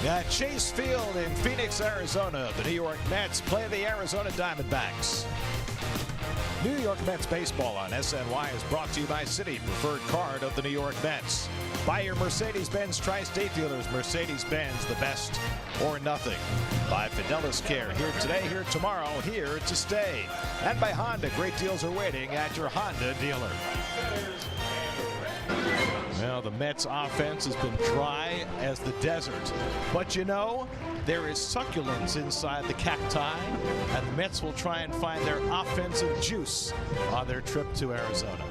At Chase Field in Phoenix, Arizona, the New York Mets play the Arizona Diamondbacks. New York Mets baseball on SNY is brought to you by Citi, preferred card of the New York Mets. By your Mercedes-Benz Tri-State dealers, Mercedes-Benz, the best or nothing. By Fidelis Care, here today, here tomorrow, here to stay. And by Honda, great deals are waiting at your Honda dealer. Well, the Mets offense has been dry as the desert. But you know, there is succulence inside the cacti, and the Mets will try and find their offensive juice on their trip to Arizona.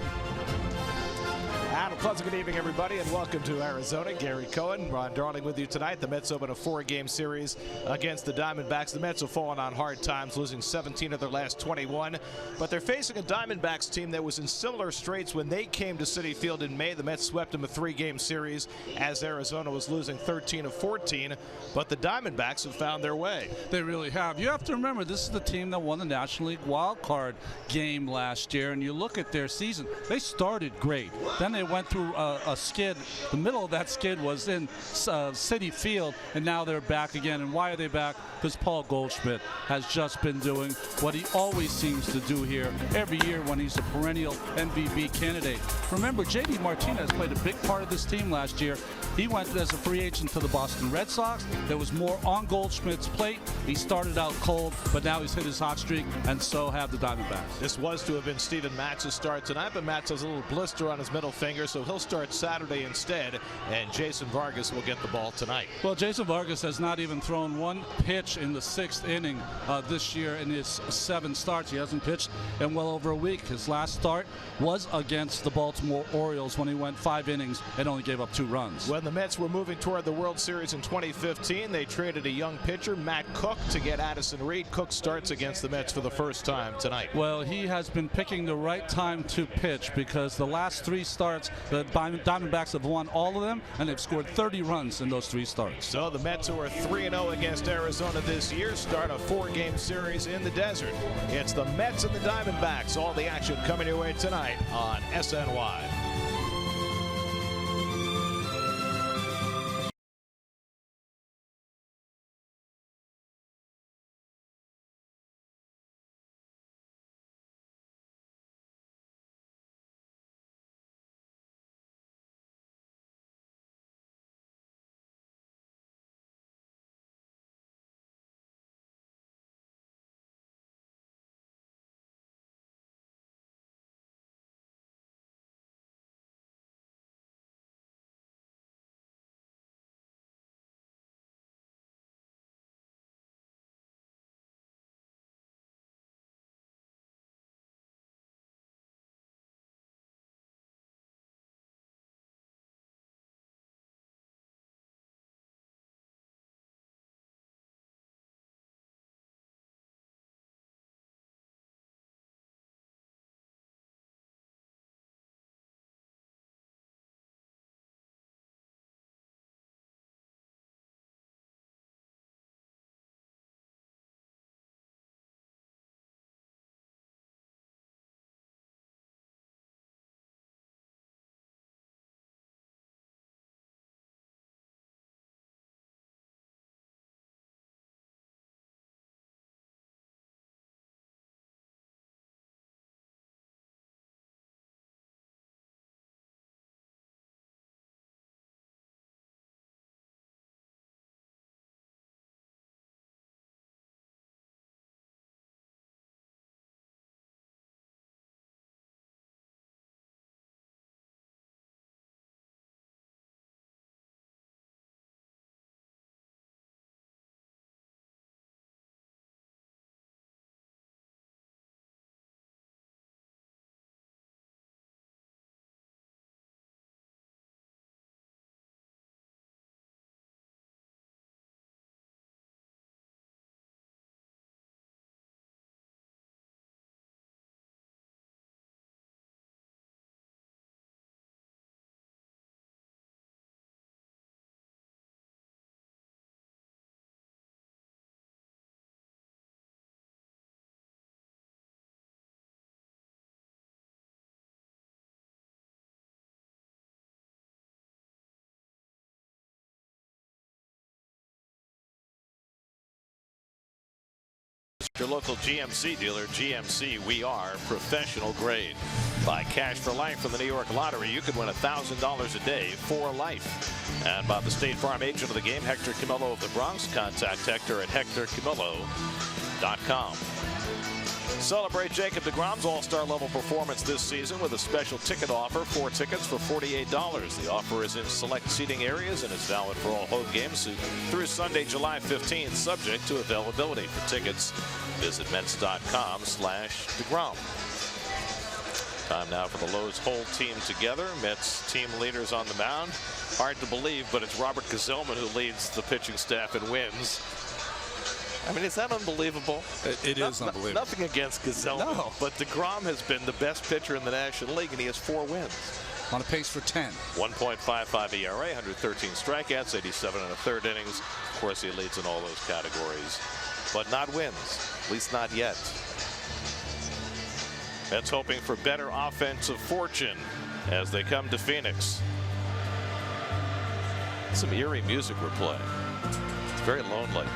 And a pleasant good evening, everybody, and welcome to Arizona. Gary Cohen, Ron Darling with you tonight. The Mets open a 4-game series against the Diamondbacks. The Mets have fallen on hard times, losing 17 of their last 21. But they're facing a Diamondbacks team that was in similar straits when they came to Citi Field in May. The Mets swept them a 3-game series as Arizona was losing 13 of 14. But the Diamondbacks have found their way. They really have. You have to remember, this is the team that won the National League wild card game last year. And you look at their season, they started great. Then they went through a skid. The middle of that skid was in Citi Field, and now they're back again. And why are they back? Because Paul Goldschmidt has just been doing what he always seems to do here every year when he's a perennial MVP candidate. Remember, J.D. Martinez played a big part of this team last year. He went as a free agent to the Boston Red Sox. There was more on Goldschmidt's plate. He started out cold, but now he's hit his hot streak, and so have the Diamondbacks. This was to have been Steven Matz's start tonight, but Matz has a little blister on his middle finger, so he'll start Saturday instead, and Jason Vargas will get the ball tonight. Well, Jason Vargas has not even thrown one pitch in the 6th inning this year in his 7 starts. He hasn't pitched in well over a week. His last start was against the Baltimore Orioles when he went 5 innings and only gave up 2 runs. When the Mets were moving toward the World Series in 2015, they traded a young pitcher, Matt Cook, to get Addison Reed. Cook starts against the Mets for the first time tonight. Well, he has been picking the right time to pitch, because the last 3 starts, the Diamondbacks have won all of them, and they've scored 30 runs in those 3 starts. So the Mets, who are 3-0 against Arizona this year, start a 4-game series in the desert. It's the Mets and the Diamondbacks. All the action coming your way tonight on SNY. Your local GMC dealer. GMC, we are professional grade. Buy cash for life from the New York Lottery. You could win $1,000 a day for life. And by the State Farm agent of the game, Hector Camillo of the Bronx. Contact Hector at hectorcamillo.com. Celebrate Jacob deGrom's all-star level performance this season with a special ticket offer. 4 tickets for $48. The offer is in select seating areas and is valid for all home games through Sunday, July 15th, subject to availability. For tickets, visit Mets.com/deGrom. Time now for the Lowe's whole team together. Mets team leaders on the mound. Hard to believe, but it's Robert Gsellman who leads the pitching staff in wins. I mean, is that unbelievable? It is unbelievable. Nothing against Gsellman, no. But deGrom has been the best pitcher in the National League, and he has 4 wins. On a pace for 10. 1.55 ERA, 113 strikeouts, 87 and a third innings. Of course, he leads in all those categories, but not wins, at least not yet. Mets hoping for better offensive fortune as they come to Phoenix. Some eerie music we're playing. It's very lonely.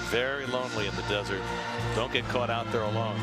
Very lonely in the desert. Don't get caught out there alone.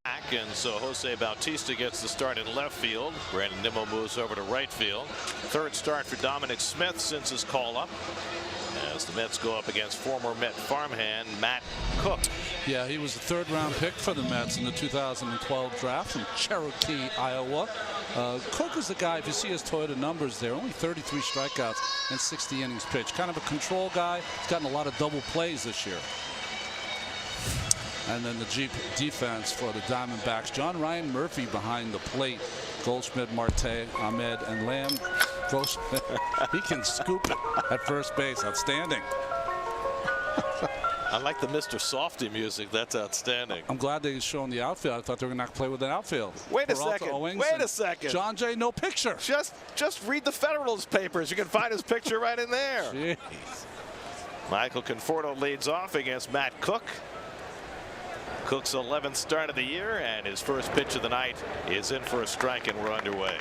Back, and so Jose Bautista gets the start in left field. Brandon Nimmo moves over to right field. Third start for Dominic Smith since his call up, as the Mets go up against former Met farmhand Matt Cook. Yeah, he was the 3rd round pick for the Mets in the 2012 draft from Cherokee, Iowa. Cook is the guy, if you see his Toyota numbers there, only 33 strikeouts and 60 innings pitched. Kind of a control guy. He's gotten a lot of double plays this year. And then the defense for the Diamondbacks. John Ryan Murphy behind the plate. Goldschmidt, Marte, Ahmed, and Lamb. Goldschmidt, he can scoop it at first base. Outstanding. I like the Mr. Softy music. That's outstanding. I'm glad they showed the outfield. I thought they were going to play with an outfield. Wait a second. Wait a second. John Jay, no picture. Just read the Federalist papers. You can find his picture right in there. Jeez. Michael Conforto leads off against Matt Cook. Cook's 11th start of the year, and his first pitch of the night is in for a strike, and we're underway.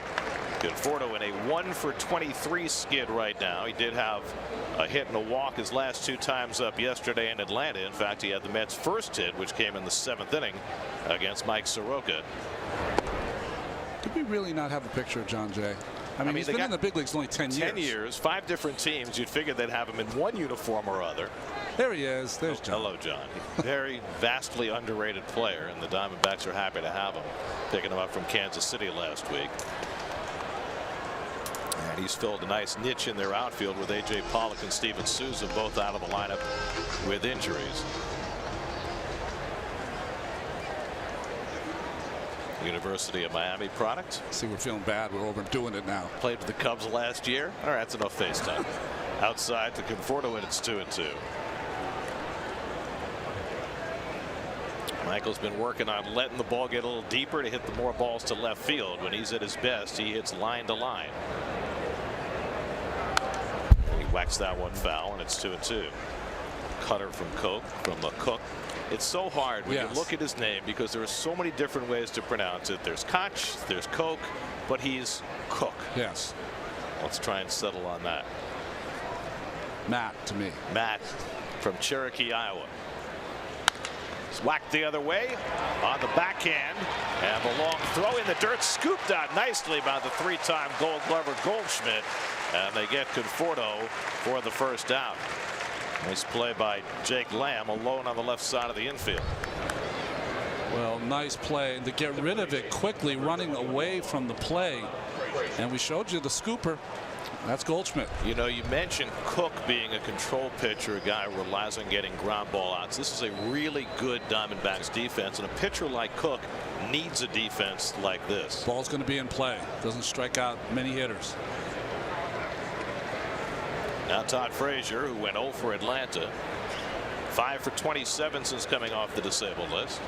Conforto in a 1-for-23 skid right now. He did have a hit and a walk his last 2 times up yesterday in Atlanta. In fact, he had the Mets' first hit, which came in the 7th inning against Mike Soroka. Did we really not have a picture of John Jay? I mean, he's been in the big leagues only 10 years. 10 years, 5 different teams. You'd figure they'd have him in one uniform or other. There he is. There's John. Hello, John. Very vastly underrated player, and the Diamondbacks are happy to have him, picking him up from Kansas City last week. And he's filled a nice niche in their outfield with A.J. Pollock and Steven Souza both out of the lineup with injuries. University of Miami product. See, we're feeling bad. We're overdoing it now. Played with the Cubs last year. All right, that's enough face time. Outside to Conforto, and it's 2-2. Michael's been working on letting the ball get a little deeper to hit the more balls to left field. When he's at his best, he hits line to line. He whacks that one foul, and it's 2-2. Cutter from Cook. It's so hard when you look at his name because there are so many different ways to pronounce it. There's Koch, there's Coke, but he's Cook. Yes. Let's try and settle on that. Matt to me. Matt from Cherokee, Iowa. It's whacked the other way on the backhand, and the long throw in the dirt, scooped out nicely by the 3-time Gold Glover Goldschmidt, and they get Conforto for the first out. Nice play by Jake Lamb, alone on the left side of the infield. Well, nice play to get rid of it quickly, running away from the play. And we showed you the scooper. That's Goldschmidt. You know, you mentioned Cook being a control pitcher, a guy who relies on getting ground ball outs. This is a really good Diamondbacks defense, and a pitcher like Cook needs a defense like this. Ball's going to be in play. Doesn't strike out many hitters. Now Todd Frazier, who went 0 for Atlanta, 5 for 27 since coming off the disabled list.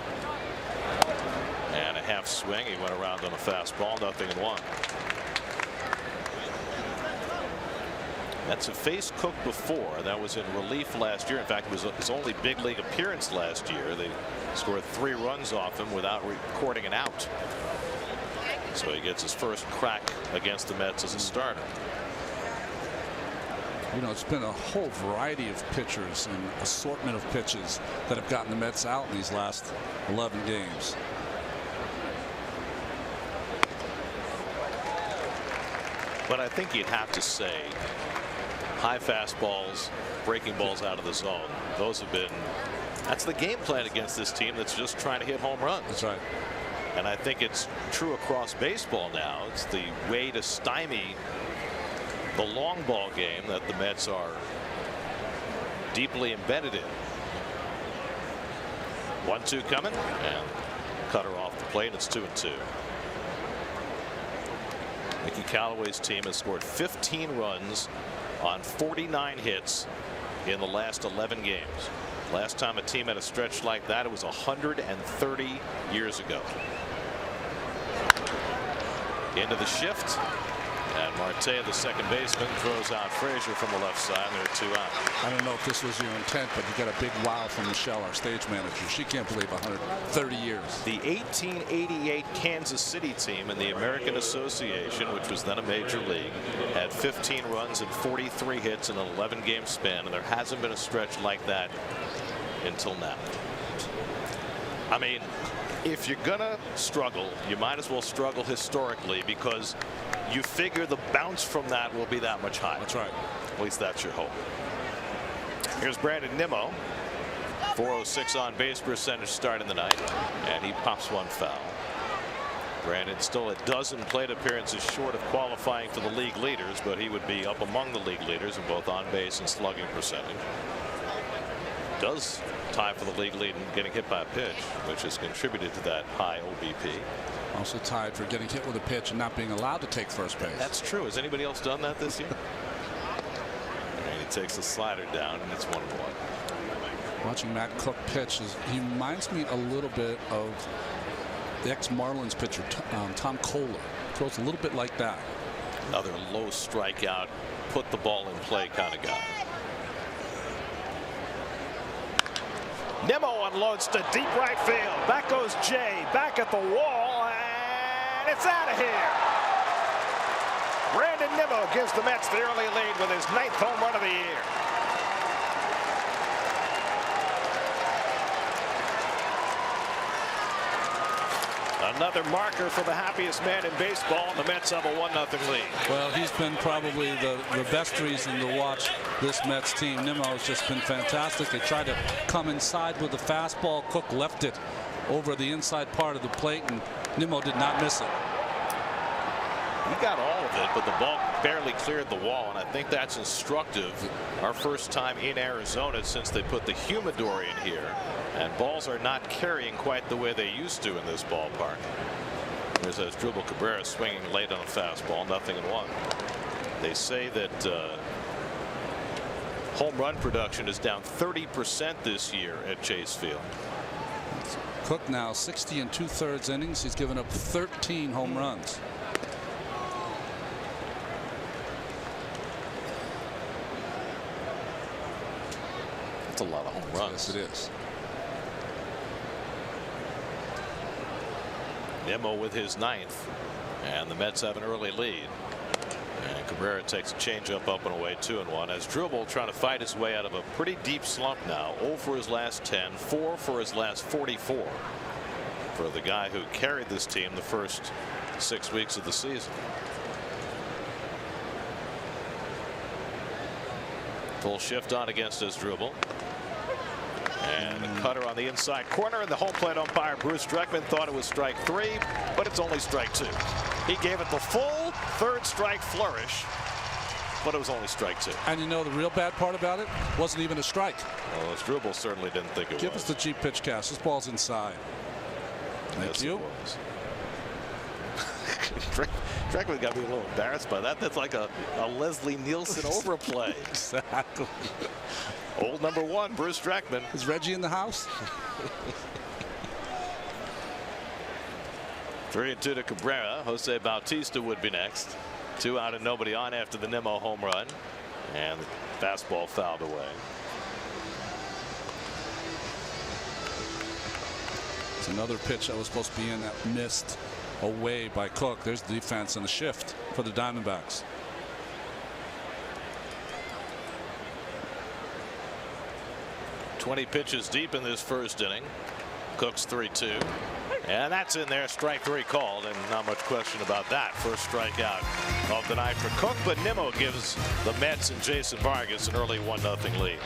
And a half swing. He went around on a fastball, 0-1. Mets have faced Cook before. That was in relief last year. In fact, it was his only big league appearance last year. They scored 3 runs off him without recording an out. So he gets his first crack against the Mets as a starter. You know, it's been a whole variety of pitchers and assortment of pitches that have gotten the Mets out in these last 11 games. But I think you'd have to say high fastballs, breaking balls out of the zone. That's the game plan against this team that's just trying to hit home runs. That's right. And I think it's true across baseball now. It's the way to stymie the long ball game that the Mets are deeply embedded in. 1-2 coming, and cutter off the plate. It's 2-2. Mickey Callaway's team has scored 15 runs on 49 hits in the last 11 games. Last time a team had a stretch like that, it was 130 years ago. Into the shift. And Marte, the second baseman, throws out Frazier from the left side. There are 2 out. I don't know if this was your intent, but you got a big wow from Michelle, our stage manager. She can't believe 130 years. The 1888 Kansas City team in the American Association, which was then a major league, had 15 runs and 43 hits in an 11-game span, and there hasn't been a stretch like that until now. I mean, if you're gonna struggle, you might as well struggle historically, because you figure the bounce from that will be that much higher. That's right. At least that's your hope. Here's Brandon Nimmo. 406 on base percentage starting the night, and he pops one foul. Brandon still a dozen plate appearances short of qualifying for the league leaders, but he would be up among the league leaders in both on base and slugging percentage. Does tie for the league lead in getting hit by a pitch, which has contributed to that high OBP. Also tied for getting hit with a pitch and not being allowed to take first base. That's true. Has anybody else done that this year? And he takes the slider down, and it's 1-1. Watching Matt Cook pitch, he reminds me a little bit of the ex-Marlins pitcher Tom Kohler. Throws a little bit like that. Another low strikeout, put the ball in play kind of guy. Nimmo unloads to deep right field. Back goes Jay, back at the wall, and it's out of here. Brandon Nimmo gives the Mets the early lead with his 9th home run of the year. Another marker for the happiest man in baseball, and the Mets have a 1-0 lead. Well, he's been probably the best reason to watch this Mets team. Nimmo has just been fantastic. They tried to come inside with the fastball. Cook left it over the inside part of the plate, and Nimmo did not miss it. He got all of it, but the ball barely cleared the wall, and I think that's instructive. Our first time in Arizona since they put the humidor in here, and balls are not carrying quite the way they used to in this ballpark. There's Asdrubal Cabrera swinging late on a fastball, 0-1. They say that home run production is down 30% this year at Chase Field. Cook now 60 2/3 innings. He's given up 13 home runs. That's a lot of home runs. Yes, it is. Nimmo with his 9th, and the Mets have an early lead. And Cabrera takes a changeup up and away, 2-1. Asdrubal trying to fight his way out of a pretty deep slump now. 0 for his last 10, 4 for his last 44 for the guy who carried this team the first 6 weeks of the season. Full shift on against Asdrubal. And a cutter on the inside corner, and the home plate umpire Bruce Dreckman thought it was strike 3, but it's only strike 2. He gave it the full 3rd strike flourish, but it was only strike 2. And you know the real bad part about it wasn't even a strike. Well, Asdrubal certainly didn't think it was. Give us the G pitch cast. This ball's inside. Thank you. Dreckman got me a little embarrassed by that. That's like a Leslie Nielsen overplay. Exactly. Old number 1, Bruce Dreckman. Is Reggie in the house? 3-2 to Cabrera. Jose Bautista would be next. 2 out and nobody on after the Nimmo home run, and the fastball fouled away. It's another pitch that was supposed to be in that missed away by Cook. There's the defense and the shift for the Diamondbacks. "20 pitches deep in this first inning. Cook's 3-2, and that's in there. Strike 3 called, and not much question about that. First strikeout of the night for Cook, but Nimmo gives the Mets and Jason Vargas an early 1-0 lead.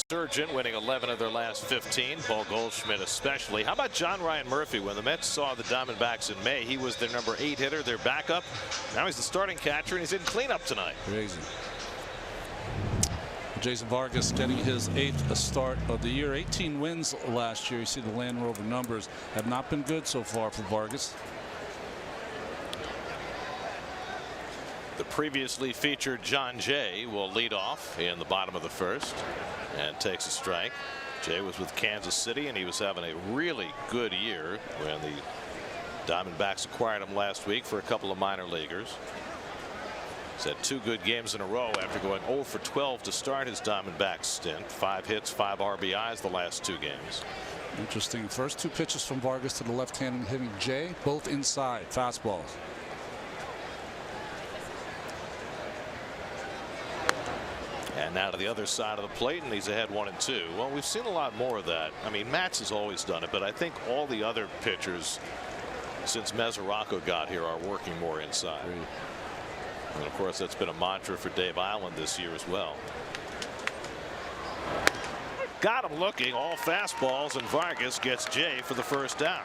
Surgeon winning 11 of their last 15. Paul Goldschmidt especially. How about John Ryan Murphy? When the Mets saw the Diamondbacks in May, he was their number 8 hitter, their backup. Now he's the starting catcher, and he's in cleanup tonight. Crazy. Jason Vargas getting his 8th start of the year. 18 wins last year. You see the Land Rover numbers have not been good so far for Vargas. The previously featured John Jay will lead off in the bottom of the first and takes a strike. Jay was with Kansas City, and he was having a really good year when the Diamondbacks acquired him last week for a couple of minor leaguers. He's had 2 good games in a row after going 0 for 12 to start his Diamondbacks stint. 5 hits, 5 RBIs the last 2 games. Interesting. First 2 pitches from Vargas to the left-handed hitting Jay, both inside fastballs. And now to the other side of the plate, and he's ahead 1-2. Well, we've seen a lot more of that. I mean, Matz has always done it, but I think all the other pitchers since Mesoraco got here are working more inside. And of course, that's been a mantra for Dave Island this year as well. Got him looking, all fastballs, and Vargas gets Jay for the first down.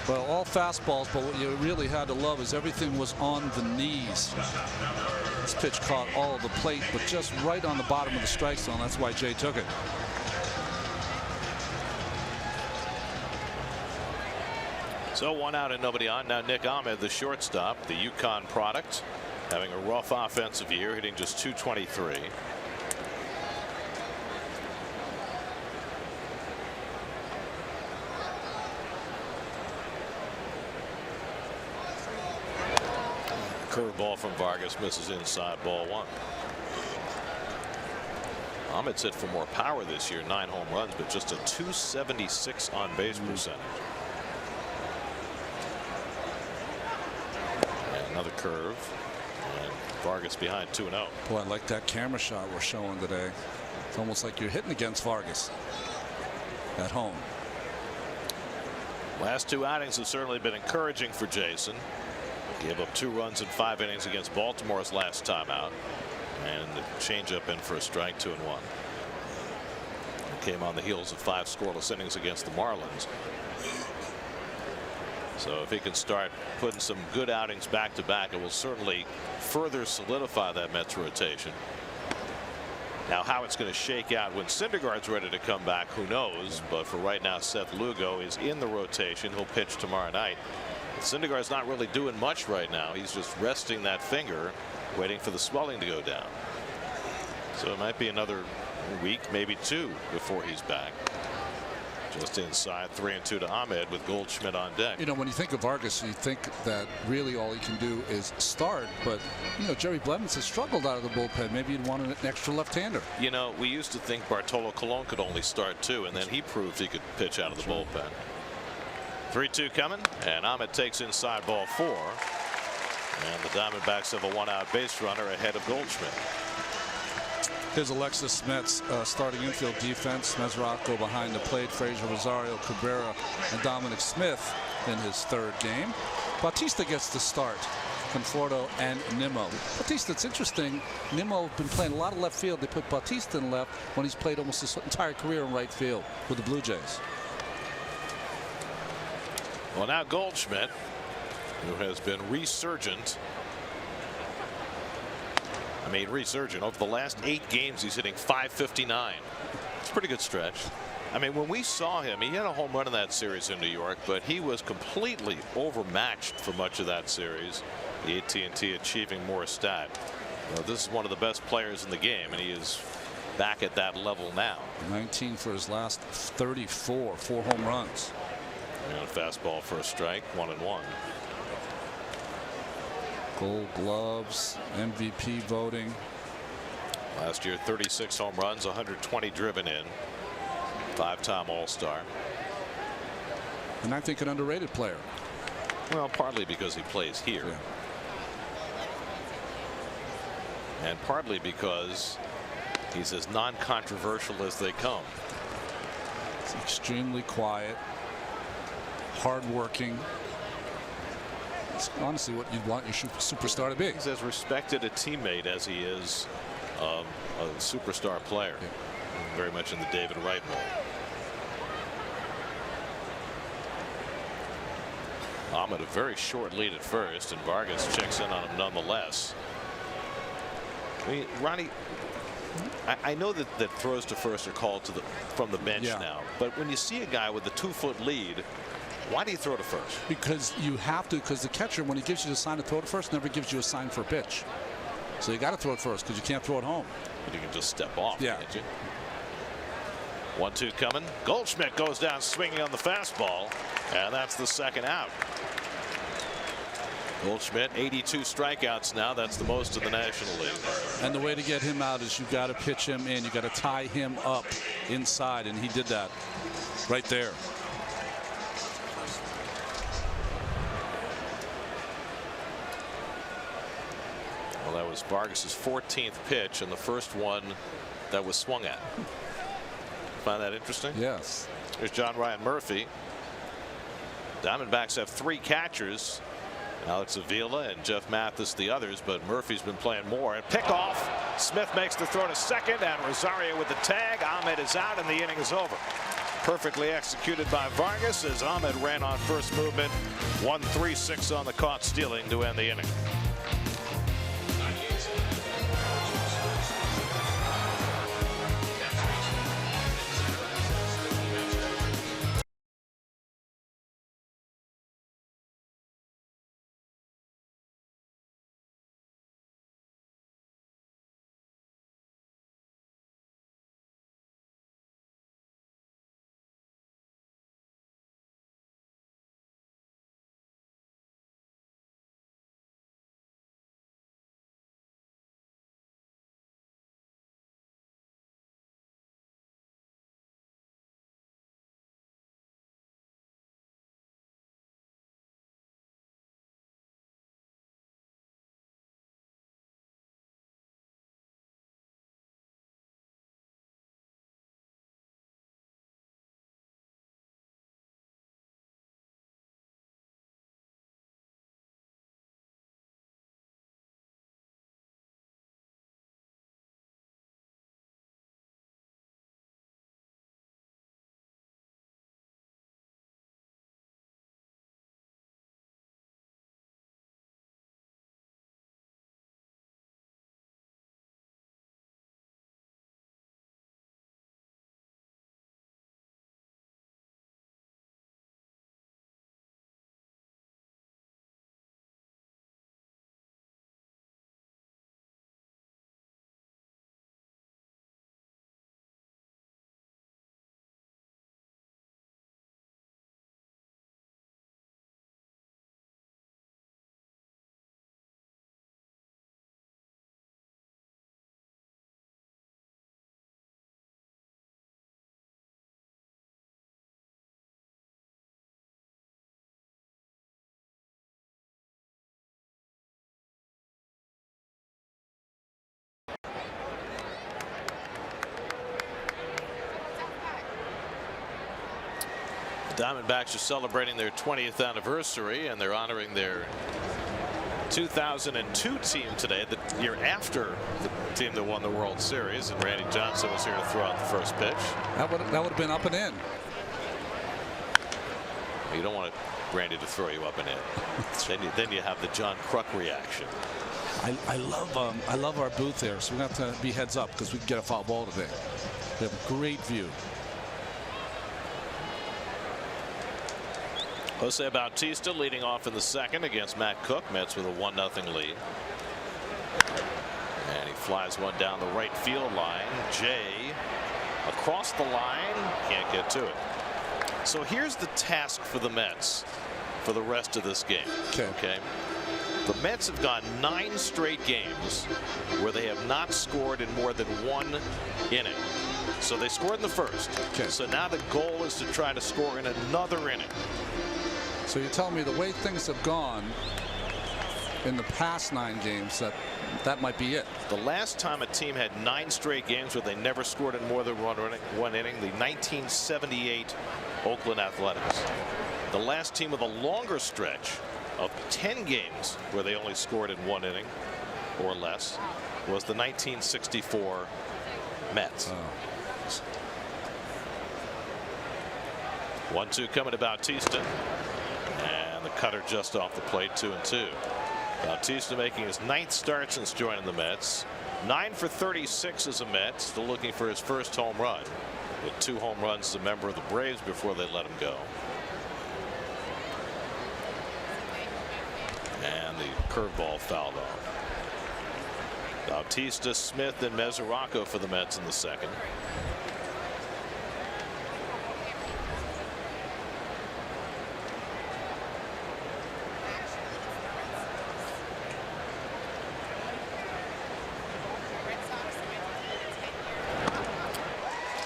Well, all fastballs, but what you really had to love is everything was on the knees. This pitch caught all of the plate, but just right on the bottom of the strike zone. That's why Jay took it. So 1 out and nobody on. Now Nick Ahmed, the shortstop, the UConn product, having a rough offensive year, hitting just .223. Curveball from Vargas misses inside, ball 1. Ahmed's hit for more power this year, 9 home runs, but just a .276 on base percentage. And another curve, and Vargas behind 2-0. Boy, I like that camera shot we're showing today. It's almost like you're hitting against Vargas at home. Last 2 outings have certainly been encouraging for Jason. Gave up 2 runs in 5 innings against Baltimore's last time out, and the changeup in for a strike, 2-1. Came on the heels of 5 scoreless innings against the Marlins. So if he can start putting some good outings back to back, it will certainly further solidify that Mets rotation. Now how it's going to shake out when Syndergaard's ready to come back, who knows? But for right now, Seth Lugo is in the rotation. He'll pitch tomorrow night. Syndergaard's not really doing much right now. He's just resting that finger, waiting for the swelling to go down. So it might be another week, maybe 2, before he's back. Just inside, 3-2 to Ahmed with Goldschmidt on deck. You know, when you think of Vargas, you think that really all he can do is start. But, you know, Jerry Blemons has struggled out of the bullpen. Maybe he'd want an extra left-hander. You know, we used to think Bartolo Colon could only start 2, and then he proved he could pitch out of the bullpen. 3-2 coming, and Ahmed takes inside, ball 4. And the Diamondbacks have a 1-out base runner ahead of Goldschmidt. Here's Alexis Smets starting infield defense. Mesoraco behind the plate. Frazier, Rosario, Cabrera, and Dominic Smith in his 3rd game. Bautista gets the start. Conforto and Nimmo. Bautista, it's interesting. Nimmo has been playing a lot of left field. They put Bautista in left when he's played almost his entire career in right field with the Blue Jays. Well, now Goldschmidt, who has been resurgent. I mean, resurgent. Over the last 8 games, he's hitting .559. It's a pretty good stretch. I mean, when we saw him, he had a home run in that series in New York, but he was completely overmatched for much of that series. The AT&T achieving more stat. Well, this is one of the best players in the game, and he is back at that level now. 19 for his last 34, 4 home runs. And a fastball for a strike, 1-1. Gold Gloves, MVP voting. Last year, 36 home runs, 120 driven in. 5-time All-Star. And I think an underrated player. Well, partly because he plays here. Yeah. And partly because he's as non-controversial as they come. It's extremely quiet, hardworking. It's honestly what you'd want your superstar to be. He's as respected a teammate as he is a superstar player. Yeah. Very much in the David Wright mold. Ahmed a very short lead at first, and Vargas checks in on him nonetheless. I mean, Ronnie, I know that throws to first are called from the bench now, but when you see a guy with a 2-foot lead, why do you throw to first? Because you have to, because the catcher, when he gives you the sign to throw to first, never gives you a sign for a pitch. So you got to throw it first because you can't throw it home. But you can just step off, can't you? 1-2 coming. Goldschmidt goes down swinging on the fastball, and that's the second out. Goldschmidt, 82 strikeouts now. That's the most in the National League. And the way to get him out is you've got to pitch him in. You've got to tie him up inside, and he did that right there. Well, that was Vargas's 14th pitch and the first one that was swung at. Find that interesting? Yes. Here's John Ryan Murphy. Diamondbacks have 3 catchers. Alex Avila and Jeff Mathis the others, but Murphy's been playing more. And pickoff. Smith makes the throw to second, and Rosario with the tag. Ahmed is out, and the inning is over. Perfectly executed by Vargas as Ahmed ran on first movement. 1-3-6 on the caught stealing to end the inning. The Diamondbacks are celebrating their 20th anniversary, and they're honoring their 2002 team today, the year after the team that won the World Series, and Randy Johnson was here to throw out the first pitch. That would have been up and in. You don't want Randy to throw you up and in. then you have the John Kruk reaction. I love our booth there, so we have to be heads up because we can get a foul ball today. We have a great view. Jose Bautista leading off in the second against Matt Cook. Mets with a 1-0 lead. And he flies one down the right field line. Jay across the line, can't get to it. So here's the task for the Mets for the rest of this game. Okay. The Mets have gone 9 straight games where they have not scored in more than 1 inning. So they scored in the first. So now the goal is to try to score in another inning. So you're telling me the way things have gone in the past 9 games, that might be it. The last time a team had 9 straight games where they never scored in more than one inning, the 1978 Oakland Athletics. The last team with a longer stretch of 10 games where they only scored in 1 inning or less was the 1964 Mets. 1-2 coming to Bautista. And the cutter just off the plate, 2-2. Bautista making his 9th start since joining the Mets. 9 for 36 as a Met, still looking for his first home run. With 2 home runs as a member of the Braves before they let him go. And the curveball fouled off. Bautista, Smith, and Mesoraco for the Mets in the second.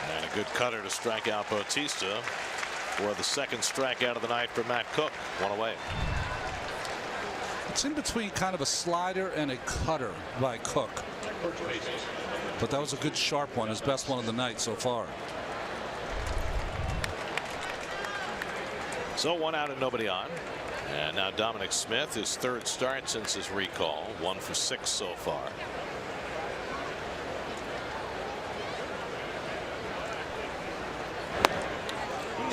And a good cutter to strike out Bautista for the second strikeout of the night for Matt Cook. 1 away. It's in between kind of a slider and a cutter by Cook. But that was a good sharp one, his best one of the night so far. So 1 out and nobody on. And now Dominic Smith, his 3rd start since his recall. 1 for 6 so far. We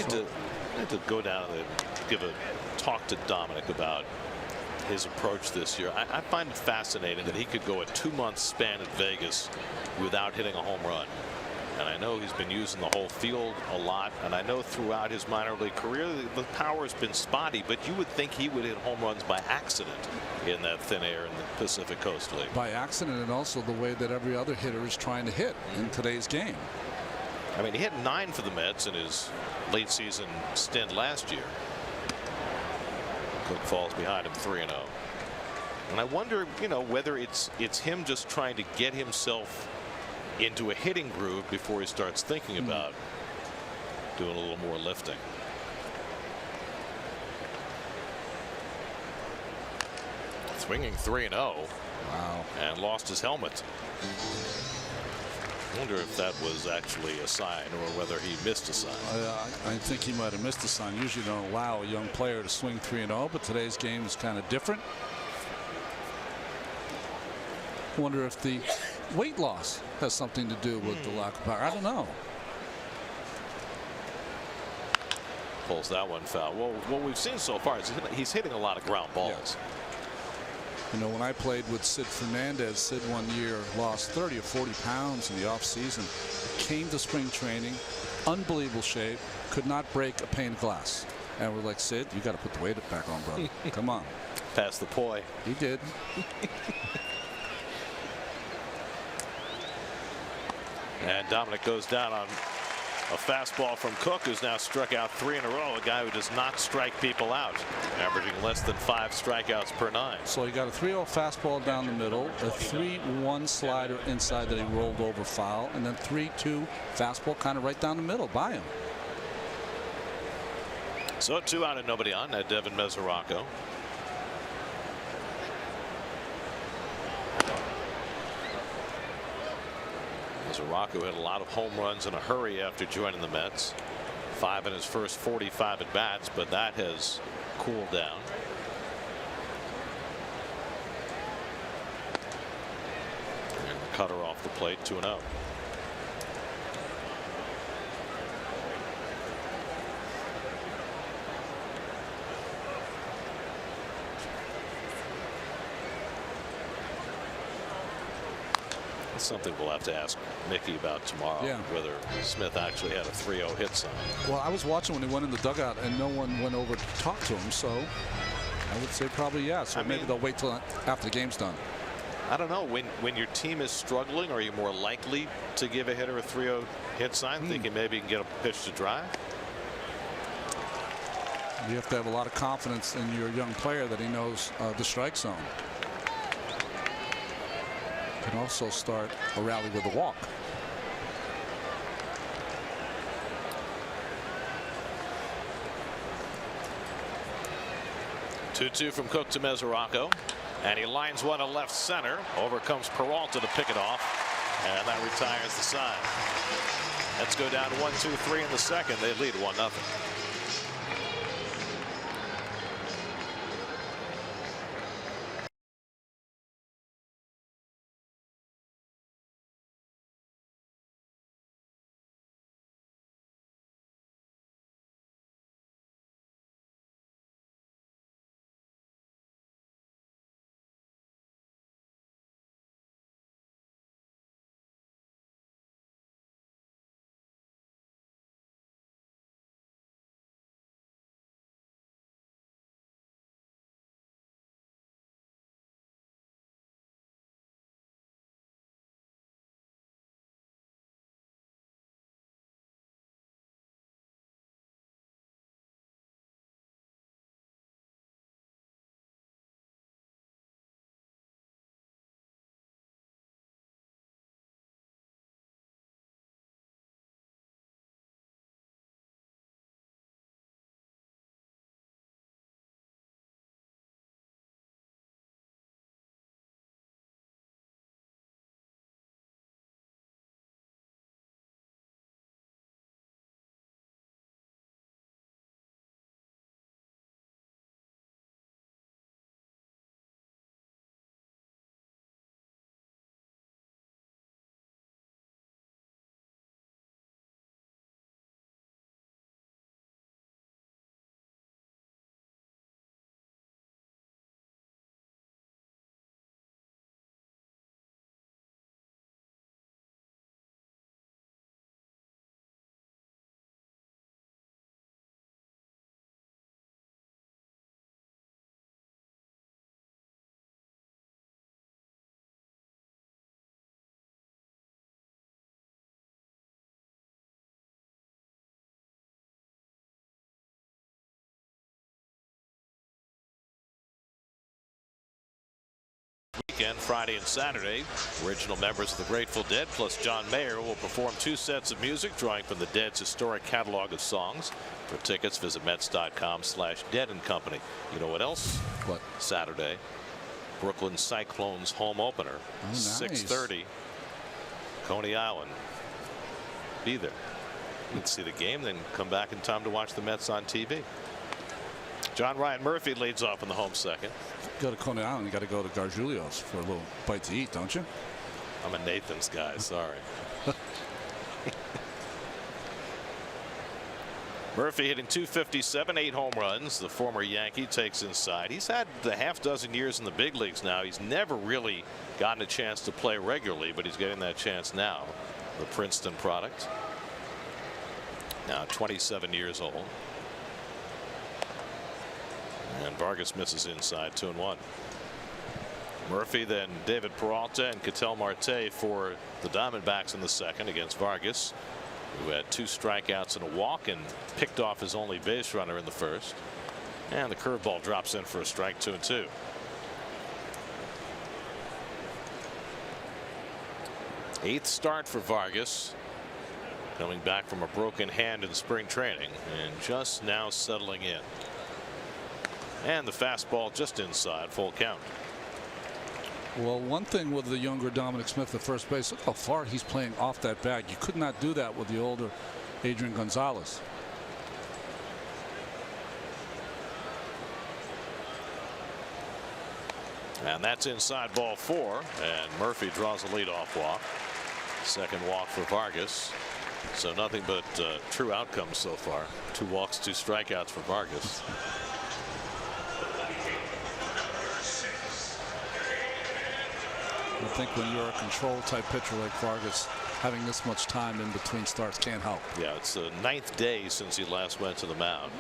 need to go down and give a talk to Dominic about his approach this year. I find it fascinating that he could go a 2-month span at Vegas without hitting a home run. And I know he's been using the whole field a lot, and I know throughout his minor league career the power has been spotty, but you would think he would hit home runs by accident in that thin air in the Pacific Coast League. By accident, and also the way that every other hitter is trying to hit in today's game. I mean, he hit 9 for the Mets in his late season stint last year. Cook falls behind him 3-0. And I wonder, whether it's him just trying to get himself into a hitting groove before he starts thinking about doing a little more lifting. Swinging 3-0. Wow. And lost his helmet. I wonder if that was actually a sign or whether he missed a sign. I think he might have missed a sign. Usually don't allow a young player to swing 3-0, but today's game is kind of different. I wonder if the weight loss has something to do with the lack of power. I don't know. Pulls that one foul. Well, what we've seen so far is he's hitting a lot of ground balls. Yeah. When I played with Sid Fernandez, Sid one year lost 30 or 40 pounds in the off season. Came to spring training, unbelievable shape, could not break a pane of glass. And we're like, Sid, you got to put the weight back on, brother. Come on. Pass the poi. He did. And Dominic goes down on a fastball from Cook, who's now struck out 3 in a row. A guy who does not strike people out, averaging less than 5 strikeouts per 9. So he got a 3-0 fastball down the middle, a 3-1 slider inside that he rolled over foul, and then 3-2 fastball kind of right down the middle by him. So 2 out and nobody on. Now Devin Mesoraco. Mesoraco had a lot of home runs in a hurry after joining the Mets. 5 in his first 45 at bats, but that has cooled down. And the cutter off the plate, 2-0. Something we'll have to ask Mickey about tomorrow. Yeah. Whether Smith actually had a 3-0 hit sign. Well, I was watching when he went in the dugout and no one went over to talk to him, so I would say probably yes. So maybe they'll wait till after the game's done. I don't know. When your team is struggling, are you more likely to give a hitter a 3-0 hit sign, thinking maybe you can get a pitch to drive? You have to have a lot of confidence in your young player that he knows the strike zone. Can also start a rally with a walk. Two from Cook to Mesoraco, and he lines one to left center. Over comes Peralta to pick it off, and that retires the side. Let's go down 1-2-3 in the second. They lead 1-0. weekend, Friday and Saturday. Original members of the Grateful Dead plus John Mayer will perform 2 sets of music drawing from the Dead's historic catalog of songs. For tickets, visit Mets.com/Dead and Company. You know what else? What? Saturday, Brooklyn Cyclones home opener, 6:30, Coney Island. Be there. You can see the game, then come back in time to watch the Mets on TV. John Ryan Murphy leads off in the home second. Go to Coney Island, you got to go to Gargiulo's for a little bite to eat, don't you? I'm a Nathan's guy, sorry. Murphy hitting .257, 8 home runs. The former Yankee takes inside. He's had the half-dozen years in the big leagues now. He's never really gotten a chance to play regularly, but he's getting that chance now. The Princeton product. Now 27 years old. And Vargas misses inside, 2-1. Murphy, then David Peralta and Ketel Marte for the Diamondbacks in the second against Vargas, who had 2 strikeouts and a walk and picked off his only base runner in the first. And the curveball drops in for a strike, 2-2. Eighth start for Vargas, coming back from a broken hand in spring training and just now settling in. And the fastball just inside, full count. Well, one thing with the younger Dominic Smith at first base, look how far he's playing off that bag. You could not do that with the older Adrian Gonzalez. And that's inside, ball 4, and Murphy draws a leadoff walk. Second walk for Vargas. So nothing but true outcomes so far. 2 walks, 2 strikeouts for Vargas. I think when you're a control type pitcher like Vargas, having this much time in between starts can't help. Yeah, it's the 9th day since he last went to the mound,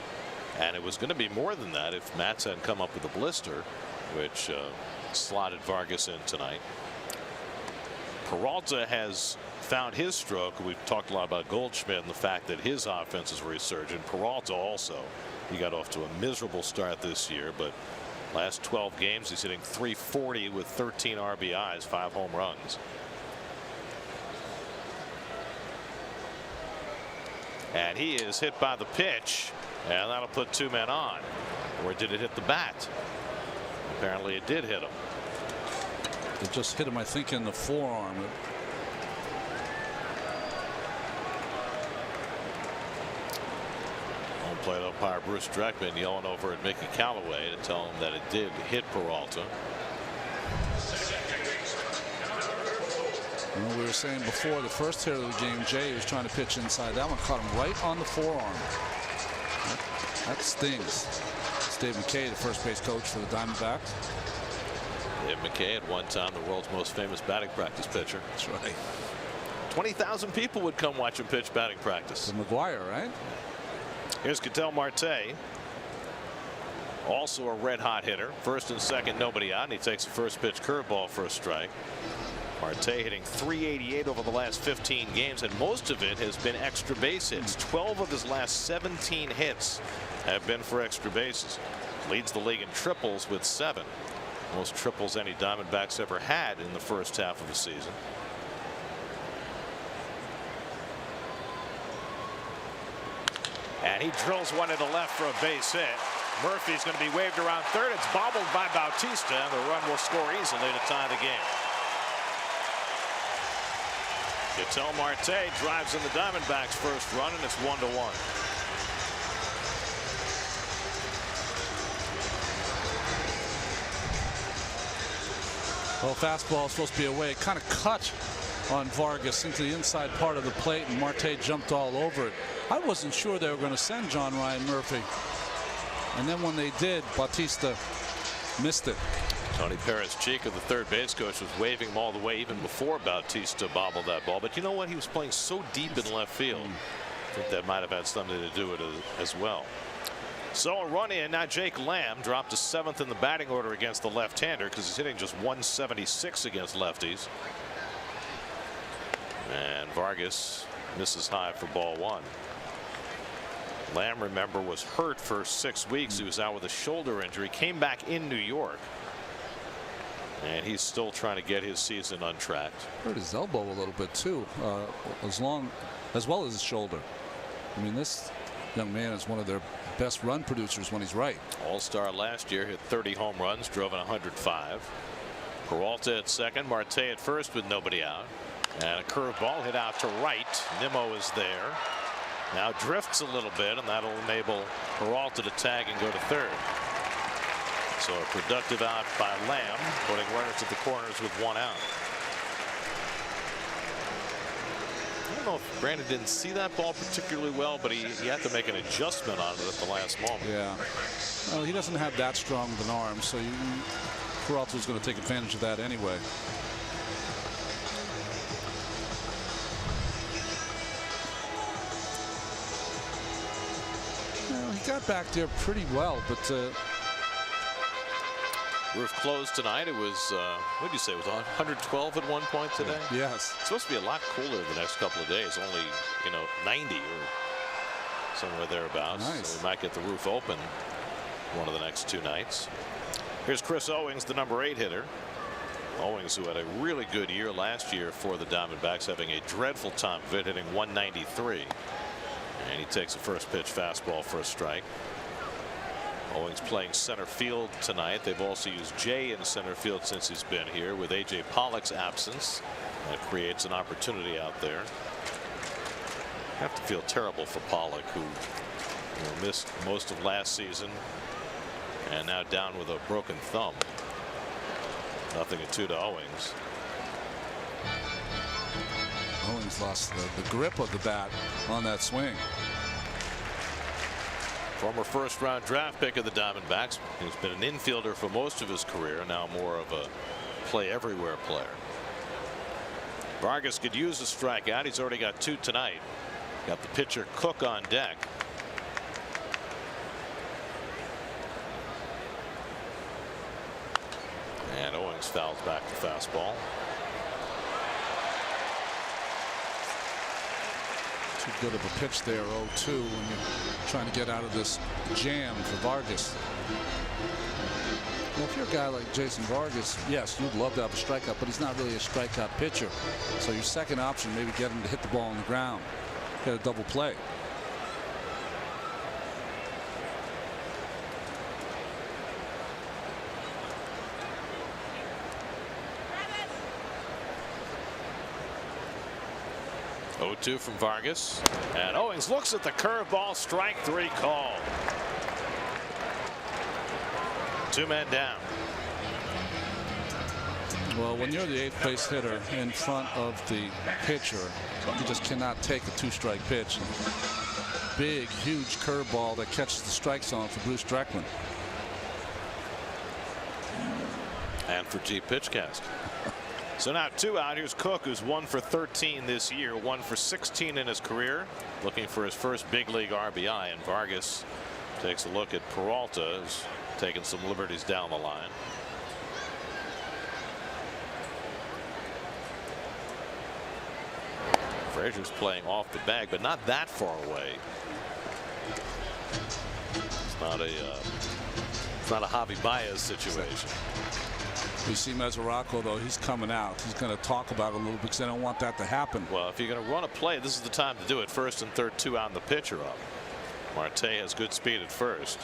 and it was going to be more than that if Matz hadn't come up with a blister, which slotted Vargas in tonight. Peralta has found his stroke. We've talked a lot about Goldschmidt and the fact that his offense is resurgent. Peralta also, he got off to a miserable start this year, but last 12 games he's hitting .340 with 13 RBIs, 5 home runs. And he is hit by the pitch, and that'll put 2 men on. Or did it hit the bat? Apparently it did hit him. It just hit him, I think, in the forearm. Home plate umpire Bruce Dreckman yelling over at Mickey Callaway to tell him that it did hit Peralta. Well, we were saying before, the first hit of the game, Jay was trying to pitch inside. That one caught him right on the forearm. That stings. It's Dave McKay, the first base coach for the Diamondbacks. Dave McKay, at one time the world's most famous batting practice pitcher. That's right. 20,000 people would come watch him pitch batting practice. The McGuire, right? Here's Ketel Marte, also a red hot hitter. First and second, nobody out, and he takes a first pitch curveball for a strike. Marte hitting .388 over the last 15 games, and most of it has been extra base hits. 12 of his last 17 hits have been for extra bases. Leads the league in triples with 7. Most triples any Diamondbacks ever had in the first half of the season. And he drills one into left for a base hit. Murphy's going to be waved around third. It's bobbled by Bautista, and the run will score easily to tie the game. Ketel Marte drives in the Diamondbacks' first run, and it's 1-1. Well, fastball is supposed to be away. It kind of cut on Vargas into the inside part of the plate, and Marte jumped all over it. I wasn't sure they were going to send John Ryan Murphy. And then when they did, Bautista missed it. Tony Perez-Chica, the third base coach, was waving him all the way even before Bautista bobbled that ball. But you know what? He was playing so deep in left field. I think that might have had something to do with it as well. So a run in. Now Jake Lamb dropped to 7th in the batting order against the left-hander because he's hitting just .176 against lefties. And Vargas misses high for ball 1. Lamb, remember, was hurt for 6 weeks. He was out with a shoulder injury. Came back in New York. And he's still trying to get his season untracked. Hurt his elbow a little bit too, as well as his shoulder. I mean, this young man is one of their best run producers when he's right. All-star last year, hit 30 home runs, drove in 105. Peralta at second, Marte at first with nobody out. And a curveball hit out to right. Nimmo is there. Now drifts a little bit, and that'll enable Peralta to tag and go to third. So a productive out by Lamb, putting runners at the corners with one out. I don't know if Brandon didn't see that ball particularly well, but he had to make an adjustment on it at the last moment. Yeah. Well, he doesn't have that strong of an arm, so Peralta was going to take advantage of that anyway. Well, he got back there pretty well, but roof closed tonight. It was, what did you say, it was 112 at one point today? Yes. It's supposed to be a lot cooler the next couple of days, only, 90 or somewhere thereabouts. Nice. So we might get the roof open one of the next 2 nights. Here's Chris Owings, the number 8 hitter. Owings, who had a really good year last year for the Diamondbacks, having a dreadful time of it, hitting 193. And he takes a first pitch fastball for a strike. Owings playing center field tonight. They've also used Jay in center field since he's been here. With A.J. Pollock's absence, that creates an opportunity out there. I have to feel terrible for Pollock, who missed most of last season and now down with a broken thumb. 0-2 to Owings. Owings lost the grip of the bat on that swing. Former first-round draft pick of the Diamondbacks. He's been an infielder for most of his career, now more of a play-everywhere player. Vargas could use a strikeout. He's already got 2 tonight. Got the pitcher Cook on deck. And Owings fouls back the fastball. Too good of a pitch there, 0-2, when you're trying to get out of this jam for Vargas. Well, if you're a guy like Jason Vargas, yes, you'd love to have a strikeout, but he's not really a strikeout pitcher. So your second option, maybe get him to hit the ball on the ground, get a double play. Two from Vargas, and Owings looks at the curveball. Strike 3 call. 2 men down. Well, when you're the 8th base hitter in front of the pitcher, you just cannot take a 2-strike pitch. Big, huge curveball that catches the strike zone for Bruce Dreckman. And for G Pitchcast. So now 2 out. Here's Cook, who's 1 for 13 this year, 1 for 16 in his career, looking for his first big league RBI. And Vargas takes a look at Peralta, who's taking some liberties down the line. Frazier's playing off the bag, but not that far away. It's not a Javi Baez situation. You see Mesoraco, though, he's coming out. He's going to talk about it a little bit because they don't want that to happen. Well, if you're going to run a play, this is the time to do it. First and third, 2 out, and the pitcher up. Marte has good speed at first.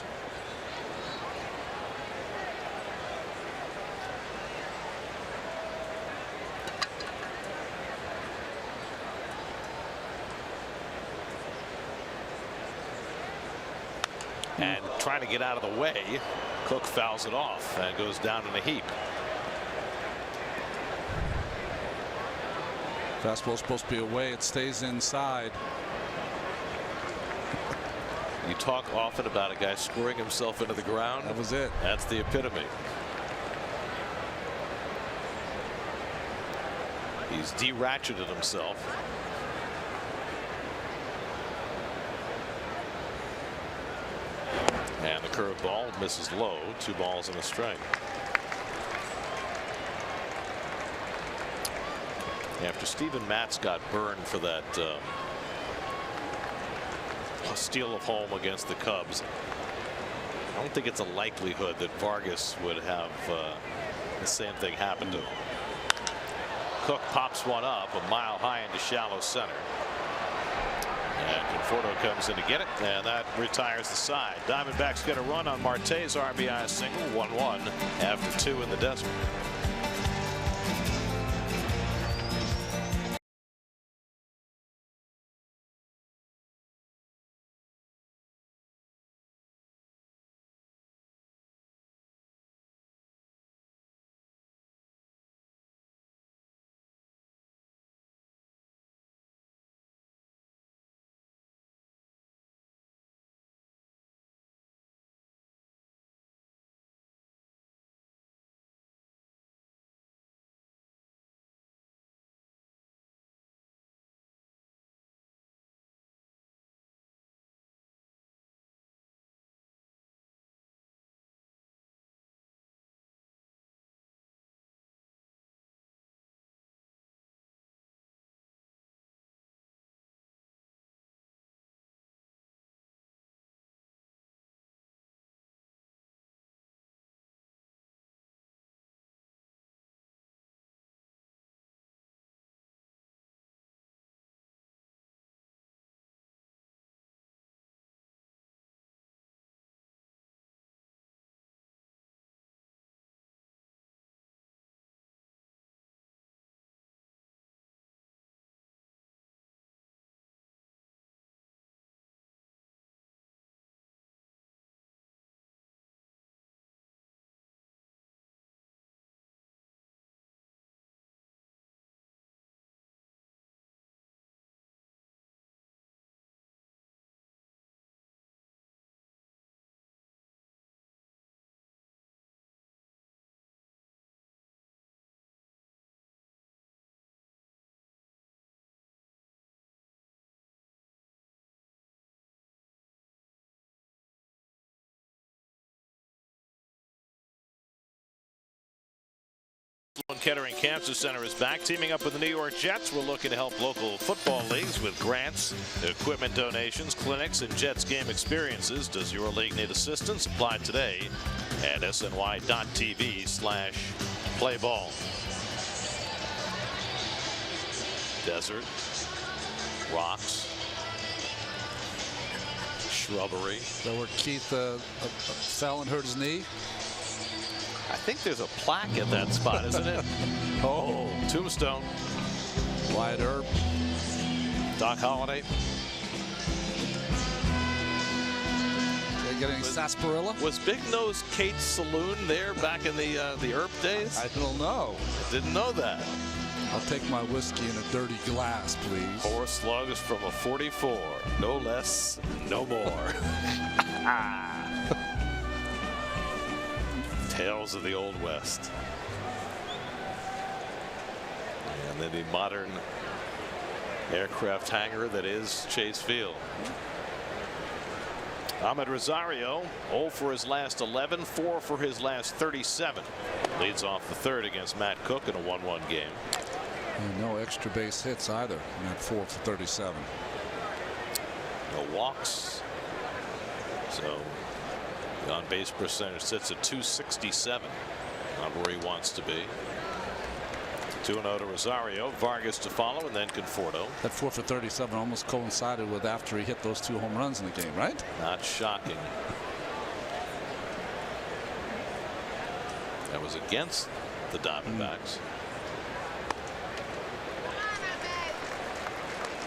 And trying to get out of the way, Cook fouls it off and goes down in a heap. Fastball's supposed to be away. It stays inside. You talk often about a guy screwing himself into the ground. That was it. That's the epitome. He's de-ratcheted himself. And the curveball misses low. 2 balls and a strike. After Steven Matz got burned for that steal of home against the Cubs, I don't think it's a likelihood that Vargas would have The same thing happened to him. Cook pops one up a mile high into shallow center. And Conforto comes in to get it, and that retires the side. Diamondbacks get a run on Marte's RBI single, 1-1 after 2 in the desert. Kettering Cancer Center is back, teaming up with the New York Jets. We're looking to help local football leagues with grants, equipment donations, clinics, and Jets game experiences. Does your league need assistance? Apply today at sny.tv/playball. Desert, rocks, shrubbery. Is that where Keith fell and hurt his knee? I think there's a plaque at that spot, isn't it? Oh, tombstone. Wyatt Earp. Doc Holliday. They're getting sarsaparilla. Was Big Nose Kate's Saloon there back in the Earp days? I don't know. I didn't know that. I'll take my whiskey in a dirty glass, please. 4 slugs from a 44. No less, no more. Tales of the Old West. And then the modern aircraft hangar that is Chase Field. Ahmed Rosario 0 for his last 11, 4 for his last 37. Leads off the third against Matt Cook in a 1-1 game. And no extra base hits either. Matt 4 for 37. No walks. So the on base percentage sits at 267. Not where he wants to be. 2-0 to Rosario. Vargas to follow, and then Conforto. That 4 for 37 almost coincided with after he hit those 2 home runs in the game, right? Not shocking. That was against the Diamondbacks.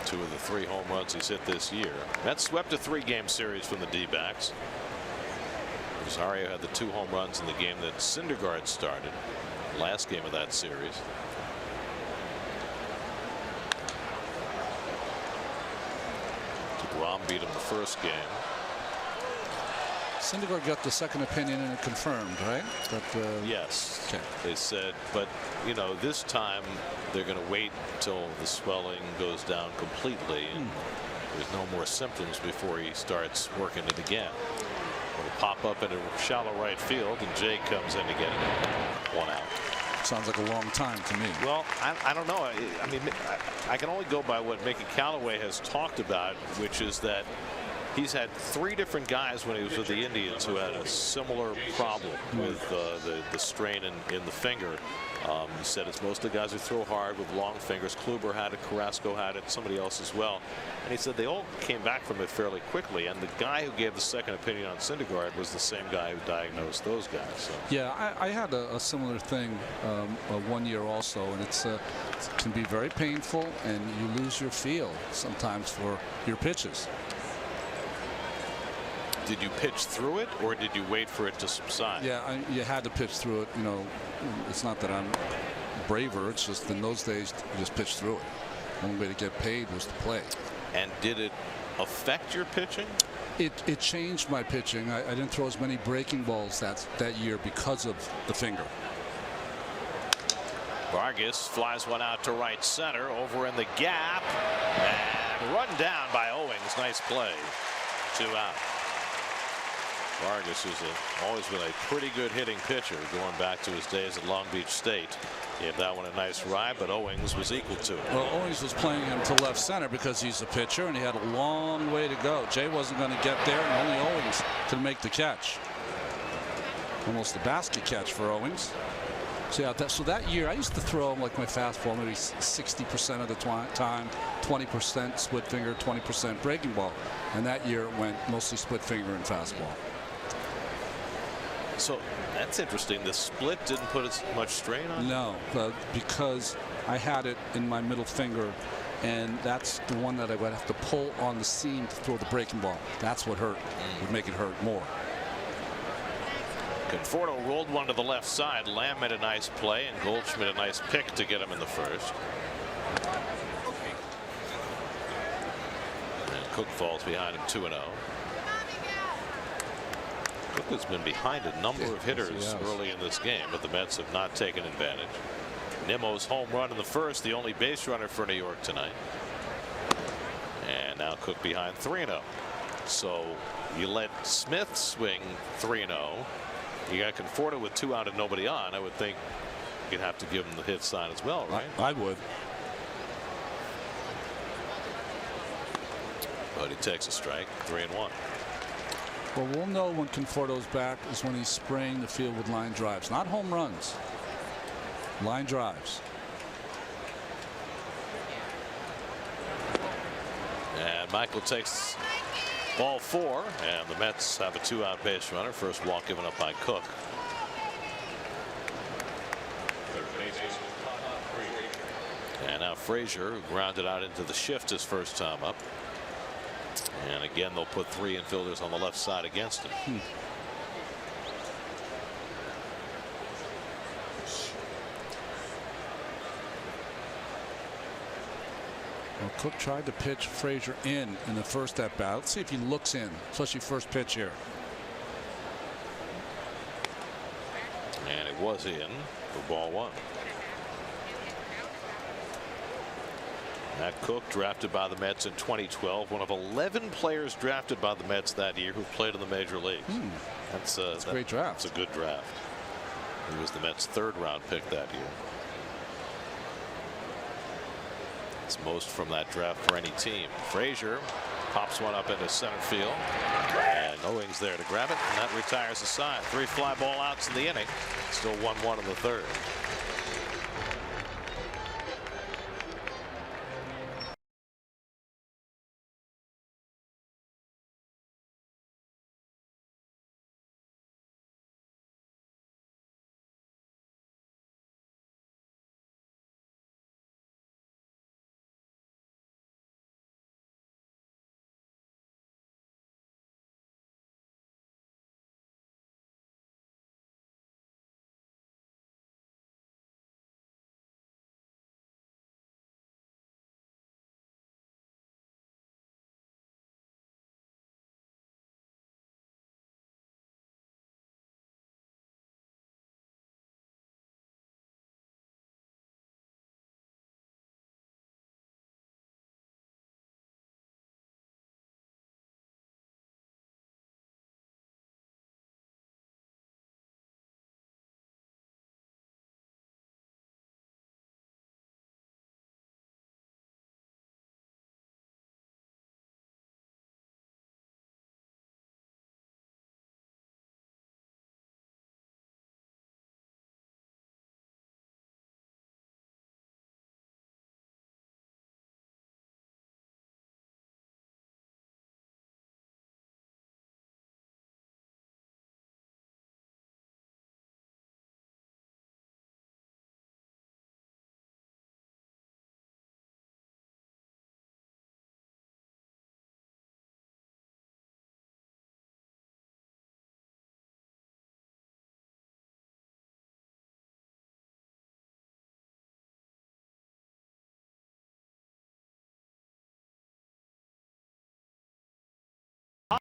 2 of the 3 home runs he's hit this year. Mets swept a 3-game series from the D-backs. Rosario had the 2 home runs in the game that Syndergaard started. Last game of that series. DeGrom beat him the first game. Syndergaard got the second opinion and it confirmed, right? But, yes. Okay. They said, but you know, this time they're going to wait until the swelling goes down completely and there's no more symptoms before he starts working it again. It'll pop up into shallow right field, and Jay comes in to get it. 1 out. Sounds like a long time to me. Well, I don't know. I mean, I can only go by what Mickey Callaway has talked about, which is that He's had 3 different guys when he was with the Indians who had a similar problem with the strain in the finger. He said it's most of the guys who throw hard with long fingers. Kluber had it, Carrasco had it, somebody else as well. And he said they all came back from it fairly quickly. And the guy who gave the second opinion on Syndergaard was the same guy who diagnosed those guys. So. Yeah, I had a similar thing 1 year also, and it can be very painful, and you lose your feel sometimes for your pitches. Did you pitch through it, or did you wait for it to subside? Yeah, you had to pitch through it. You know, it's not that I'm braver. It's just in those days you just pitched through it. The only way to get paid was to play. And did it affect your pitching? It changed my pitching. I didn't throw as many breaking balls that year because of the finger. Vargas flies one out to right center, over in the gap, and run down by Owings. Nice play. 2 out. Vargas has always been a pretty good hitting pitcher going back to his days at Long Beach State. Gave that one a nice ride, but Owings was equal to it. Well, Owings was playing him to left center because he's a pitcher, and he had a long way to go. Jay wasn't going to get there, and only Owings could make the catch. Almost a basket catch for Owings. So, yeah, so that year I used to throw like my fastball maybe 60% of the time, 20% split finger, 20% breaking ball, and that year it went mostly split finger and fastball. So that's interesting. The split didn't put as much strain on? No, because I had it in my middle finger, and that's the one that I would have to pull on the seam to throw the breaking ball. That's what hurt. Would make it hurt more. Conforto rolled one to the left side. Lamb made a nice play, and Goldschmidt a nice pick to get him in the first. And Cook falls behind him 2-0. Cook has been behind a number of hitters early in this game, but the Mets have not taken advantage. Nimmo's home run in the first, the only base runner for New York tonight. And now Cook behind 3-0. So you let Smith swing 3-0. You got Conforto with 2 out and nobody on. I would think you'd have to give him the hit sign as well, right? I would. But he takes a strike. 3-1. Well, we'll know when Conforto's back is when he's spraying the field with line drives, not home runs. Line drives. And Michael takes ball 4, and the Mets have a 2-out base runner. First walk given up by Cook. And now Frazier, who grounded out into the shift his first time up. And again, they'll put 3 infielders on the left side against him. Well, Cook tried to pitch Frazier in the first at bat. Let's see if he looks in, especially first pitch here. And it was in for ball 1. Matt Cook, drafted by the Mets in 2012, one of 11 players drafted by the Mets that year who played in the major leagues. That's a great draft. That's a good draft. He was the Mets' 3rd round pick that year. It's most from that draft for any team. Frazier pops one up into center field, and Owings there to grab it, and that retires the side. 3 fly ball outs in the inning. Still 1-1 in the 3rd.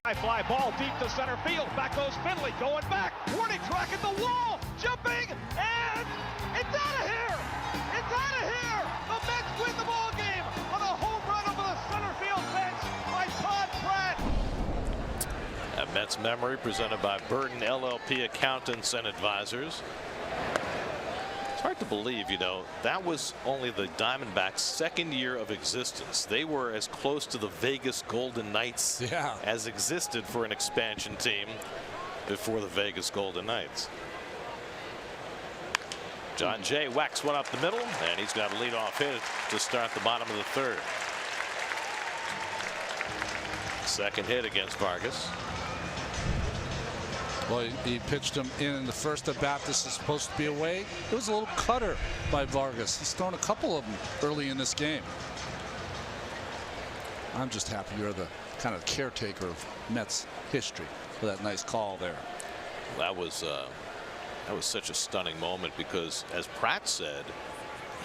High fly ball deep to center field. Back goes Finley, going back. Warning track at the wall. Jumping, and it's out of here. It's out of here. The Mets win the ball game on a home run over the center field fence by Todd Pratt. A Mets memory presented by Burton LLP Accountants and Advisors. It's hard to believe, you know, that was only the Diamondbacks' second year of existence. They were as close to the Vegas Golden Knights as existed for an expansion team before the Vegas Golden Knights. John Jay whacks one up the middle, and he's got a leadoff hit to start the bottom of the third. Second hit against Vargas. Well, he pitched him in the first at bat. This is supposed to be away. It was a little cutter by Vargas. He's thrown a couple of them early in this game. I'm just happy you're the kind of caretaker of Mets history for that nice call there. That was such a stunning moment because, as Pratt said,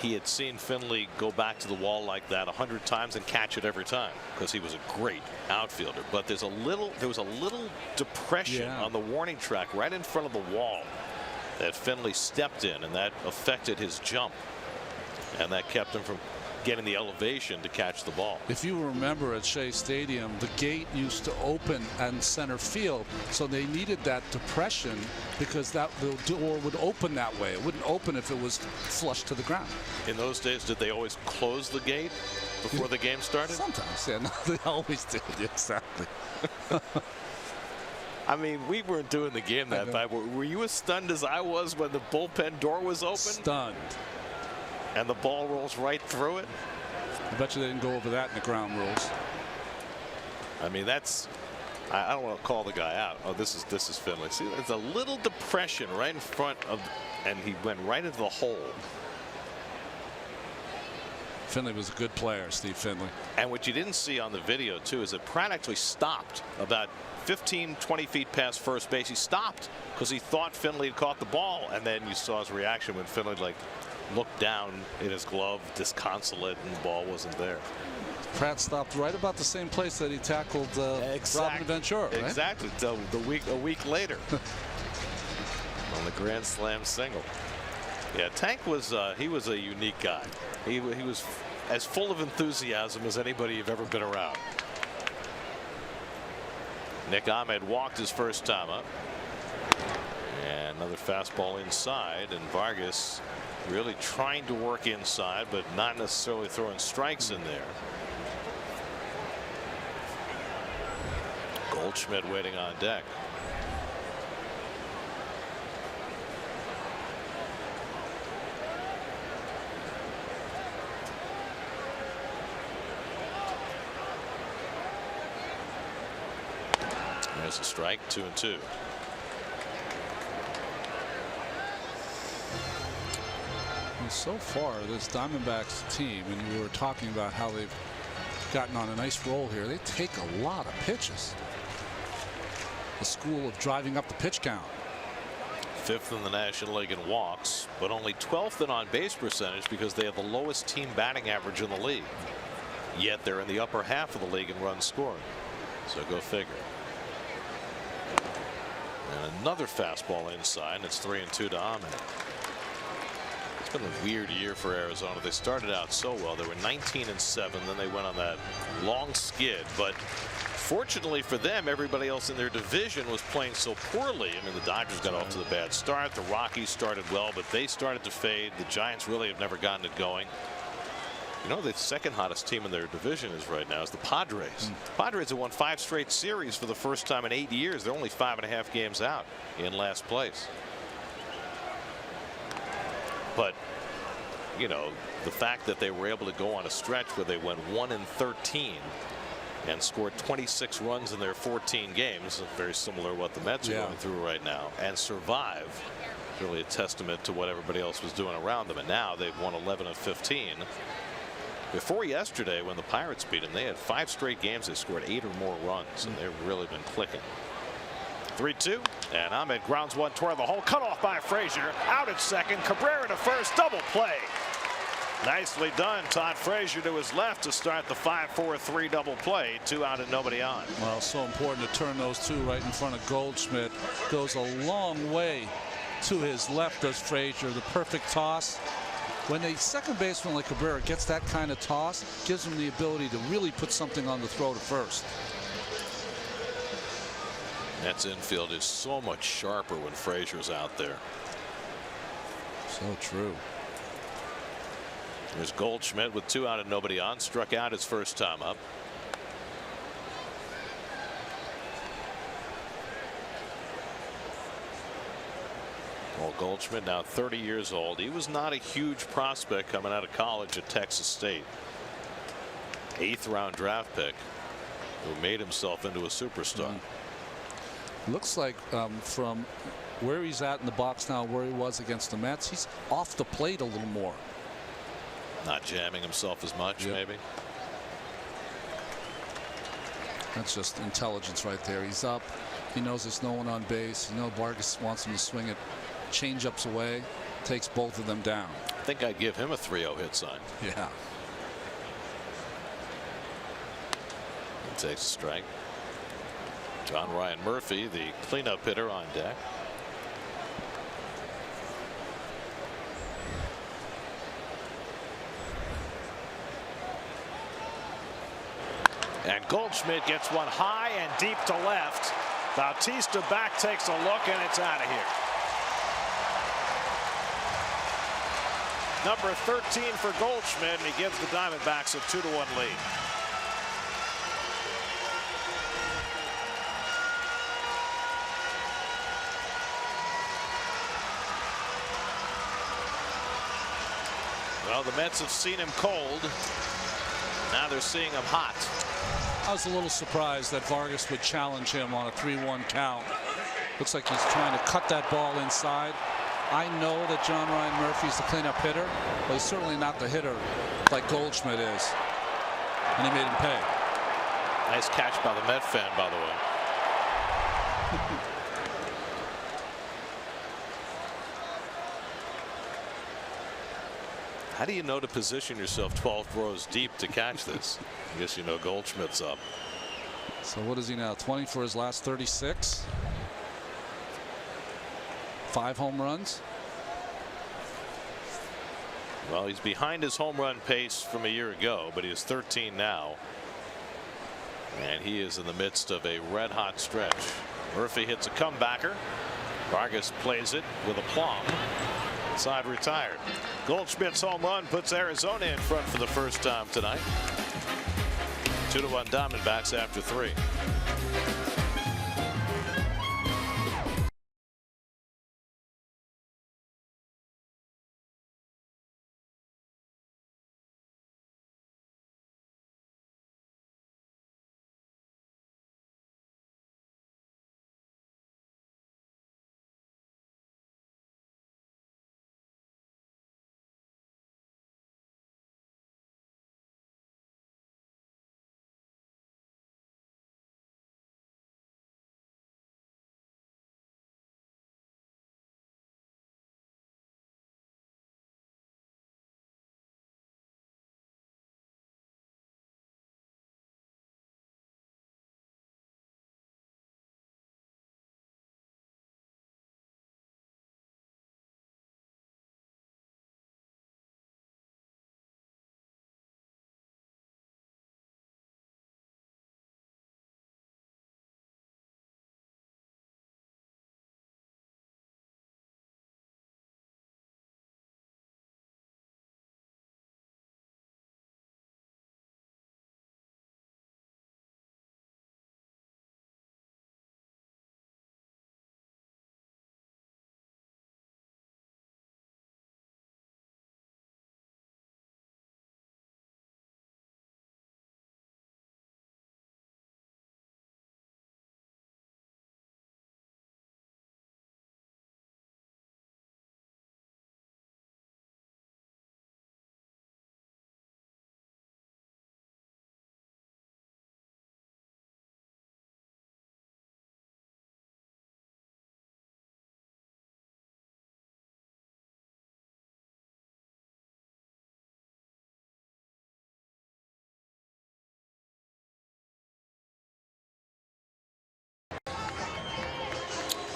he had seen Finley go back to the wall like that 100 times and catch it every time because he was a great outfielder. But there was a little depression on the warning track right in front of the wall that Finley stepped in, and that affected his jump, and that kept him from getting the elevation to catch the ball. If you remember at Shea Stadium, the gate used to open in center field, so they needed that depression because the door would open that way. It wouldn't open if it was flush to the ground. In those days, did they always close the gate before the game started? Sometimes, yeah. No, they always did. Exactly. I mean, we weren't doing the game that bad. Were you as stunned as I was when the bullpen door was open? Stunned. And the ball rolls right through it? I bet you they didn't go over that in the ground rules. I mean, that's, I don't want to call the guy out. Oh, this is Finley. See, there's a little depression right in front of, and he went right into the hole. Finley was a good player, Steve Finley. And what you didn't see on the video, too, is that Pratt actually stopped about 15, 20 feet past first base. He stopped because he thought Finley had caught the ball, and then you saw his reaction when Finley, like, looked down in his glove, disconsolate, and the ball wasn't there. Pratt stopped right about the same place that he tackled Robin Ventura, right? Exactly. A week later on the grand slam single. Yeah, Tank was he was a unique guy. He was as full of enthusiasm as anybody you've ever been around. Nick Ahmed walked his first time up, and another fastball inside, and Vargas really trying to work inside, but not necessarily throwing strikes in there. Goldschmidt waiting on deck. There's a strike, 2-2. So far, this Diamondbacks team, and you were talking about how they've gotten on a nice roll here, they take a lot of pitches. The school of driving up the pitch count. 5th in the National League in walks, but only 12th in on base percentage because they have the lowest team batting average in the league. Yet they're in the upper half of the league in runs scored. So go figure. And another fastball inside, and it's 3-2 to Ahmed. It's been a weird year for Arizona. They started out so well. They were 19-7. Then they went on that long skid. But fortunately for them, everybody else in their division was playing so poorly. I mean, the Dodgers got off to the bad start. The Rockies started well, but they started to fade. The Giants really have never gotten it going. You know, the second hottest team in their division is right now is the Padres. The Padres have won 5 straight series for the first time in 8 years. They're only 5.5 games out in last place. But, you know, the fact that they were able to go on a stretch where they went 1-13 and scored 26 runs in their 14 games, very similar to what the Mets are going through right now, and survive, really a testament to what everybody else was doing around them. And now they've won 11 of 15. Before yesterday, when the Pirates beat them, they had 5 straight games they scored 8 or more runs, and they've really been clicking. 3-2, and Ahmed grounds one toward the hole, cut off by Frazier, out at second, Cabrera to first, double play. Nicely done. Todd Frazier to his left to start the 5-4-3 double play. 2 out and nobody on. Well, so important to turn those two right in front of Goldschmidt. Goes a long way to his left, does Frazier. The perfect toss. When a second baseman like Cabrera gets that kind of toss, gives him the ability to really put something on the throw to first. Mets infield is so much sharper when Frazier's out there. So true. There's Goldschmidt with 2 out and nobody on. Struck out his first time up. Well, Goldschmidt now 30 years old. He was not a huge prospect coming out of college at Texas State. 8th round draft pick who made himself into a superstar. Looks like from where he's at in the box now, where he was against the Mets, he's off the plate a little more. Not jamming himself as much, maybe. That's just intelligence right there. He's up. He knows there's no one on base. You know Vargas wants him to swing it. Change-ups away. Takes both of them down. I think I'd give him a 3-0 hit sign. Yeah. He takes a strike. John Ryan Murphy, the cleanup hitter, on deck. And Goldschmidt gets one high and deep to left. Bautista back, takes a look, and it's out of here. Number 13 for Goldschmidt, and he gives the Diamondbacks a 2-1 lead. Well, the Mets have seen him cold. Now they're seeing him hot. I was a little surprised that Vargas would challenge him on a 3-1 count. Looks like he's trying to cut that ball inside. I know that John Ryan Murphy's the cleanup hitter, but he's certainly not the hitter like Goldschmidt is. And he made him pay. Nice catch by the Met fan, by the way. How do you know to position yourself 12 rows deep to catch this? I guess you know Goldschmidt's up. So what is he now? 20 for his last 36. 5 home runs. Well, he's behind his home run pace from a year ago, but he is 13 now. And he is in the midst of a red hot stretch. Murphy hits a comebacker. Vargas plays it with aplomb. Side retired. Goldschmidt's home run puts Arizona in front for the first time tonight. 2-1 Diamondbacks after 3.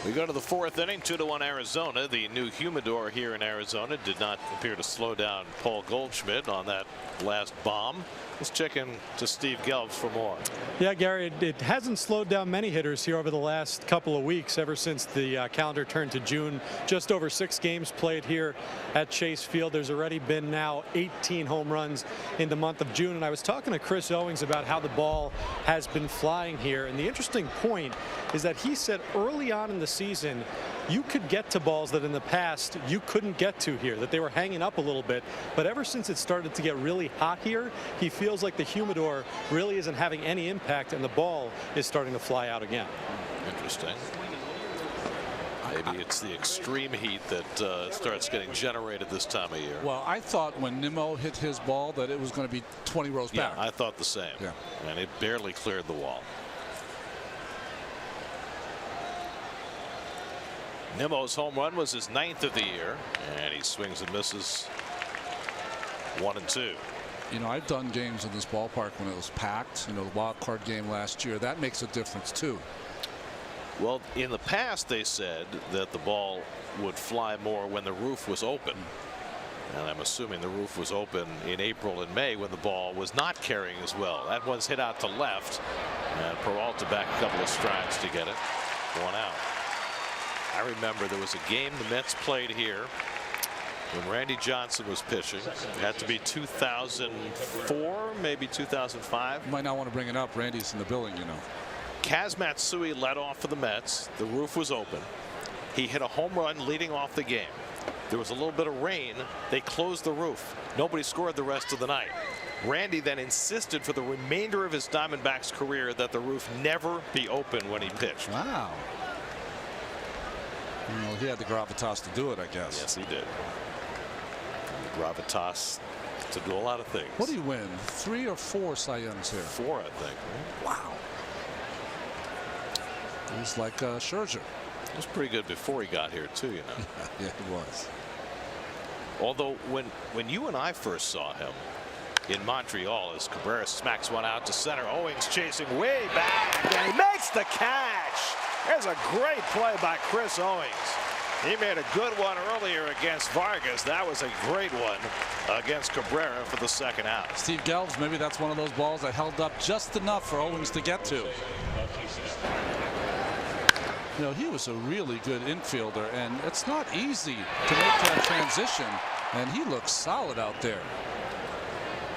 We go to the fourth inning, 2-1 Arizona. The new humidor here in Arizona did not appear to slow down Paul Goldschmidt on that last bomb. Let's check in to Steve Gelbs for more. Yeah, Gary, it hasn't slowed down many hitters here over the last couple of weeks, ever since the calendar turned to June. Just over 6 games played here at Chase Field. There's already been now 18 home runs in the month of June. And I was talking to Chris Owings about how the ball has been flying here. And the interesting point is that he said early on in the season, you could get to balls that in the past you couldn't get to here, that they were hanging up a little bit. But ever since it started to get really hot here, he feels like the humidor really isn't having any impact and the ball is starting to fly out again. Interesting. Maybe it's the extreme heat that starts getting generated this time of year. Well, I thought when Nimmo hit his ball that it was going to be 20 rows back. Yeah, I thought the same. Yeah. And it barely cleared the wall. Nimmo's home run was his 9th of the year, and he swings and misses 1 and 2. You know, I've done games in this ballpark when it was packed. You know, the wild card game last year, that makes a difference too. Well, in the past they said that the ball would fly more when the roof was open. And I'm assuming the roof was open in April and May when the ball was not carrying as well. That one's hit out to left, and Peralta back a couple of strides to get it. 1 out. I remember there was a game the Mets played here when Randy Johnson was pitching. It had to be 2004, maybe 2005. You might not want to bring it up. Randy's in the building, you know. Kaz Matsui led off for the Mets. The roof was open. He hit a home run leading off the game. There was a little bit of rain. They closed the roof. Nobody scored the rest of the night. Randy then insisted for the remainder of his Diamondbacks career that the roof never be open when he pitched. Wow. Well, he had the gravitas to do it, I guess. Yes, he did. Gravitas to do a lot of things. What do you win? 3 or 4 Cy Youngs here? 4, I think. Wow. He's like Scherzer. He was pretty good before he got here too, you know. Yeah, he was. Although when you and I first saw him in Montreal, as Cabrera smacks one out to center, Owings chasing way back, and he makes the catch. There's a great play by Chris Owings. He made a good one earlier against Vargas. That was a great one against Cabrera for the 2nd out. Steve Gelbs, maybe that's one of those balls that held up just enough for Owings to get to. You know, he was a really good infielder, and it's not easy to make that transition, and he looks solid out there.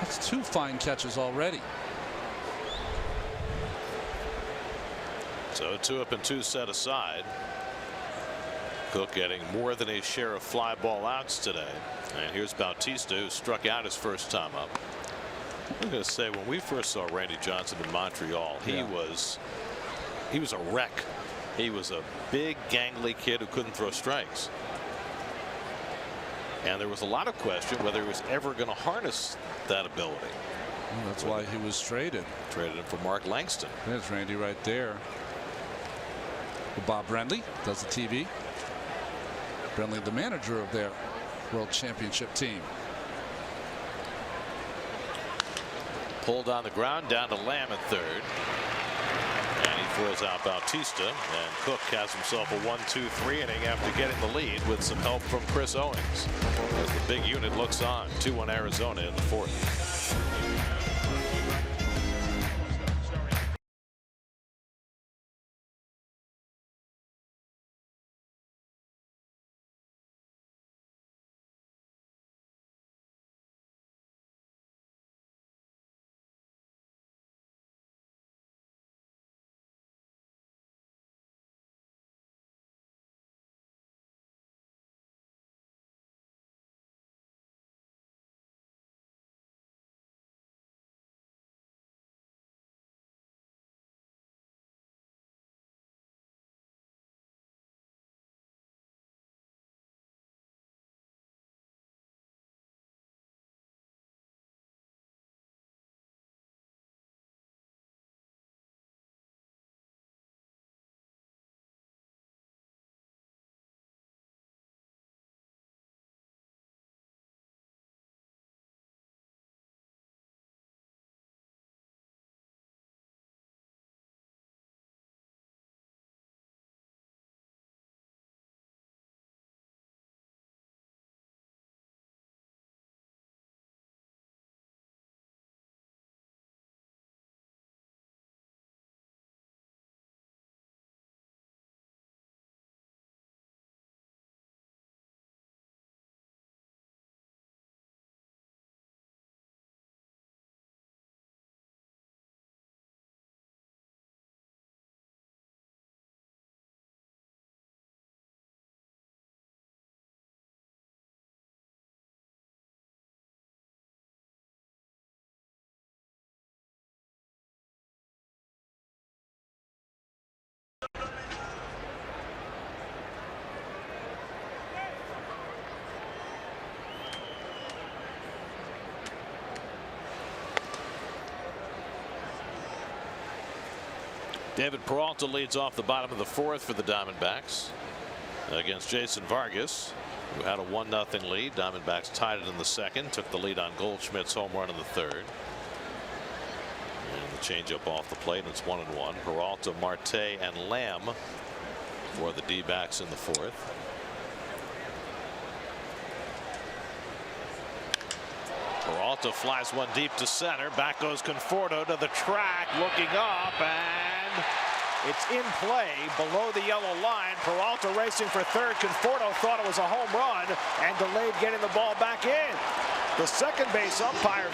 That's 2 fine catches already. So 2 up and 2 set aside. Cook getting more than his share of fly ball outs today. And here's Bautista, who struck out his first time up. I'm going to say, when we first saw Randy Johnson in Montreal, he was a wreck. He was a big, gangly kid who couldn't throw strikes. And there was a lot of question whether he was ever going to harness that ability. Well, that's why he was traded. Traded him for Mark Langston. There's Randy right there. Bob Brenly does the TV. Brenly, the manager of their World Championship team. Pulled on the ground, down to Lamb at 3rd. And he throws out Bautista, and Cook has himself a 1-2-3 inning after getting the lead with some help from Chris Owings. As the big unit looks on, 2-1 Arizona in the 4th. David Peralta leads off the bottom of the fourth for the Diamondbacks against Jason Vargas, who had a 1-0 lead. Diamondbacks tied it in the second, took the lead on Goldschmidt's home run in the third. And the changeup off the plate, and it's 1-1. Peralta, Marte, and Lamb for the D-backs in the fourth. Peralta flies one deep to center. Back goes Conforto to the track, looking up, and it's in play below the yellow line. Peralta racing for third. Conforto thought it was a home run and delayed getting the ball back in. The second base umpire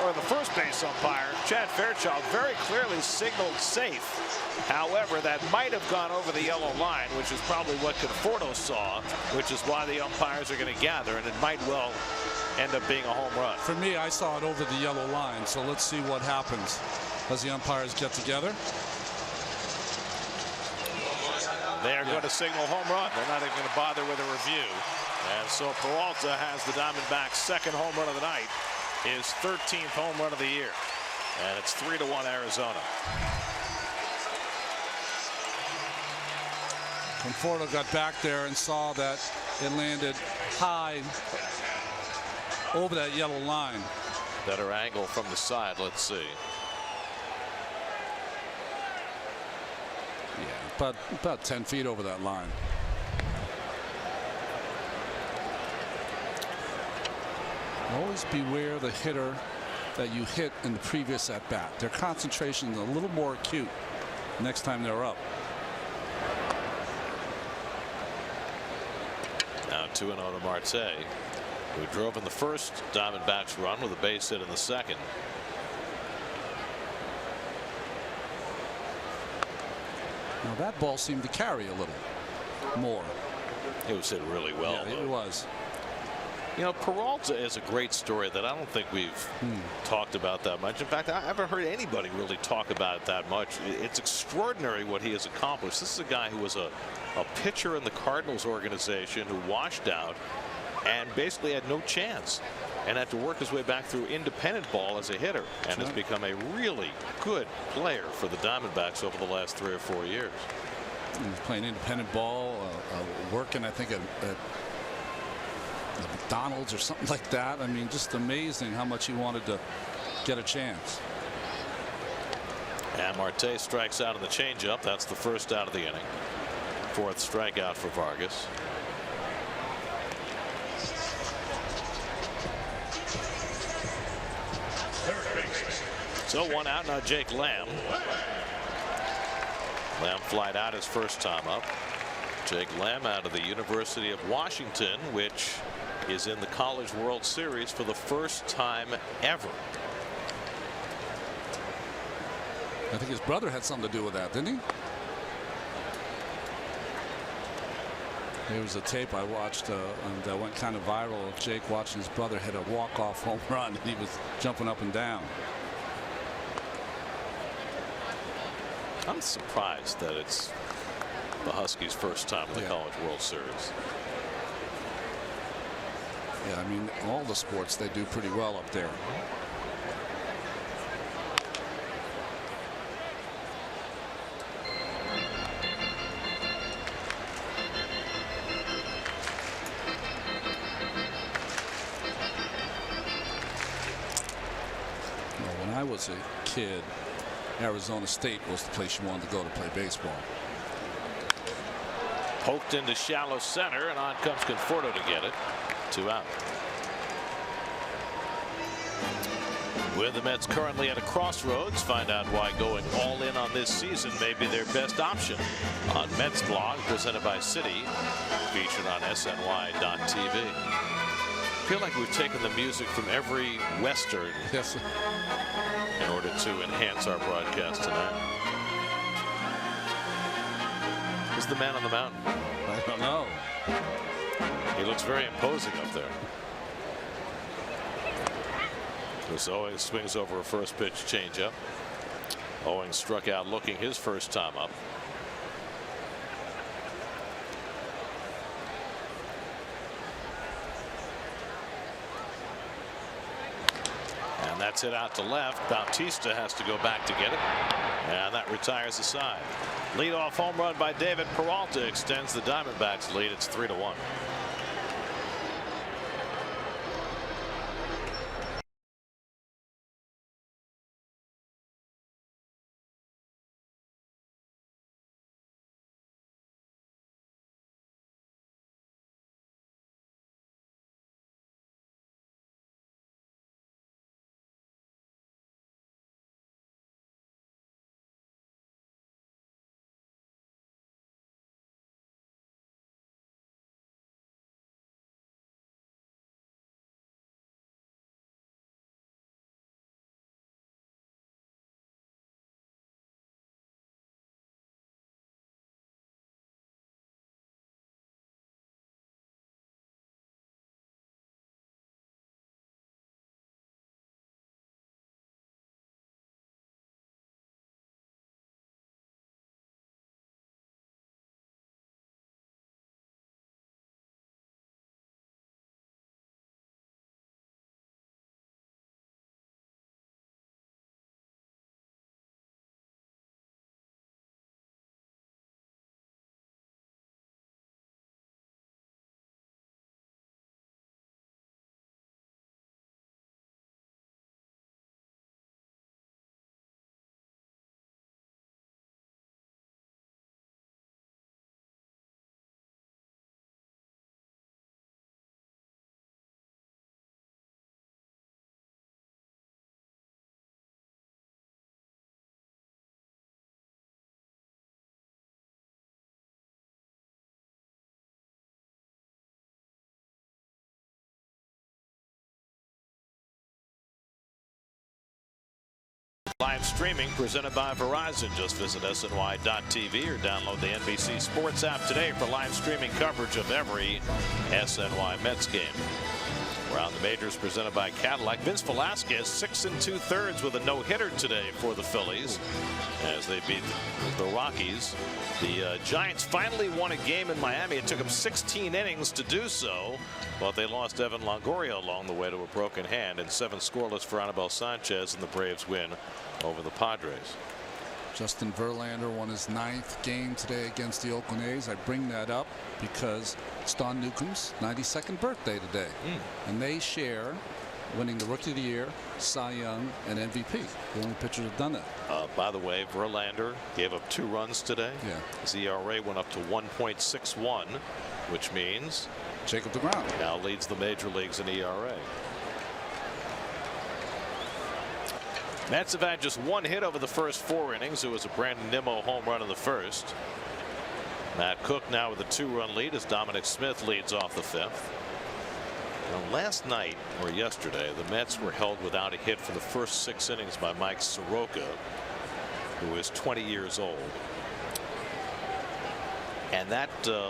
or the first base umpire, Chad Fairchild, very clearly signaled safe. However, that might have gone over the yellow line, which is probably what Conforto saw, which is why the umpires are going to gather, and it might well end up being a home run. For me, I saw it over the yellow line, so let's see what happens as the umpires get together. They're going to signal home run. They're not even going to bother with a review. And so Peralta has the Diamondbacks' second home run of the night, his 13th home run of the year. And it's 3-1 Arizona. Conforto got back there and saw that it landed high over that yellow line. Better angle from the side. Let's see. Yeah, about 10 feet over that line. Always beware the hitter that you hit in the previous at bat. Their concentration is a little more acute next time they're up. Now 2-0 to Marte, who drove in the first Diamondbacks run with a base hit in the second. Now that ball seemed to carry a little more. It was hit really well. Yeah, it was. You know, Peralta is a great story that I don't think we've talked about that much. In fact, I haven't heard anybody really talk about it that much. It's extraordinary what he has accomplished. This is a guy who was a pitcher in the Cardinals organization who washed out and basically had no chance and had to work his way back through independent ball as a hitter, and has become a really good player for the Diamondbacks over the last 3 or 4 years. He was playing independent ball, working, I think, at McDonald's or something like that. I mean, just amazing how much he wanted to get a chance. And Marte strikes out on the changeup. That's the first out of the inning. Fourth strikeout for Vargas. So 1 out. Now Jake Lamb. Lamb flied out his first time up. Jake Lamb out of the University of Washington, which is in the College World Series for the first time ever. I think his brother had something to do with that, didn't he? There was a tape I watched and that went kind of viral of Jake watching his brother hit a walk-off home run, and he was jumping up and down. I'm surprised that it's the Huskies' first time in the College World Series. Yeah, I mean, all the sports, they do pretty well up there. Well, when I was a kid, Arizona State was the place you wanted to go to play baseball. Poked into shallow center, and on comes Conforto to get it. 2 out. With the Mets currently at a crossroads, find out why going all in on this season may be their best option on Mets blog presented by Citi, featured on SNY.TV. I feel like we've taken the music from every Western in order to enhance our broadcast tonight. Who's the man on the mountain? I don't know. He looks very imposing up there. This Owings swings over a first pitch changeup. Owings struck out looking his first time up. And That's hit out to left. Bautista has to go back to get it. And that retires the side. Leadoff home run by David Peralta extends the Diamondbacks lead. It's 3-1. Live streaming presented by Verizon. Just visit SNY.TV or download the NBC Sports app today for live streaming coverage of every SNY Mets game. Around the majors presented by Cadillac. Vince Velasquez 6 2/3 with a no-hitter today for the Phillies as they beat the Rockies. The Giants finally won a game in Miami. It took them 16 innings to do so, but they lost Evan Longoria along the way to a broken hand, and 7 scoreless for Anibal Sanchez, and the Braves win over the Padres. Justin Verlander won his 9th game today against the Oakland A's. I bring that up because it's Don Newcomb's 92nd birthday today. And they share winning the Rookie of the Year, Cy Young, and MVP. The only pitchers have done that. By the way, Verlander gave up 2 runs today. Yeah. His ERA went up to 1.61, which means Jacob deGrom now leads the major leagues in ERA. Mets have had just 1 hit over the first 4 innings. It was a Brandon Nimmo home run in the first. Matt Cook now with a 2-run lead as Dominic Smith leads off the 5th. Now, last night or yesterday, the Mets were held without a hit for the first 6 innings by Mike Soroka, who is 20 years old. And that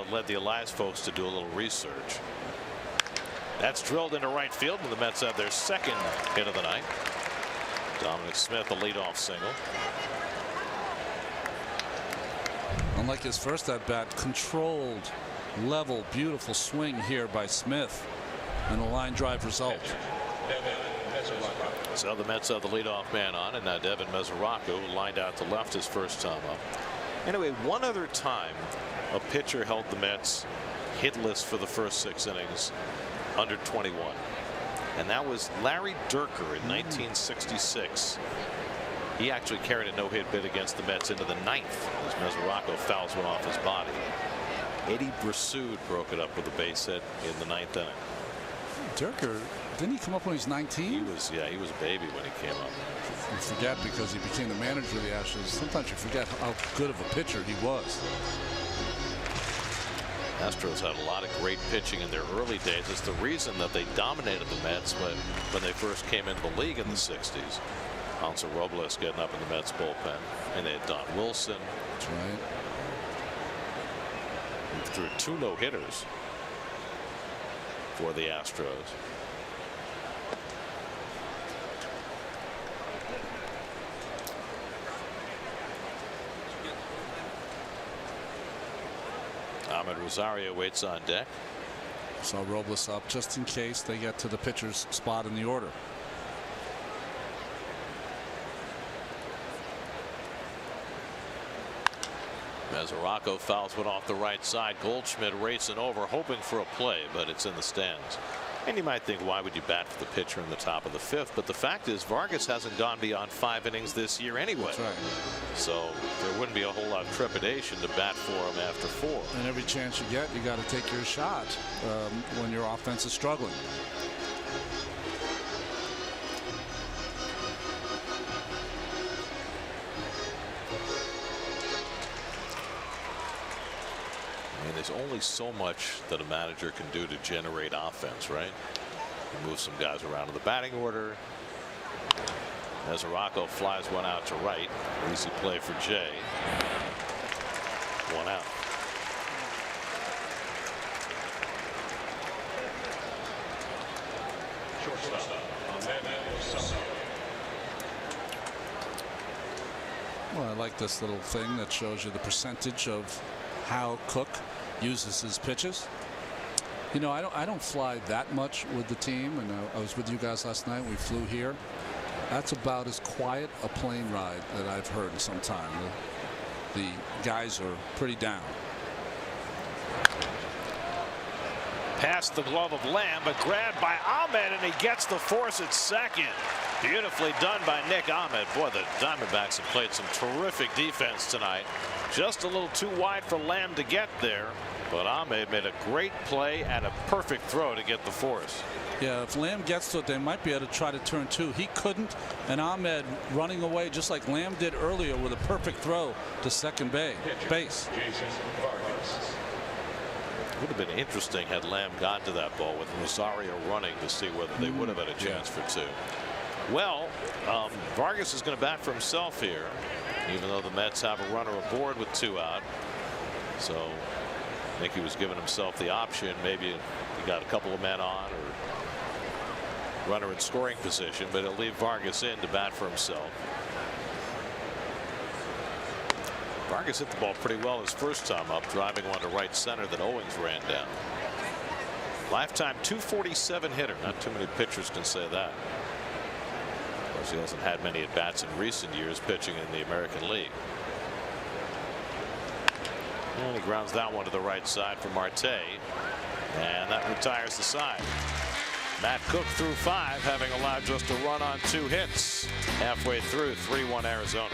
led the Elias folks to do a little research. That's drilled into right field, and the Mets have their 2nd hit of the night. Dominic Smith, a leadoff single. Unlike his first at bat, controlled, level, beautiful swing here by Smith, and a line drive result. So the Mets have the leadoff man on, and now Devin Mesoraco lined out to left his first time up. Anyway, one other time a pitcher held the Mets hitless for the first 6 innings under 21. And that was Larry Dierker in 1966. He actually carried a no-hit bid against the Mets into the 9th as Mesoraco fouls one off his body. Eddie Brassoud broke it up with a base hit in the 9th inning. Dierker, didn't he come up when he was 19? He was a baby when he came up. You forget because he became the manager of the Astros. Sometimes you forget how good of a pitcher he was. Astros had a lot of great pitching in their early days. It's the reason that they dominated the Mets when they first came into the league in the 60s. Alonso Robles getting up in the Mets bullpen, and they had Don Wilson. That's right. He threw 2 no-hitters for the Astros. Ahmed Rosario waits on deck. So Robles up just in case they get to the pitcher's spot in the order. Mesoraco fouls one off the right side. Goldschmidt racing over, hoping for a play, but it's in the stands. And you might think, why would you bat for the pitcher in the top of the fifth? But the fact is, Vargas hasn't gone beyond 5 innings this year anyway. That's right. So there wouldn't be a whole lot of trepidation to bat for him after 4. And every chance you get, you got to take your shot when your offense is struggling. I mean, there's only so much that a manager can do to generate offense, right? You move some guys around in the batting order. Mesoraco flies one out to right. Easy play for Jay. 1 out. Well, I like this little thing that shows you the percentage of how Cook uses his pitches. You know, I don't fly that much with the team, and I was with you guys last night. We flew here. That's about as quiet a plane ride that I've heard in some time. The guys are pretty down. Past the glove of Lamb, but grabbed by Ahmed, and he gets the force at second. Beautifully done by Nick Ahmed. Boy, the Diamondbacks have played some terrific defense tonight. Just a little too wide for Lamb to get there, but Ahmed made a great play and a perfect throw to get the force. Yeah, if Lamb gets to it, they might be able to try to turn 2. He couldn't, and Ahmed running away just like Lamb did earlier with a perfect throw to second base. It would have been interesting had Lamb gone to that ball with Rosario running to see whether they would have had a chance for 2. Well, Vargas is going to bat for himself here, even though the Mets have a runner aboard with 2 out. So I think he was giving himself the option. Maybe he got a couple of men on or runner in scoring position, but he'll leave Vargas in to bat for himself. Vargas hit the ball pretty well his first time up, driving one to right center that Owings ran down. Lifetime .247 hitter. Not too many pitchers can say that. Of course, he hasn't had many at bats in recent years pitching in the American League. And he grounds that one to the right side for Marte, and that retires the side. Matt Cook threw 5, having allowed just a run on 2 hits halfway through. 3-1 Arizona.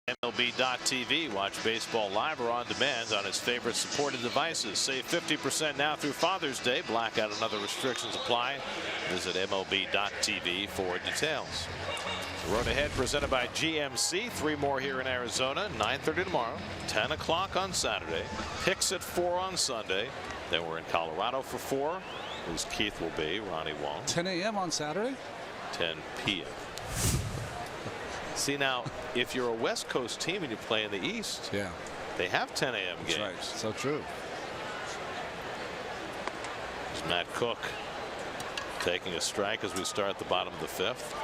MLB.tv. Watch baseball live or on demand on his favorite supported devices. Save 50% now through Father's Day. Blackout and other restrictions apply. Visit MLB.tv for details. Road Ahead presented by GMC. 3 more here in Arizona. 9:30 tomorrow. 10 o'clock on Saturday. Picks at 4 on Sunday. Then we're in Colorado for 4. At least Keith will be. Ronnie won't. 10 a.m. on Saturday? 10 p.m. See, now, if you're a West Coast team and you play in the East, yeah, they have 10 a.m. games. Right. So true. There's Matt Cook taking a strike as we start at the bottom of the 5th.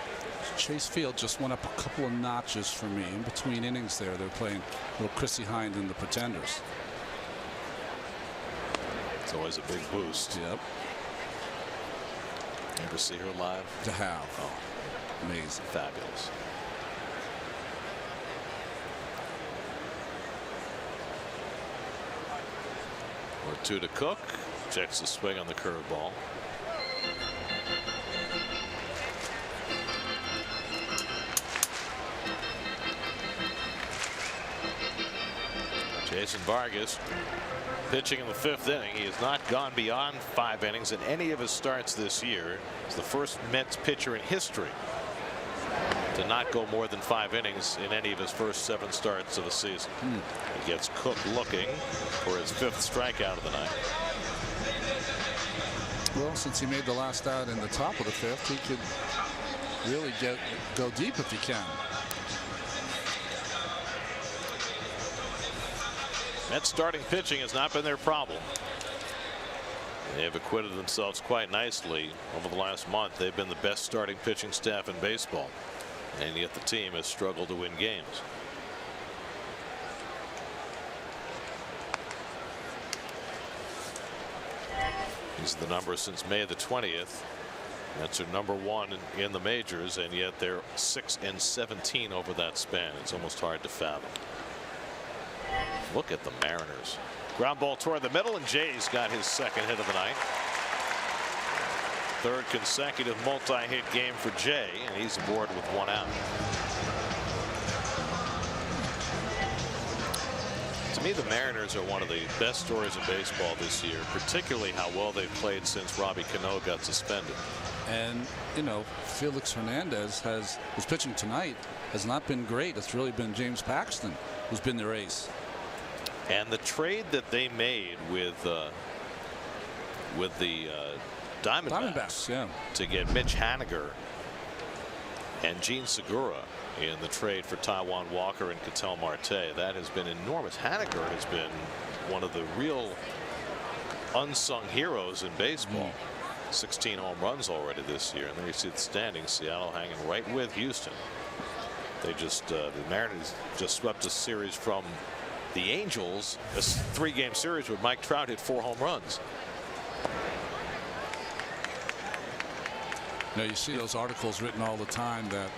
Chase Field just went up a couple of notches for me in between innings there. They're playing little Chrissy Hind and the Pretenders. It's always a big boost. Yep. Ever see her live? To have. Oh, amazing. Fabulous. Or 2 to Cook. Checks the swing on the curveball. Jason Vargas pitching in the 5th inning. He has not gone beyond 5 innings in any of his starts this year. He's the first Mets pitcher in history to not go more than 5 innings in any of his first 7 starts of the season. He gets Cook looking for his 5th strikeout of the night. Well, since he made the last out in the top of the 5th, he could really go deep if he can. Mets starting pitching has not been their problem. They have acquitted themselves quite nicely over the last month. They've been the best starting pitching staff in baseball, and yet the team has struggled to win games. These are the numbers since May the 20th. Mets are #1 in the majors, and yet they're 6-17 over that span. It's almost hard to fathom. Look at the Mariners. Ground ball toward the middle, and Jay's got his 2nd hit of the night. 3rd consecutive multi-hit game for Jay, and he's aboard with 1 out. To me, the Mariners are one of the best stories in baseball this year, particularly how well they've played since Robbie Cano got suspended. And, you know, Felix Hernandez who's pitching tonight, has not been great. It's really been James Paxton who's been their ace. And the trade that they made with the Diamondbacks, yeah, to get Mitch Haniger and Gene Segura in the trade for Taijuan Walker and Ketel Marte, that has been enormous. Haniger has been one of the real unsung heroes in baseball. 16 home runs already this year, and there you see the standings. Seattle hanging right with Houston. They just the Mariners just swept a series from the Angels, a 3-game series where Mike Trout hit 4 home runs. Now you see those articles written all the time that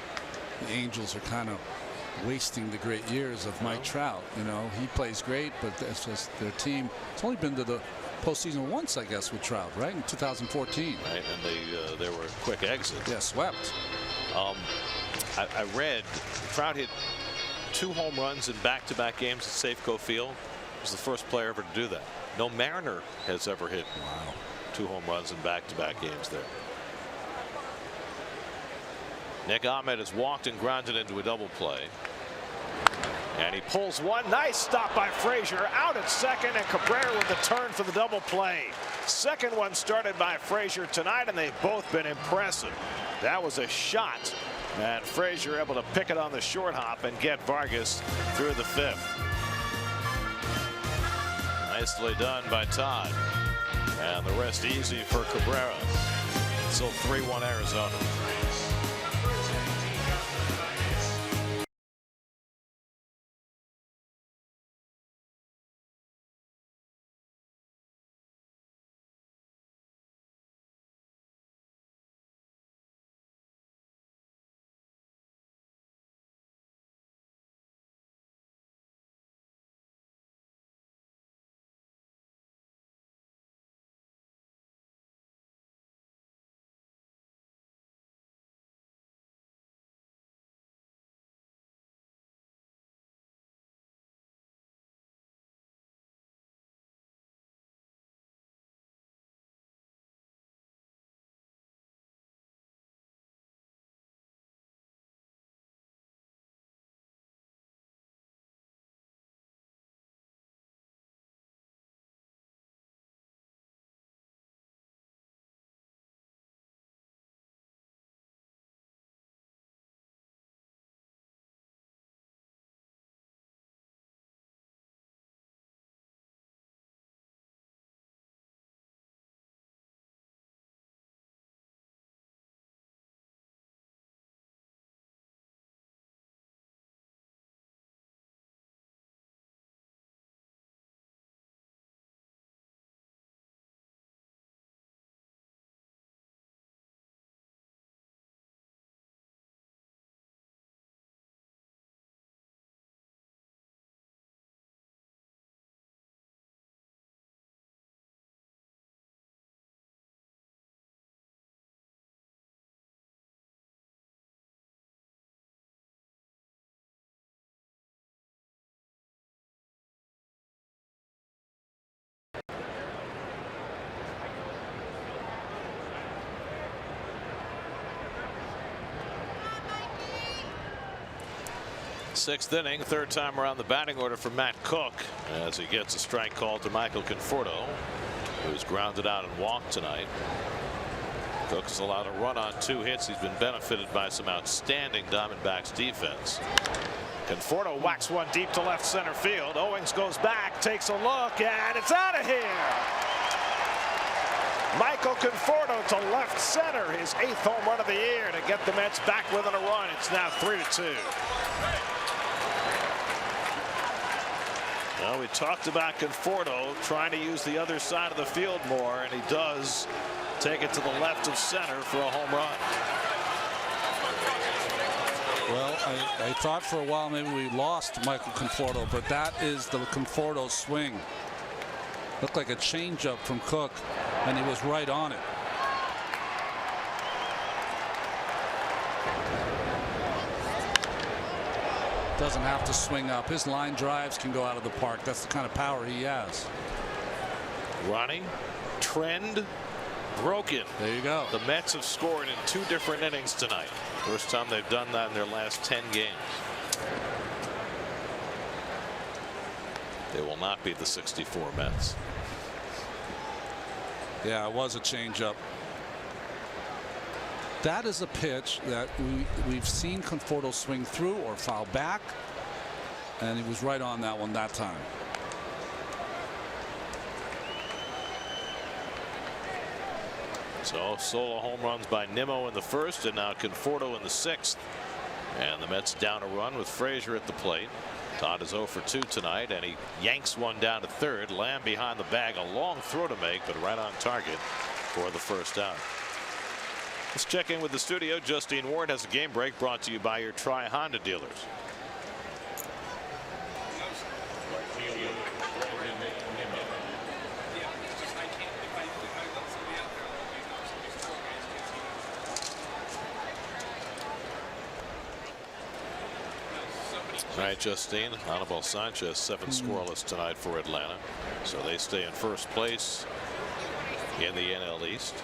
the Angels are kind of wasting the great years of Mike Trout. You know, he plays great, but that's just their team. It's only been to the postseason once, I guess, with Trout, right, in 2014. Right, and they were a quick exit. Yeah, swept. I read Trout hit 2 home runs in back-to-back games at Safeco Field. He was the first player ever to do that. No Mariner has ever hit 2 home runs in back-to-back games there. Nick Ahmed has walked and grounded into a double play. And he pulls one. Nice stop by Frazier. Out at 2nd, and Cabrera with the turn for the double play. 2nd one started by Frazier tonight, and they've both been impressive. That was a shot. And Frazier able to pick it on the short hop and get Vargas through the 5th. Nicely done by Todd. And the rest easy for Cabrera. So 3-1 Arizona. Sixth inning, third time around the batting order for Matt Cook as he gets a strike called to Michael Conforto, who's grounded out and walked tonight. Cook has allowed a run on 2 hits. He's been benefited by some outstanding Diamondbacks defense. Conforto whacks one deep to left center field. Owings goes back, takes a look, and it's out of here. Michael Conforto to left center, his 8th home run of the year to get the Mets back within a run. It's now 3-2. Well, we talked about Conforto trying to use the other side of the field more, and he does take it to the left of center for a home run. Well, I thought for a while maybe we lost Michael Conforto, but that is the Conforto swing. Looked like a changeup from Cook, and he was right on it. Doesn't have to swing up. His line drives can go out of the park. That's the kind of power he has. Ronnie, trend broken. There you go. The Mets have scored in 2 different innings tonight. First time they've done that in their last 10 games. They will not beat the 64 Mets. Yeah, it was a changeup. That is a pitch that we've seen Conforto swing through or foul back, and he was right on that one that time. So solo home runs by Nimmo in the first, and now Conforto in the 6th. And the Mets down a run with Frazier at the plate. Todd is 0 for 2 tonight, and he yanks one down to third. Lamb behind the bag, a long throw to make, but right on target for the first out. Let's check in with the studio. Justine Ward has a game break brought to you by your Tri-Honda dealers. All right, Justine. Anibal Sanchez 7 scoreless tonight for Atlanta, so they stay in first place in the NL East.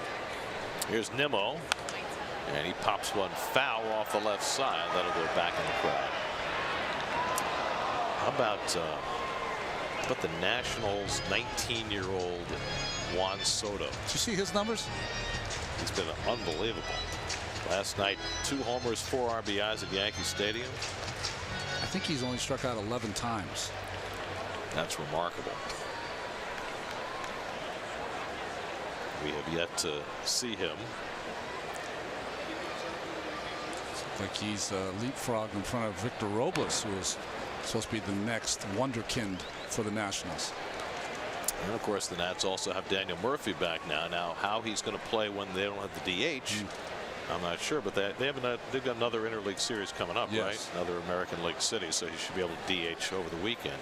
Here's Nimmo, and he pops one foul off the left side. That'll go back in the crowd. How about the Nationals' 19-year-old Juan Soto? Did you see his numbers? He's been unbelievable. Last night, 2 homers, 4 RBIs at Yankee Stadium. I think he's only struck out 11 times. That's remarkable. We have yet to see him. Looks like he's leapfrogged in front of Victor Robles, who is supposed to be the next wonderkind for the Nationals. And of course, the Nats also have Daniel Murphy back now. Now, how he's going to play when they don't have the DH, I'm not sure. But they've got another interleague series coming up, yes, right? Another American League City, so he should be able to DH over the weekend.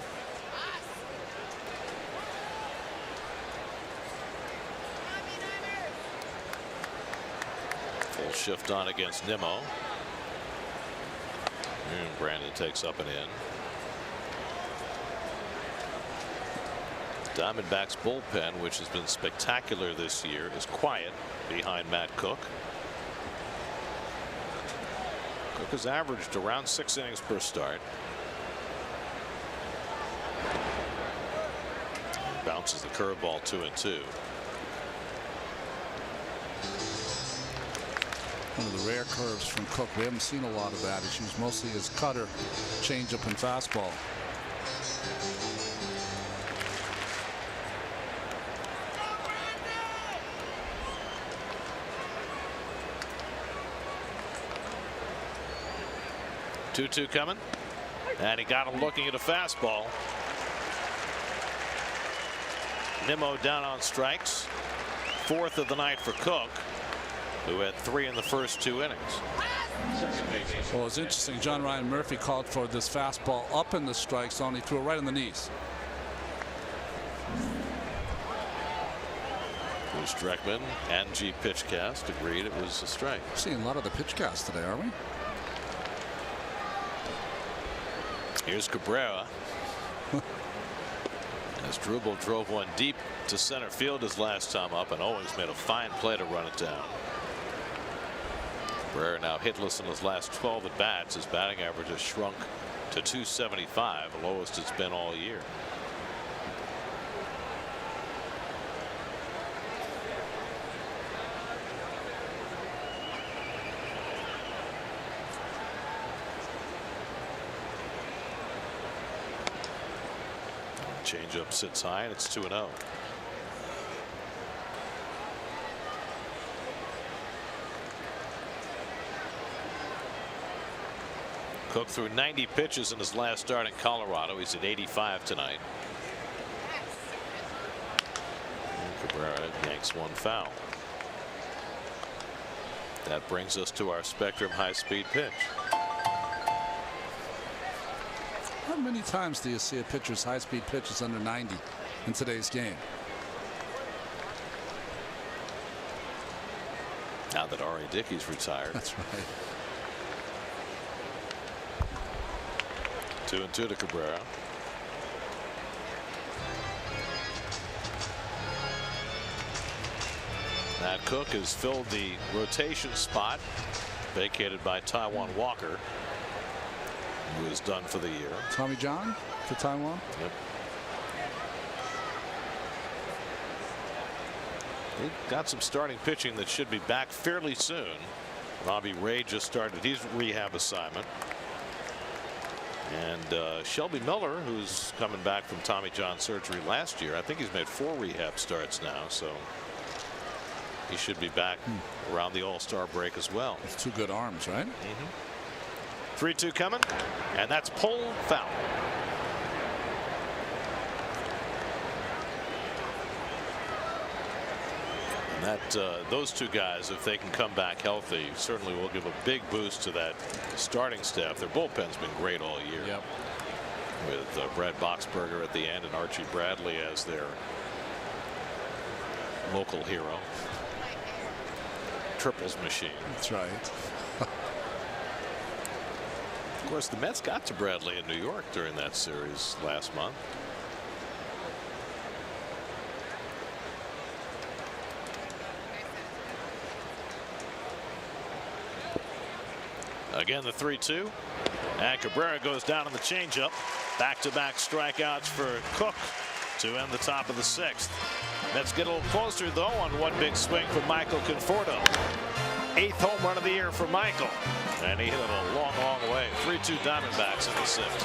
Full shift on against Nimmo. And Brandon takes up and in. Diamondbacks bullpen, which has been spectacular this year, is quiet behind Matt Cook. Cook has averaged around 6 innings per start. Bounces the curveball 2-2. One of the rare curves from Cook. We haven't seen a lot of that. He's used mostly his cutter, changeup, and fastball. Two coming, and he got him looking at a fastball. Nimmo down on strikes, 4th of the night for Cook, who had 3 in the first 2 innings. Well, it's interesting. John Ryan Murphy called for this fastball up in the strike zone. He threw it right in the knees. Bruce Dreckman and G Pitchcast agreed it was a strike. We're seeing a lot of the pitchcast today, aren't we? Here's Cabrera. As Drubal drove one deep to center field his last time up, and Owings made a fine play to run it down. Cabrera now hitless in his last 12 at bats. His batting average has shrunk to 275, the lowest it's been all year. Changeup sits high, and it's 2-0. Cook threw 90 pitches in his last start in Colorado. He's at 85 tonight. And Cabrera yanks one foul. That brings us to our Spectrum high-speed pitch. How many times do you see a pitcher's high-speed pitch is under 90 in today's game? Now that R.A. Dickey's retired. That's right. 2-2 to Cabrera. Matt Cook has filled the rotation spot vacated by Taiwan Walker, who is done for the year. Tommy John to Taiwan. Yep. They've got some starting pitching that should be back fairly soon. Robbie Ray just started his rehab assignment. And Shelby Miller, who's coming back from Tommy John surgery last year, I think he's made 4 rehab starts now, so he should be back around the All-Star break as well. It's 2 good arms, right? 3-2 coming, and that's pulled foul. And that those 2 guys, if they can come back healthy, certainly will give a big boost to that starting staff. Their bullpen's been great all year. Yep. With Brad Boxberger at the end and Archie Bradley as their local hero. Triples machine. That's right. Of course, the Mets got to Bradley in New York during that series last month. Again, the 3-2. And Cabrera goes down on the changeup. Back-to-back strikeouts for Cook to end the top of the 6th. Let's get a little closer, though, on one big swing from Michael Conforto. 8th home run of the year for Michael. And he hit it a long, long way. 3-2 Diamondbacks in the 6th.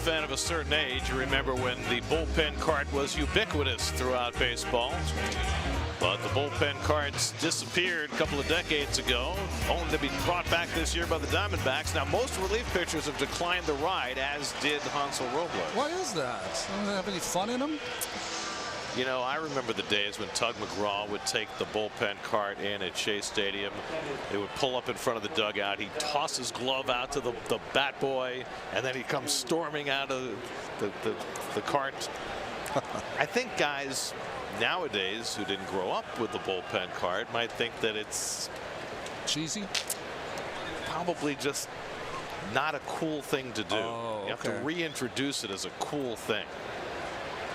Fan of a certain age, you remember when the bullpen cart was ubiquitous throughout baseball. But the bullpen cards disappeared a couple of decades ago, only to be brought back this year by the Diamondbacks. Now, most relief pitchers have declined the ride, as did Hansel Robles. Why is that? Don't they have any fun in them? You know, I remember the days when Tug McGraw would take the bullpen cart in at Shea Stadium. They would pull up in front of the dugout. He'd toss his glove out to the bat boy, and then he'd come storming out of the cart. I think guys nowadays who didn't grow up with the bullpen cart might think that it's cheesy. Probably just not a cool thing to do. You have to okay. reintroduce it as a cool thing.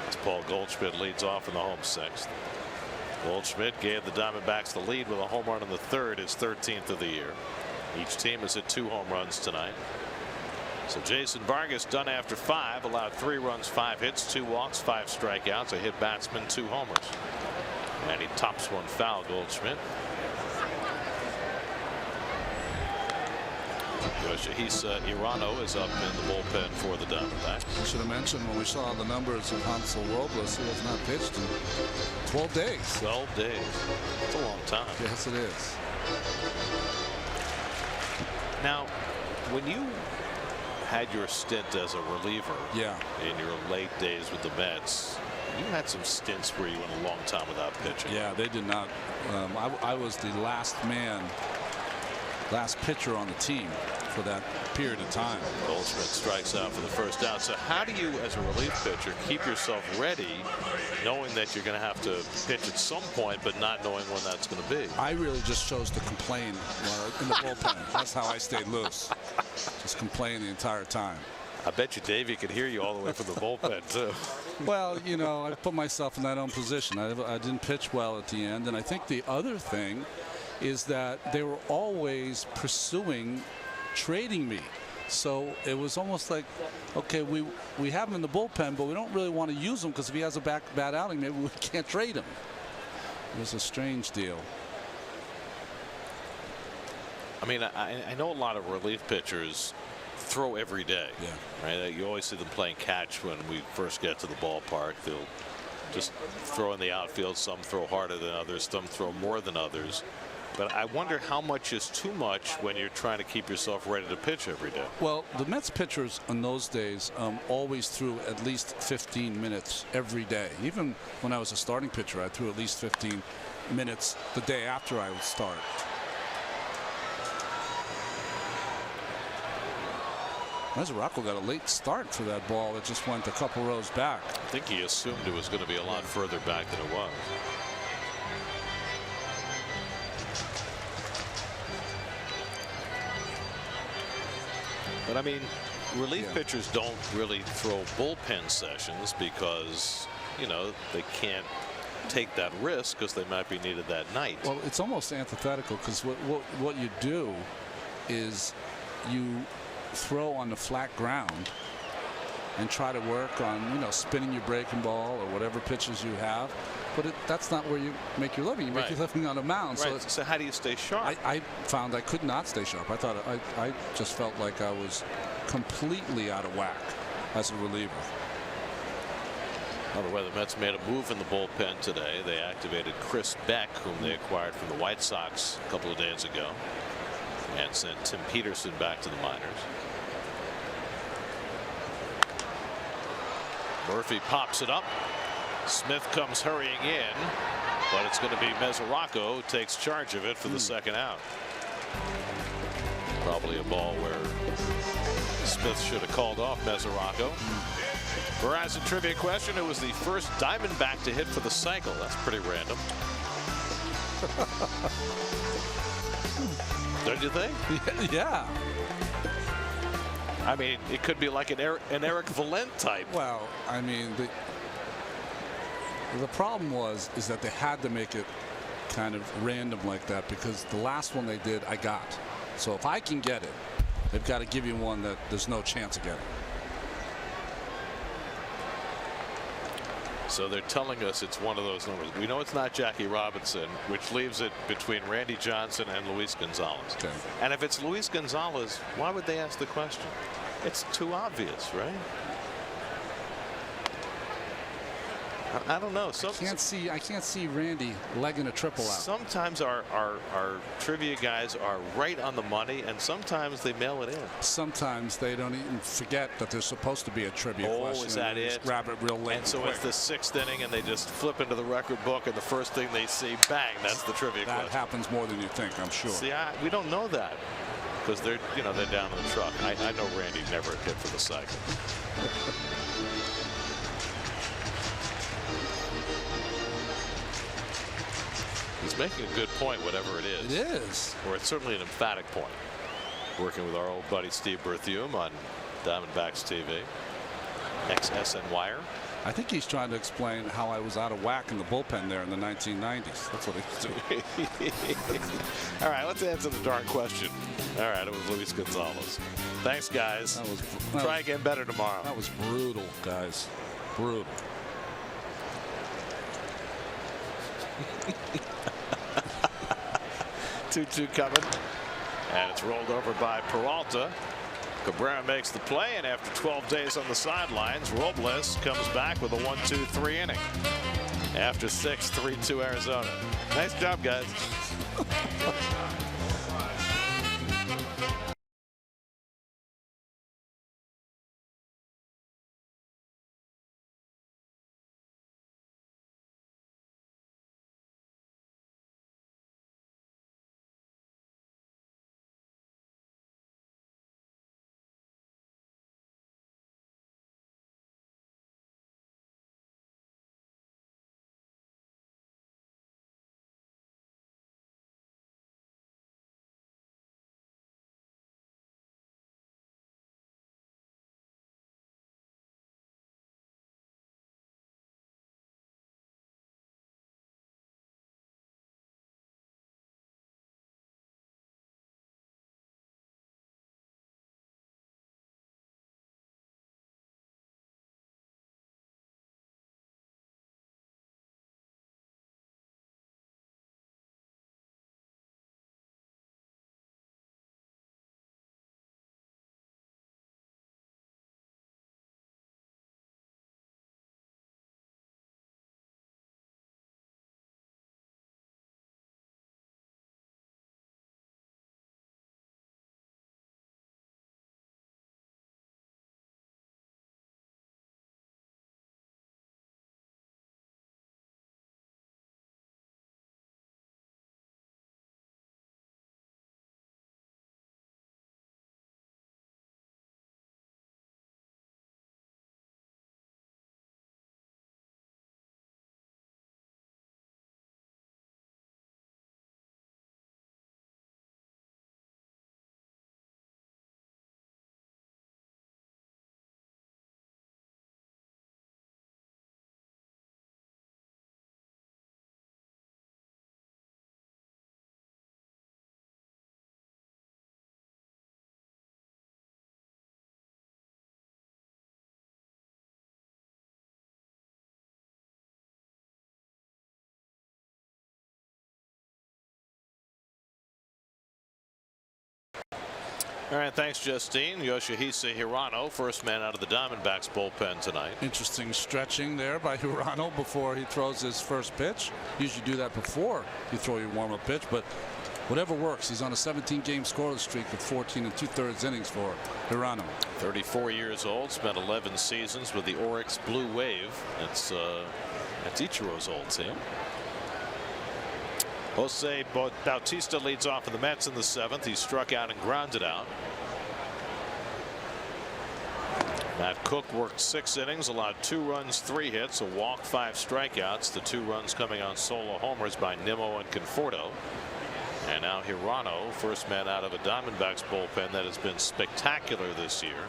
As Paul Goldschmidt leads off in the home sixth. Goldschmidt gave the Diamondbacks the lead with a home run in the third, his 13th of the year. Each team has hit 2 home runs tonight. So Jason Vargas done after 5, allowed 3 runs, 5 hits, 2 walks, 5 strikeouts, a hit batsman, 2 homers. And he tops one foul, Goldschmidt. Yoshihisa Irano is up in the bullpen for the Diamondbacks. I should have mentioned when we saw the numbers of Hansel Robles, he has not pitched in 12 days. 12 days. It's a long time. Yes, it is. Now, when you had your stint as a reliever in your late days with the Mets, you had some stints where you went a long time without pitching. Yeah, they did not. I was the last pitcher on the team for that period of time. Goldschmidt strikes out for the first out. So how do you, as a relief pitcher, keep yourself ready, knowing that you're going to have to pitch at some point, but not knowing when that's going to be? I really just chose to complain in the bullpen. That's how I stayed loose. Just complain the entire time. I bet you Davey could hear you all the way from the bullpen, too. Well, you know, I put myself in that own position. I didn't pitch well at the end. And I think the other thing is that they were always pursuing trading me. So it was almost like, okay, we have him in the bullpen, but we don't really want to use him because if he has a bad outing, maybe we can't trade him. It was a strange deal. I mean, I know a lot of relief pitchers throw every day. Yeah. Right. You always see them playing catch when we first get to the ballpark. They'll just throw in the outfield. Some throw harder than others. Some throw more than others. But I wonder how much is too much when you're trying to keep yourself ready to pitch every day. Well, the Mets pitchers in those days always threw at least 15 minutes every day. Even when I was a starting pitcher, I threw at least 15 minutes the day after I would start. Mesoraco got a late start for that ball that just went a couple rows back. I think he assumed it was going to be a lot further back than it was. But I mean, relief pitchers don't really throw bullpen sessions because, you know, they can't take that risk because they might be needed that night. Well, it's almost antithetical because what you do is you throw on the flat ground and try to work on, you know, spinning your breaking ball or whatever pitches you have. But that's not where you make your living. You make your living on a mound. Right. So how do you stay sharp? I found I could not stay sharp. I thought I just felt like I was completely out of whack as a reliever. By the way, the Mets made a move in the bullpen today. They activated Chris Beck, whom they acquired from the White Sox a couple of days ago, and sent Tim Peterson back to the minors. Murphy pops it up. Smith comes hurrying in, but it's going to be Mesoraco who takes charge of it for the second out. Probably a ball where Smith should have called off Mesoraco. Verizon trivia question: who was the first Diamondback to hit for the cycle? That's pretty random. Don't you think? Yeah. I mean, it could be like an Eric Valent type. Well, I mean, the problem is that they had to make it kind of random like that because the last one they did, I got. So if I can get it, they've got to give you one that there's no chance of getting. So they're telling us it's one of those numbers. We know it's not Jackie Robinson, which leaves it between Randy Johnson and Luis Gonzalez. Okay. And if it's Luis Gonzalez, why would they ask the question? It's too obvious, right? I don't know. I can't see Randy legging a triple out. Sometimes our trivia guys are right on the money, and sometimes they mail it in. Sometimes they don't even forget that there's supposed to be a trivia question. Is that it? Just grab it real late. And so it's the 6th inning, and they just flip into the record book, and the first thing they see, bang, that's the trivia question. That happens more than you think, I'm sure. See, we don't know that because they're down in the truck. I know Randy never hit for the cycle. He's making a good point, whatever it is. It is. Or it's certainly an emphatic point. Working with our old buddy Steve Berthiaume on Diamondbacks TV. XSN Wire. I think he's trying to explain how I was out of whack in the bullpen there in the 1990s. That's what he's doing. All right, let's answer the darn question. All right, it was Luis Gonzalez. Thanks, guys. Try again better tomorrow. That was brutal, guys. Brutal. Two coming, and it's rolled over by Peralta. Cabrera makes the play, and after 12 days on the sidelines, Robles comes back with a 1-2-3 inning. After 6, 3-2 Arizona. Nice job, guys. All right, thanks, Justine. Yoshihisa Hirano, first man out of the Diamondbacks bullpen tonight. Interesting stretching there by Hirano before he throws his first pitch. Usually do that before you throw your warm-up pitch, but whatever works. He's on a 17-game scoreless streak with 14 2/3 innings for Hirano. 34 years old, spent 11 seasons with the Oryx Blue Wave. That's Ichiro's old team. Jose Bautista leads off for the Mets in the 7th. He struck out and grounded out. Matt Cook worked 6 innings, allowed 2 runs, 3 hits, a walk, 5 strikeouts. The 2 runs coming on solo homers by Nimmo and Conforto. And now Hirano, first man out of a Diamondbacks bullpen that has been spectacular this year.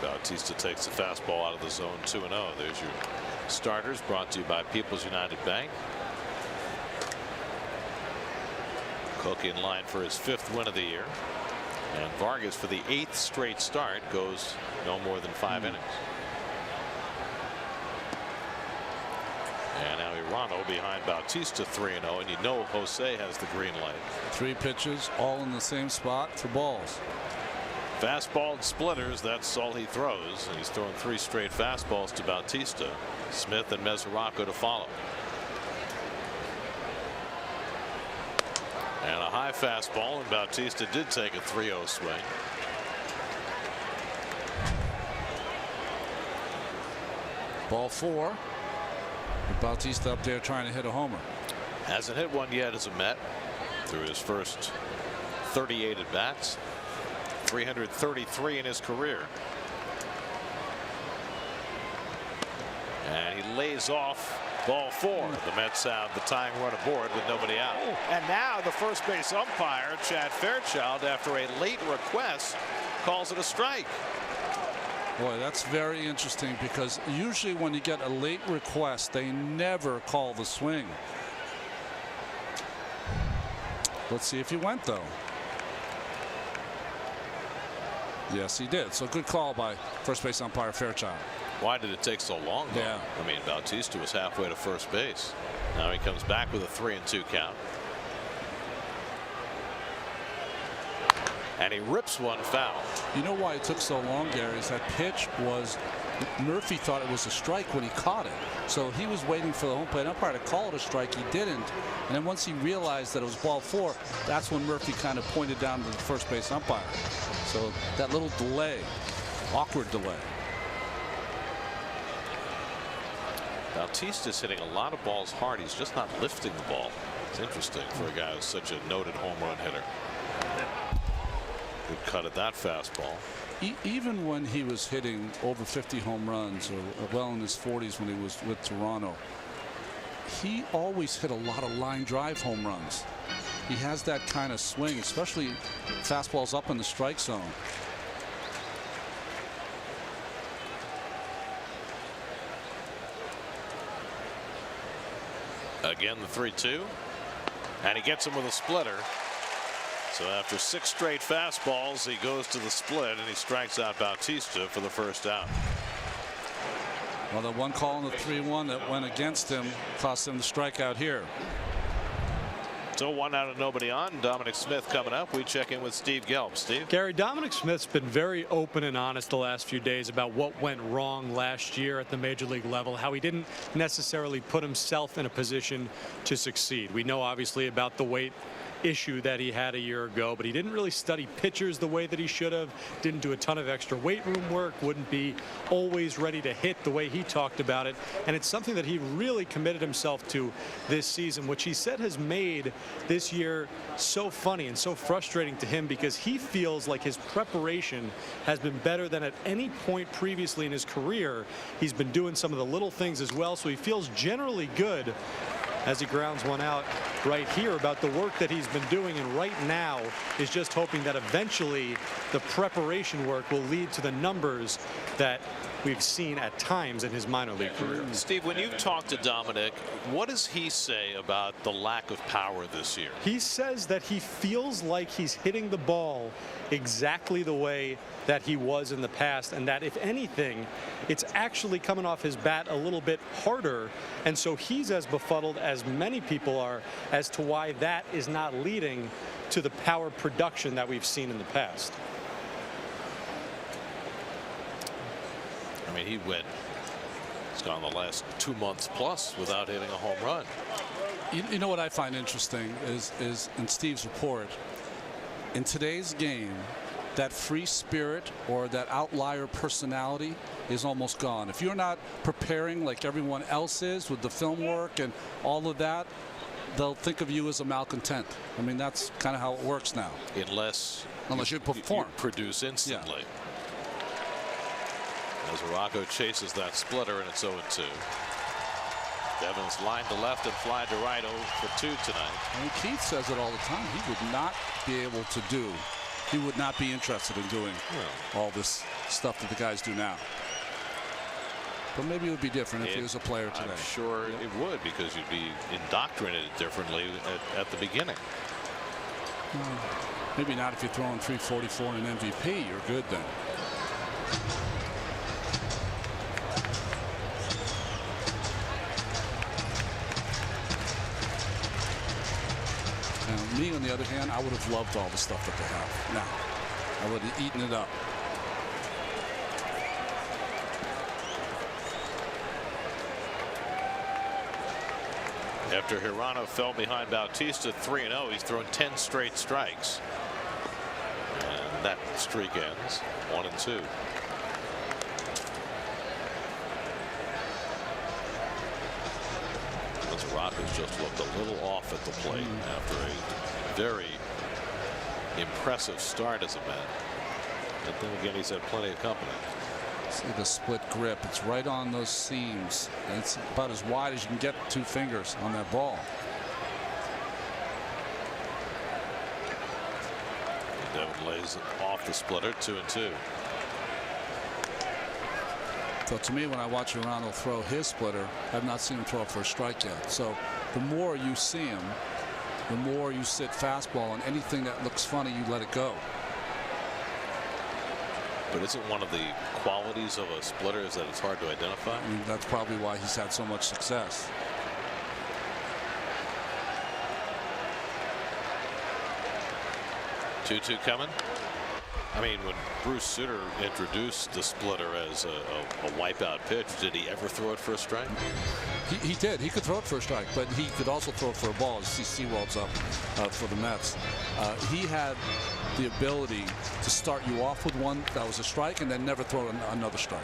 Bautista takes the fastball out of the zone, 2-0. There's your starters, brought to you by People's United Bank. Cook in line for his 5th win of the year. And Vargas, for the 8th straight start, goes no more than 5 innings. And now Hirano behind Bautista 3-0, and you know Jose has the green light. 3 pitches all in the same spot for balls. Fastball and splitters, that's all he throws. And he's throwing 3 straight fastballs to Bautista. Smith and Mesoraco to follow. And a high fastball, and Bautista did take a 3-0 swing. Ball 4. Bautista up there trying to hit a homer. Hasn't hit one yet as a Met through his first 38 at bats. 333 in his career. And he lays off ball 4. The Mets have the tying run aboard with nobody out. And now the first base umpire, Chad Fairchild, after a late request, calls it a strike. Boy, that's very interesting, because usually when you get a late request, they never call the swing. Let's see if he went, though. Yes, he did. So good call by first base umpire Fairchild. Why did it take so long, though? Yeah. I mean, Bautista was halfway to first base. Now he comes back with a 3-2 count. And he rips one foul. You know why it took so long, Gary, is that pitch was, Murphy thought it was a strike when he caught it. So he was waiting for the home plate umpire to call it a strike. He didn't. And then once he realized that it was ball 4, that's when Murphy kind of pointed down to the first base umpire. So that little delay, awkward delay. Bautista's hitting a lot of balls hard. He's just not lifting the ball. It's interesting for a guy who's such a noted home run hitter. Good cut at that fastball. Even when he was hitting over 50 home runs, or well in his 40s when he was with Toronto, he always hit a lot of line drive home runs. He has that kind of swing, especially fastballs up in the strike zone. Again, the 3-2. And he gets him with a splitter. So after 6 straight fastballs, he goes to the split, and he strikes out Bautista for the first out. Well, the one call in the 3-1 that went against him cost him the strikeout here. So 1 out and nobody on. Dominic Smith coming up. We check in with Steve Gelb. Steve? Gary, Dominic Smith's been very open and honest the last few days about what went wrong last year at the major league level, how he didn't necessarily put himself in a position to succeed. We know obviously about the weight issue that he had a year ago, but he didn't really study pitchers the way that he should have, didn't do a ton of extra weight room work, wouldn't be always ready to hit the way he talked about it. And it's something that he really committed himself to this season, which he said has made this year so funny and so frustrating to him, because he feels like his preparation has been better than at any point previously in his career. He's been doing some of the little things as well, so he feels generally good as he grounds one out right here about the work that he's been doing, and right now is just hoping that eventually the preparation work will lead to the numbers that we've seen at times in his minor league career. Steve, when you've talked to Dominic, what does he say about the lack of power this year? He says that he feels like he's hitting the ball exactly the way that he was in the past, and that if anything, it's actually coming off his bat a little bit harder, and so he's as befuddled as many people are as to why that is not leading to the power production that we've seen in the past. I mean, he's gone the last 2 months plus without hitting a home run. You know what I find interesting is in Steve's report, in today's game, that free spirit or that outlier personality is almost gone. If you're not preparing like everyone else is with the film work and all of that, they'll think of you as a malcontent. I mean, that's kind of how it works now. Unless you perform. You produce instantly. Yeah. As Mesoraco chases that splitter, and it's 0-2. Devins line to left and fly to right, 0 for 2 tonight. And Keith says it all the time. He would not be able to do. He would not be interested in doing all this stuff that the guys do now. But maybe it would be different if he was a player today. I'm sure it would, because you'd be indoctrinated differently at the beginning. Maybe not if you're throwing 344 and an MVP. You're good then. Me, on the other hand, I would have loved all the stuff that they have now. I would have eaten it up. After Hirano fell behind Bautista 3-0, he's thrown 10 straight strikes. And that streak ends 1-2. Rocco's just looked a little off at the plate after a very impressive start as a man. But then again, he's had plenty of company. See the split grip. It's right on those seams. And it's about as wide as you can get 2 fingers on that ball. Devin lays off the splitter, 2-2. So to me, when I watch Hirano throw his splitter, I've not seen him throw it for a strike yet. So the more you see him, the more you sit fastball, and anything that looks funny, you let it go. But isn't one of the qualities of a splitter is that it's hard to identify? I mean, that's probably why he's had so much success. Two coming. I mean, when Bruce Sutter introduced the splitter as a wipeout pitch, did he ever throw it for a strike? He did. He could throw it for a strike, but he could also throw it for a ball. As Seawald's up for the Mets. He had the ability to start you off with one that was a strike and then never throw another strike.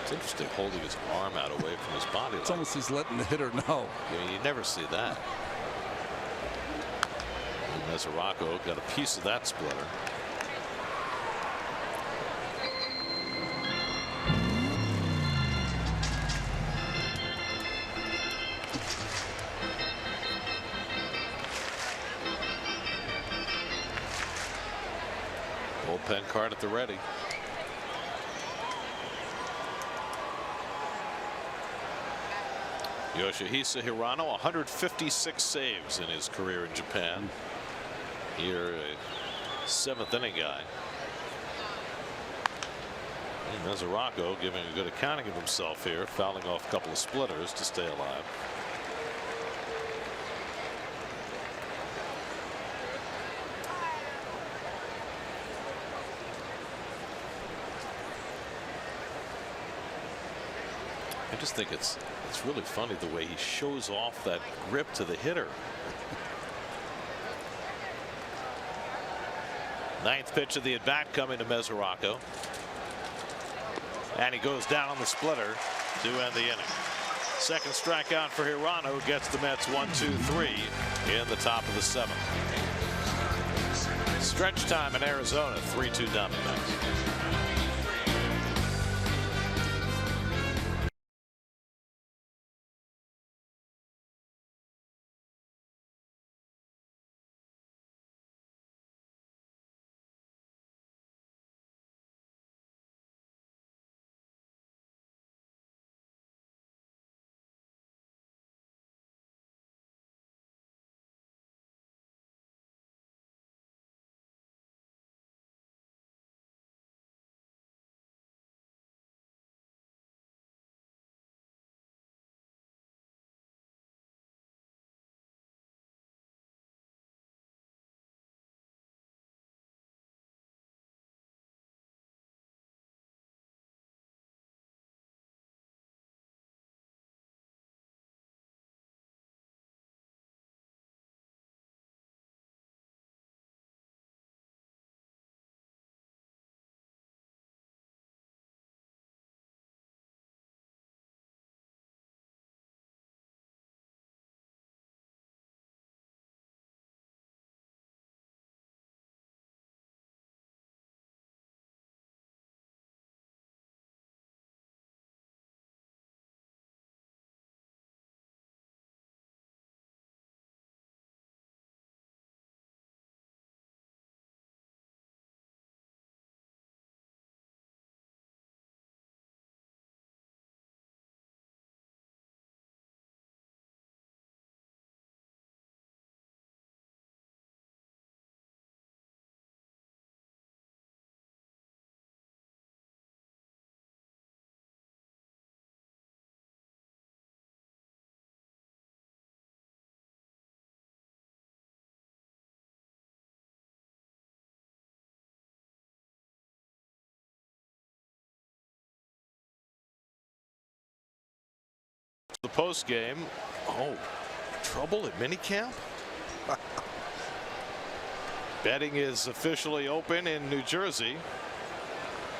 It's interesting holding his arm out away from his body. It's almost he's letting the hitter know. I mean, you never see that. Mesoraco got a piece of that splitter. Bullpen card at the ready. Yoshihisa Hirano, 156 saves in his career in Japan. Here, a 7th inning guy. And Mesoraco giving a good accounting of himself here, fouling off a couple of splitters to stay alive. I just think it's really funny the way he shows off that grip to the hitter. 9th pitch of the at bat coming to Mesoraco. And he goes down on the splitter to end the inning. 2nd strikeout for Hirano gets the Mets 1-2-3 in the top of the 7th. Stretch time in Arizona, 3-2 down the Mets. post game. Oh, trouble at minicamp. Betting is officially open in New Jersey.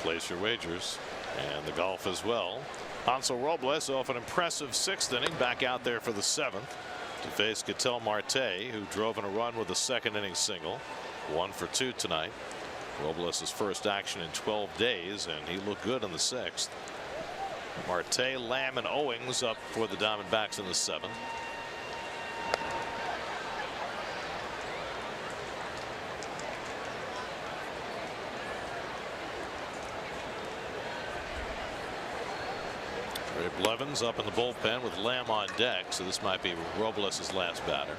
Place your wagers and the golf as well. Hansel Robles off an impressive 6th inning, back out there for the 7th to face Ketel Marte, who drove in a run with a 2nd inning single. 1 for 2 tonight. Robles' first action in 12 days, and he looked good in the 6th. Marte, Lamb, and Owings up for the Diamondbacks in the 7th. Ray Blevins up in the bullpen with Lamb on deck, so this might be Robles' last batter.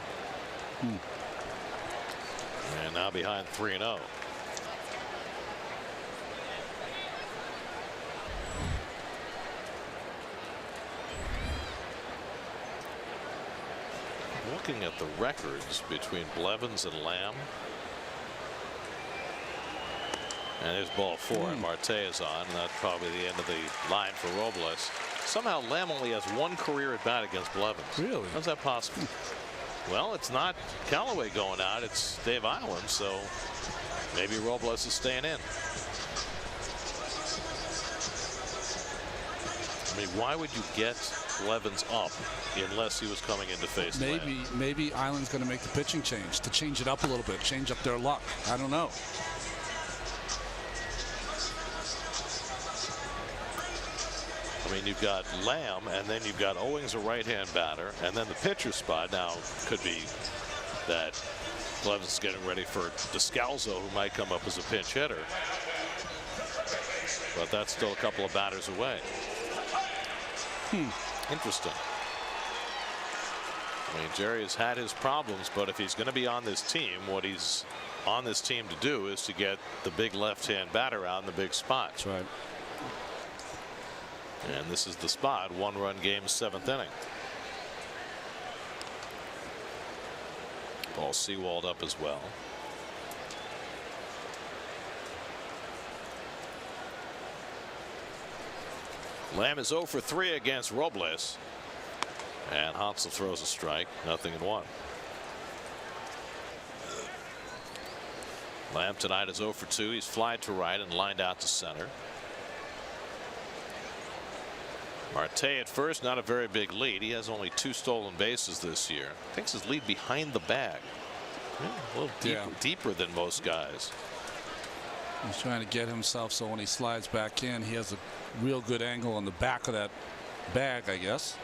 And now behind 3-0. Looking at the records between Blevins and Lamb. And there's ball 4, and Marte is on, and that's probably the end of the line for Robles. Somehow Lamb only has 1 career at bat against Blevins. Really? How's that possible? Well, it's not Callaway going out, it's Dave Island, so maybe Robles is staying in. I mean, why would you get Blevins up unless he was coming in to face Lamb? Maybe Island's going to make the pitching change to change it up a little bit, change up their luck. I don't know. I mean, you've got Lamb, and then you've got Owings, a right-hand batter, and then the pitcher spot now could be that Blevins is getting ready for Descalso, who might come up as a pinch hitter. But that's still a couple of batters away. Interesting. I mean, Jerry has had his problems, but if he's going to be on this team, what he's on this team to do is to get the big left-hand batter out in the big spots. That's right. And this is the spot. 1-run game, 7th inning. Ball seawalled up as well. Lamb is 0 for 3 against Robles. And Hansel throws a strike. 0-1. Lamb tonight is 0 for 2. He's flied to right and lined out to center. Marte at first, not a very big lead. He has only 2 stolen bases this year. Takes his lead behind the bag. A little deeper than most guys. He's trying to get himself so when he slides back in, he has a real good angle on the back of that bag, I guess.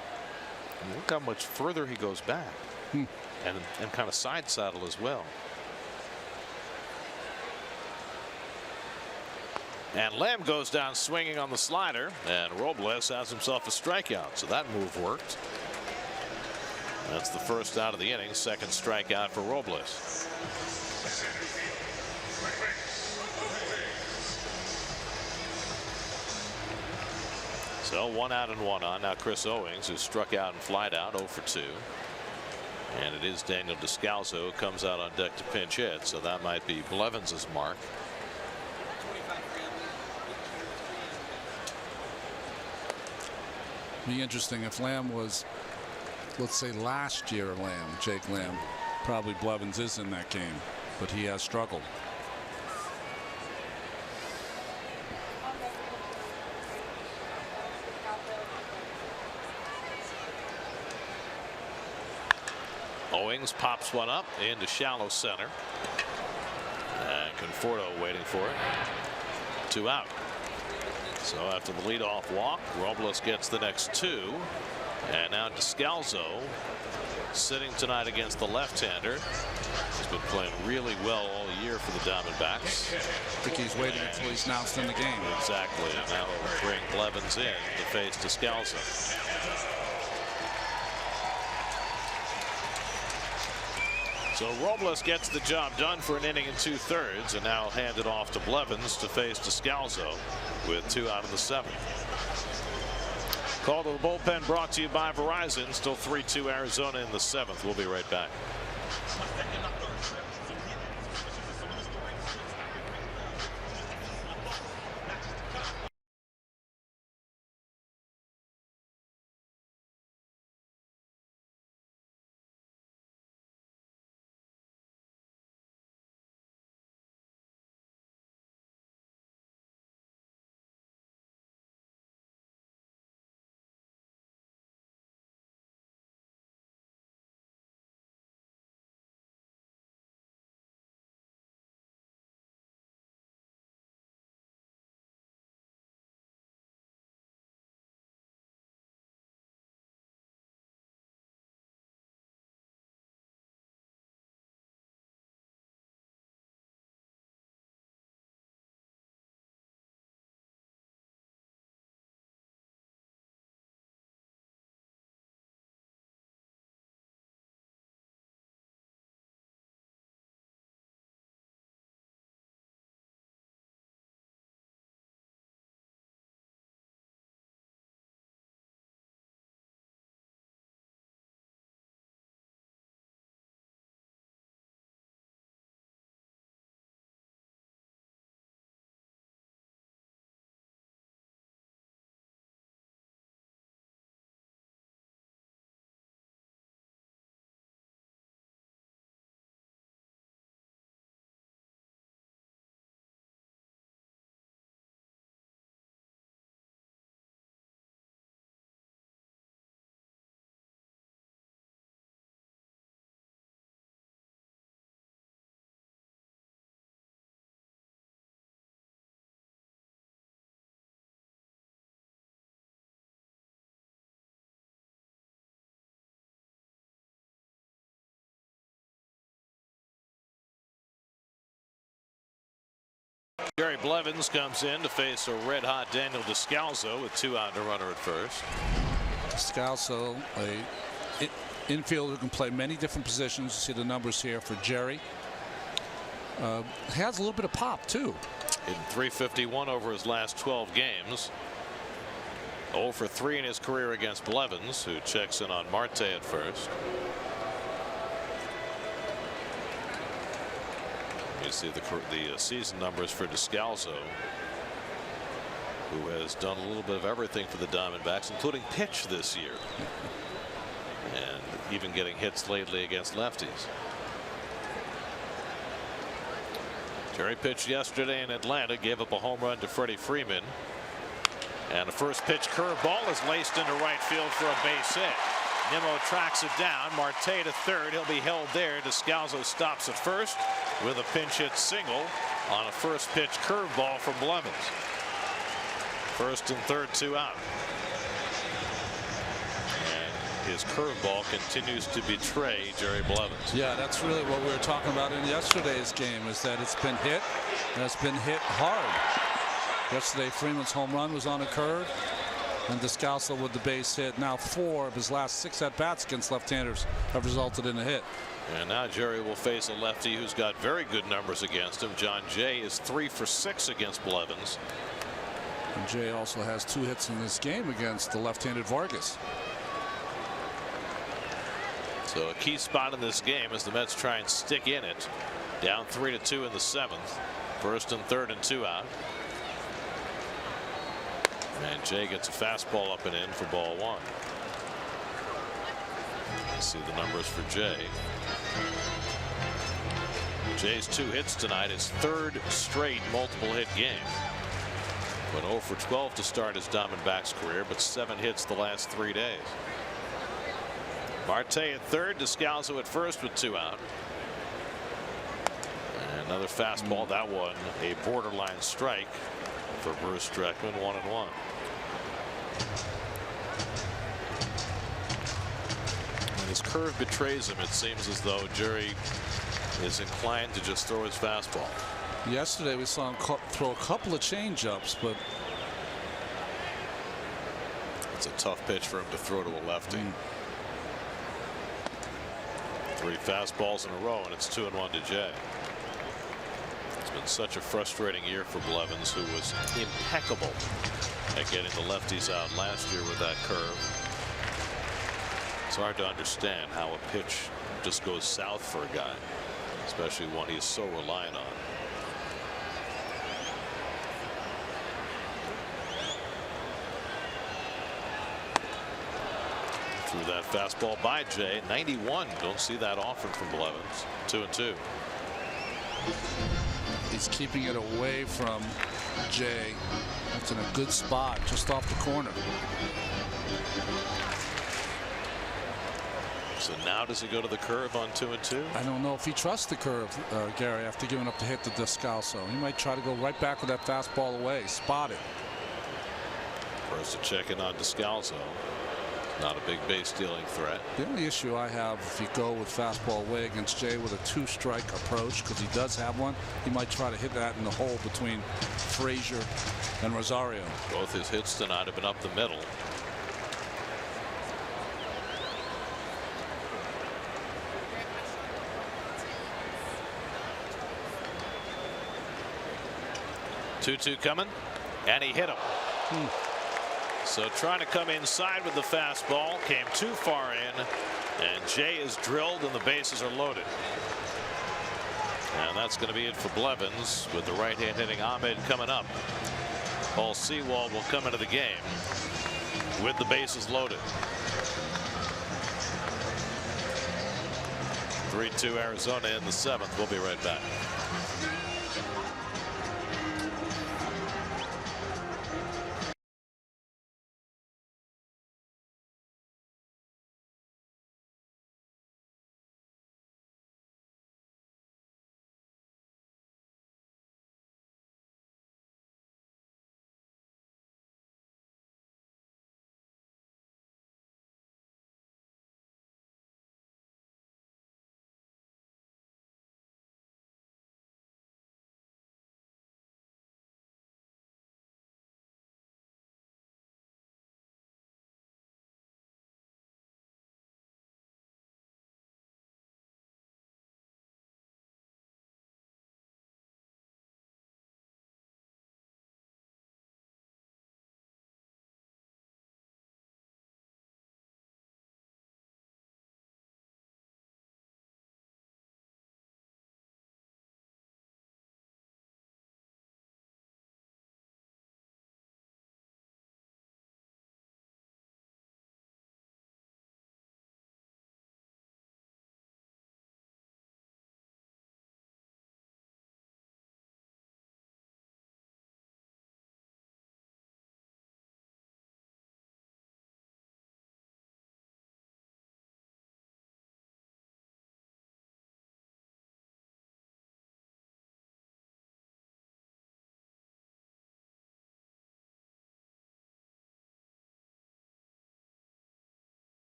And look how much further he goes back. And kind of side saddle as well. And Lamb goes down swinging on the slider, and Robles has himself a strikeout, so that move worked. That's the first out of the inning, 2nd strikeout for Robles. So 1 out and 1 on. Now Chris Owings, who struck out and flied out, 0 for 2. And it is Daniel Descalso who comes out on deck to pinch hit, so that might be Blevins' mark. Be interesting if Lamb was, let's say last year Jake Lamb, probably Blevins is in that game, but he has struggled. Owings pops one up into shallow center. And Conforto waiting for it. 2 out. So after the leadoff walk, Robles gets the next 2. And now Descalso sitting tonight against the left-hander. He's been playing really well all year for the Diamondbacks. I think he's waiting until he's announced in the game. Exactly. And now he'll bring Blevins in to face Descalso. So Robles gets the job done for an inning and 2/3, and now hand it off to Blevins to face Descalso with 2 out of the 7th. Call to the bullpen brought to you by Verizon. Still 3-2 Arizona in the 7th. We'll be right back. Jerry Blevins comes in to face a red-hot Daniel Descalso with 2 out and a runner at first. Descalso, a infielder who can play many different positions. You see the numbers here for Jerry. Has a little bit of pop too. In .351 over his last 12 games. 0 for 3 in his career against Blevins, who checks in on Marte at first. You see the season numbers for Descalso, who has done a little bit of everything for the Diamondbacks, including pitch this year, and even getting hits lately against lefties. Jerry pitched yesterday in Atlanta, gave up a home run to Freddie Freeman. And the first pitch curveball is laced into right field for a base hit. Nimmo tracks it down. Marte to third. He'll be held there. Descalso stops at first with a pinch hit single on a first pitch curveball from Blevins. First and third, 2 out. And his curveball continues to betray Jerry Blevins. Yeah, that's really what we were talking about in yesterday's game, is that it's been hit, and it's been hit hard. Yesterday, Freeman's home run was on a curve, and Descalso with the base hit. Now 4 of his last 6 at-bats against left-handers have resulted in a hit. And now Jerry will face a lefty who's got very good numbers against him. John Jay is 3 for 6 against Blevins. And Jay also has 2 hits in this game against the left-handed Vargas. So a key spot in this game as the Mets try and stick in it. Down 3-2 in the 7th. First and third and 2 out. And Jay gets a fastball up and in for ball 1. See the numbers for Jay. Jay's 2 hits tonight, his 3rd straight multiple hit game. Went 0 for 12 to start his Diamondbacks career, but 7 hits the last 3 days. Marte at third, Descalso at first with 2 out. And another fastball, that one a borderline strike for Bruce Streckman, 1-1. And his curve betrays him. It seems as though Jerry is inclined to just throw his fastball. Yesterday we saw him throw a couple of change-ups, but it's a tough pitch for him to throw to a lefty. 3 fastballs in a row, and it's 2-1 to Jay. It's been such a frustrating year for Blevins, who was impeccable at getting the lefties out last year with that curve. It's hard to understand how a pitch just goes south for a guy, especially one he's so reliant on. Threw that fastball by Jay. 91. Don't see that often from Blevins. 2-2. he's keeping it away from Jay. That's in a good spot just off the corner. So now does he go to the curve on 2-2? I don't know if he trusts the curve, Gary, after giving up the hit to Descalso. He might try to go right back with that fastball away. Spot it. First to check in on Descalso. Not a big base stealing threat. The only issue I have, if you go with fastball away against Jay with a 2-strike approach, because he does have one, he might try to hit that in the hole between Frazier and Rosario. Both his hits tonight have been up the middle. Two coming, and he hit him. So trying to come inside with the fastball, came too far in, and Jay is drilled and the bases are loaded. And that's going to be it for Blevins, with the right hand hitting Ahmed coming up. Paul Sewald will come into the game with the bases loaded. 3-2 Arizona in the 7th. We'll be right back.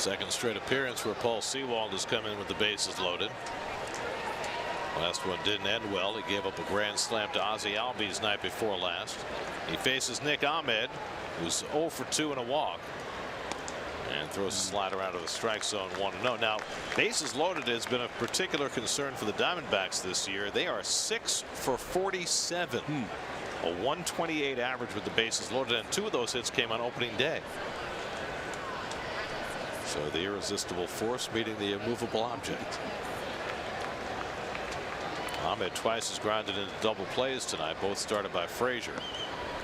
Second straight appearance where Paul Sewald has come in with the bases loaded. Last one didn't end well. He gave up a grand slam to Ozzie Albies night before last. He faces Nick Ahmed, who's 0 for 2 and a walk, and throws a slider out of the strike zone 1-0. Now, bases loaded has been a particular concern for the Diamondbacks this year. They are 6 for 47, a 128 average with the bases loaded, and 2 of those hits came on opening day. So the irresistible force meeting the immovable object. Ahmed twice has grounded into double plays tonight, both started by Frazier.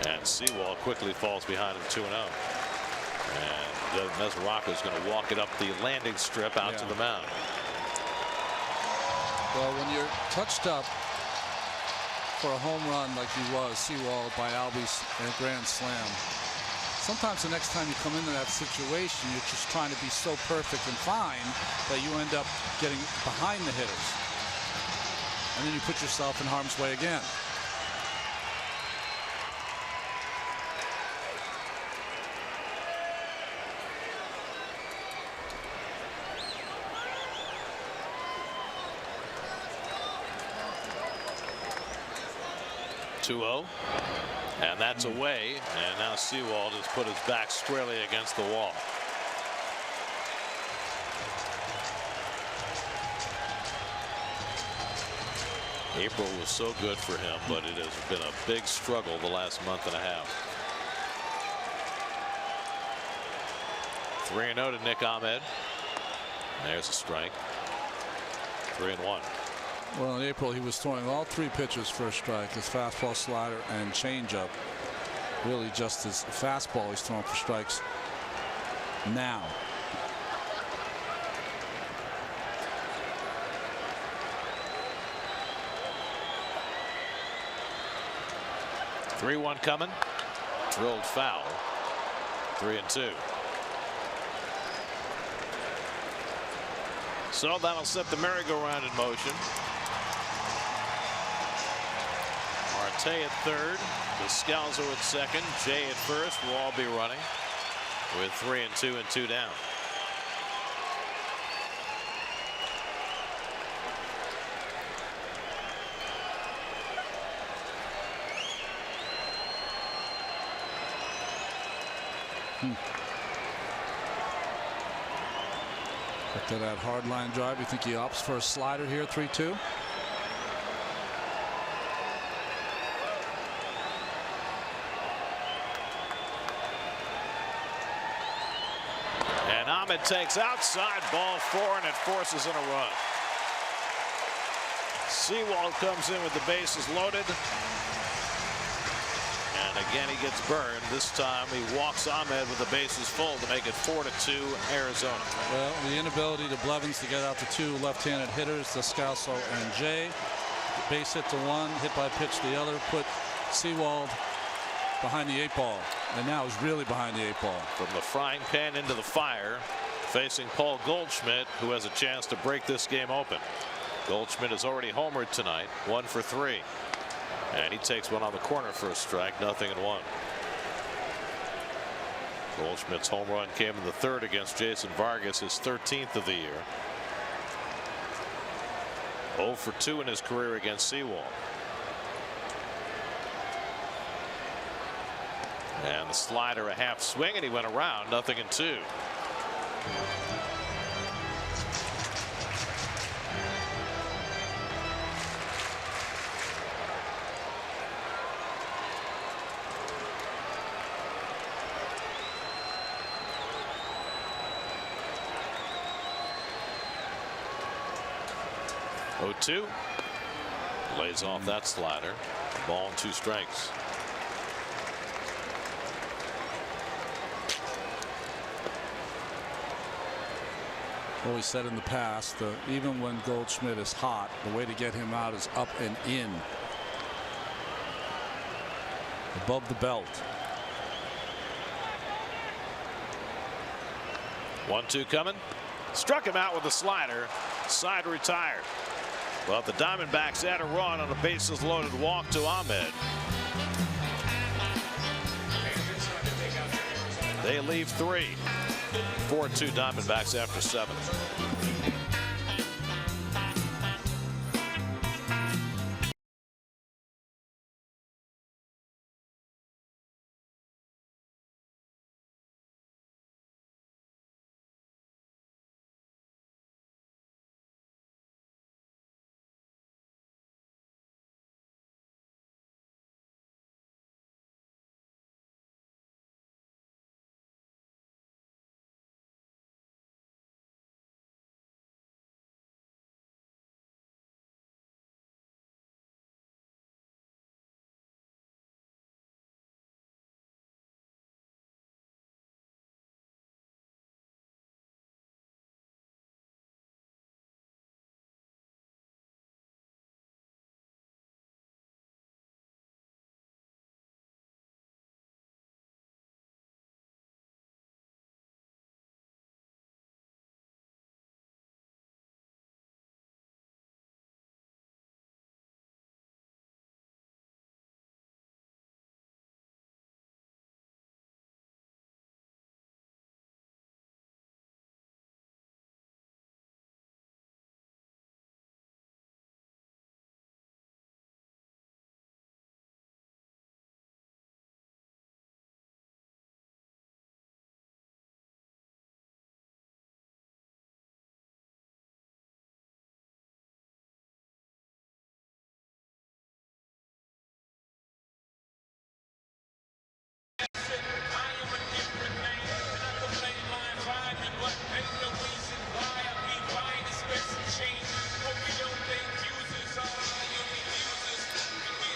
And Sewald quickly falls behind him 2-0. And Mesoraco is going to walk it up the landing strip out to the mound. Well, when you're touched up for a home run like he was, Sewald by Albies in a grand slam, sometimes the next time you come into that situation, you're just trying to be so perfect and fine that you end up getting behind the hitters. And then you put yourself in harm's way again. And that's away, and now Sewald has put his back squarely against the wall. April was so good for him, but it has been a big struggle the last month and a half. 3-0 to Nick Ahmed. There's a strike. 3-1. Well, in April, he was throwing all 3 pitches for a strike, his fastball, slider, and changeup. Really just his fastball he's throwing for strikes now. Three-one coming. Drilled foul. 3-2. So that'll set the merry-go-round in motion. Marte at third, Descalzo at second, Jay at first will all be running with 3-2 and 2 down. After that hard line drive, you think he opts for a slider here, 3-2? And Ahmed takes outside, ball 4, and it forces in a run. Sewald comes in with the bases loaded. And again, he gets burned. This time he walks Ahmed with the bases full to make it 4-2 Arizona. Well, the inability to Blevins to get out to 2 left-handed hitters, Descalzo and Jay. Base hit to 1, hit by pitch the other, put Sewald behind the 8 ball. And now he's really behind the 8 ball. From the frying pan into the fire, facing Paul Goldschmidt, who has a chance to break this game open. Goldschmidt has already homered tonight, 1 for 3. And he takes one on the corner for a strike, 0-1. Goldschmidt's home run came in the 3rd against Jason Vargas, his 13th of the year. 0 for 2 in his career against Sewald. And the slider a half swing, and he went around, 0-2. Two lays off that slider. Ball and 2 strikes. Well, we said in the past, even when Goldschmidt is hot, the way to get him out is up and in. Above the belt. 1-2 coming. Struck him out with a slider. Side retired. Well, the Diamondbacks add a run on a bases loaded walk to Ahmed. They leave 3. 4-2 Diamondbacks after 7.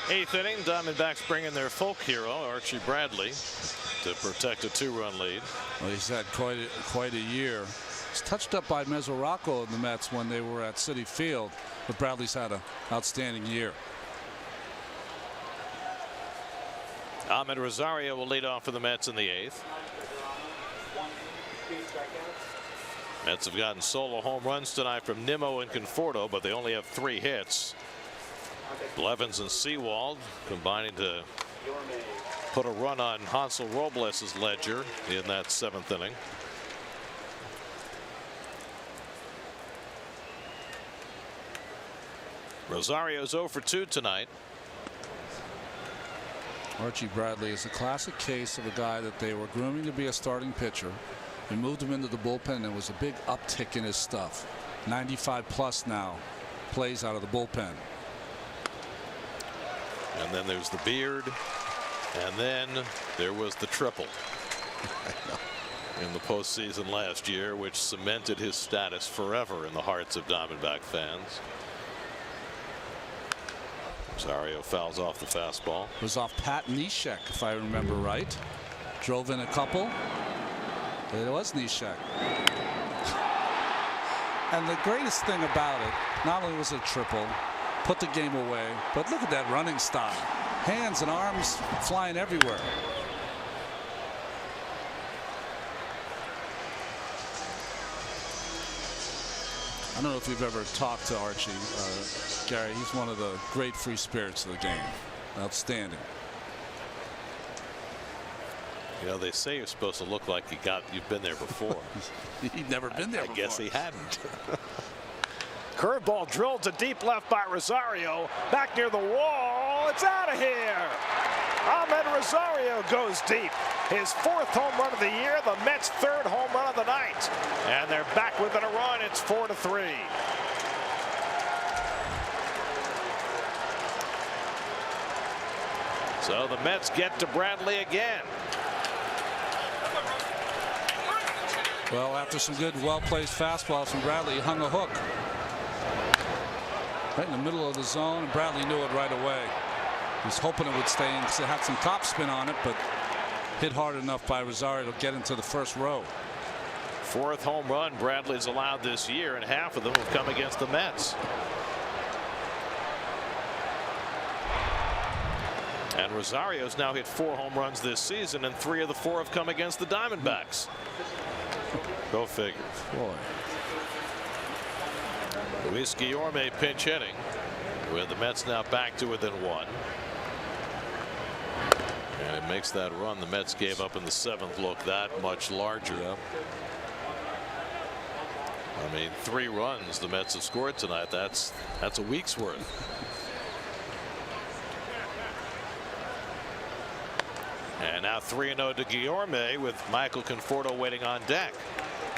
Eighth inning, Diamondbacks bring in their folk hero, Archie Bradley, to protect a 2-run lead. Well, he's had quite a year. He's touched up by Mesoraco in the Mets when they were at Citi Field, but Bradley's had an outstanding year. Ahmed Rosario will lead off for the Mets in the 8th. Mets have gotten solo home runs tonight from Nimmo and Conforto, but they only have 3 hits. Blevins and Sewald combining to put a run on Hansel Robles' ledger in that 7th inning. Rosario's 0 for 2 tonight. Archie Bradley is a classic case of a guy that they were grooming to be a starting pitcher. They moved him into the bullpen, and there was a big uptick in his stuff. 95 plus now, plays out of the bullpen. And then there's the beard, and then there was the triple in the postseason last year, which cemented his status forever in the hearts of Diamondback fans. Rosario fouls off the fastball. It was off Pat Neshek, if I remember right. Drove in a couple. It was Neshek. And the greatest thing about it, not only was it a triple, put the game away, but look at that running style. Hands and arms flying everywhere. I don't know if you've ever talked to Archie, Gary. He's one of the great free spirits of the game. Outstanding. You know, they say you're supposed to look like you've been there before. He'd never been there before. I guess he hadn't. Curveball drilled to deep left by Rosario. Back near the wall. It's out of here. Ahmed Rosario goes deep. His 4th home run of the year. The Mets' 3rd home run of the night. And they're back within a run. It's 4-3. So the Mets get to Bradley again. Well, after some good, well-placed fastballs from Bradley, he hung a hook right in the middle of the zone, and Bradley knew it right away. He was hoping it would stay in because it had some top spin on it, but hit hard enough by Rosario to get into the first row. 4th home run Bradley's allowed this year, and half of them have come against the Mets. And Rosario's now hit 4 home runs this season, and 3 of the 4 have come against the Diamondbacks. Go figure. Boy. Luis Guillorme pinch hitting, with the Mets now back to within 1. And it makes that run the Mets gave up in the 7th look that much larger. Yep. I mean, 3 runs the Mets have scored tonight. That's a week's worth. And now 3-0 to Guillorme with Michael Conforto waiting on deck.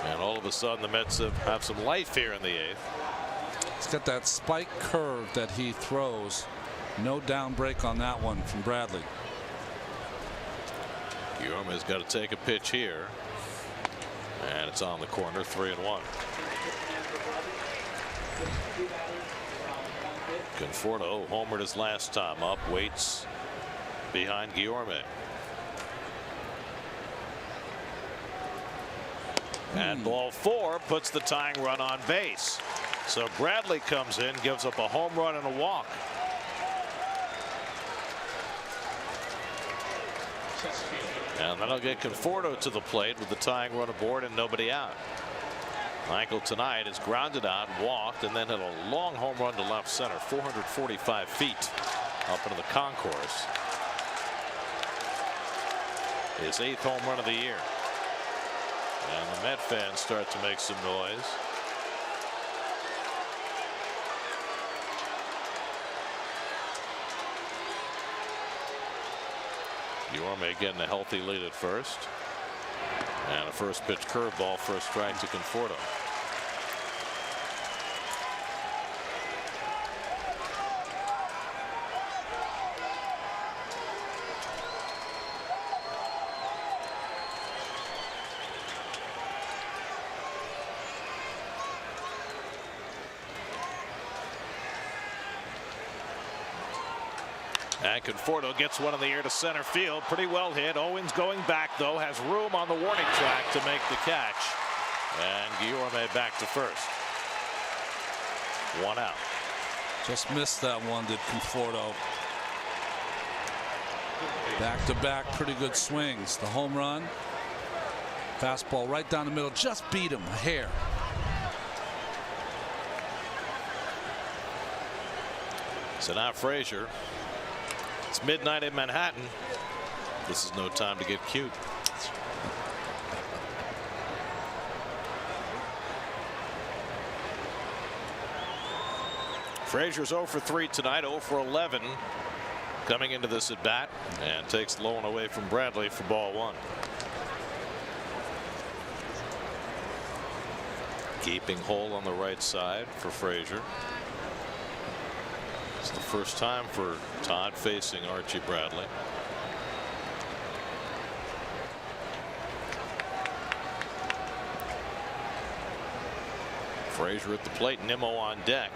And all of a sudden the Mets have some life here in the 8th. He's got that spike curve that he throws. No down break on that one from Bradley. Guillorme's got to take a pitch here. And it's on the corner, 3-1. Conforto homered his last time up, waits behind Guillorme. And ball 4 puts the tying run on base. So Bradley comes in, gives up a home run and a walk. And that'll get Conforto to the plate with the tying run aboard and nobody out. Michael tonight is grounded out, walked, and then hit a long home run to left center, 445 feet up into the concourse. His 8th home run of the year. And the Met fans start to make some noise. Guillorme getting a healthy lead at first. And a first pitch curveball for a strike to Conforto. And Conforto gets one in the air to center field. Pretty well hit. Owens going back, though, has room on the warning track to make the catch. And Guillorme back to first. 1 out. Just missed that one, did Conforto. Back-to-back pretty good swings. The home run. Fastball right down the middle. Just beat him a hair. So now Frazier. It's midnight in Manhattan. This is no time to get cute. Frazier's 0 for 3 tonight, 0 for 11 coming into this at bat, and takes low and away from Bradley for ball 1. Gaping hole on the right side for Frazier. It's the first time for Todd facing Archie Bradley. Frazier at the plate, Nimmo on deck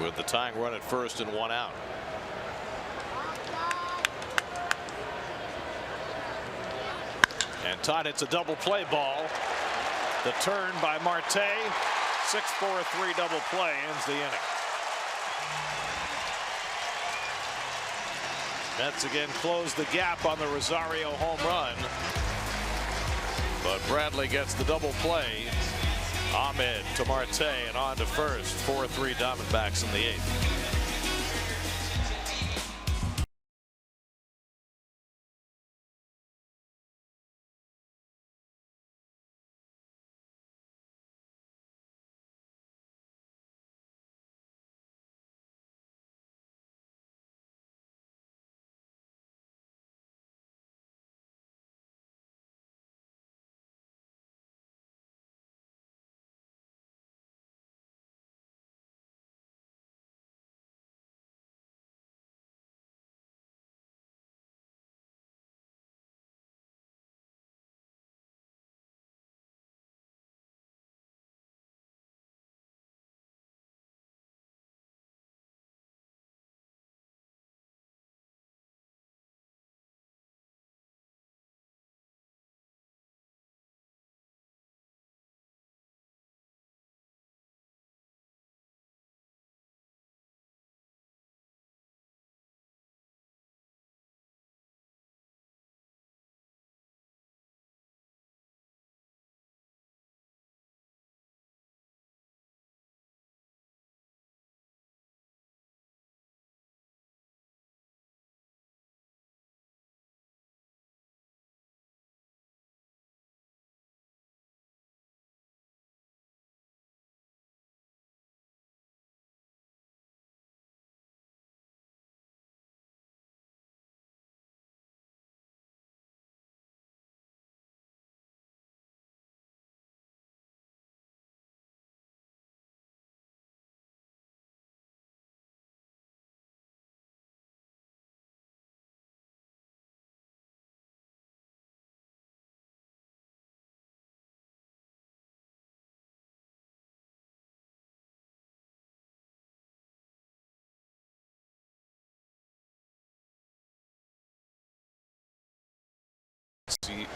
with the tying run at first and 1 out. And Todd hits a double play ball. The turn by Marte. 6-4-3 double play ends the inning. Mets again close the gap on the Rosario home run. But Bradley gets the double play. Ahmed to Marte and on to first. 4-3 Diamondbacks in the 8th.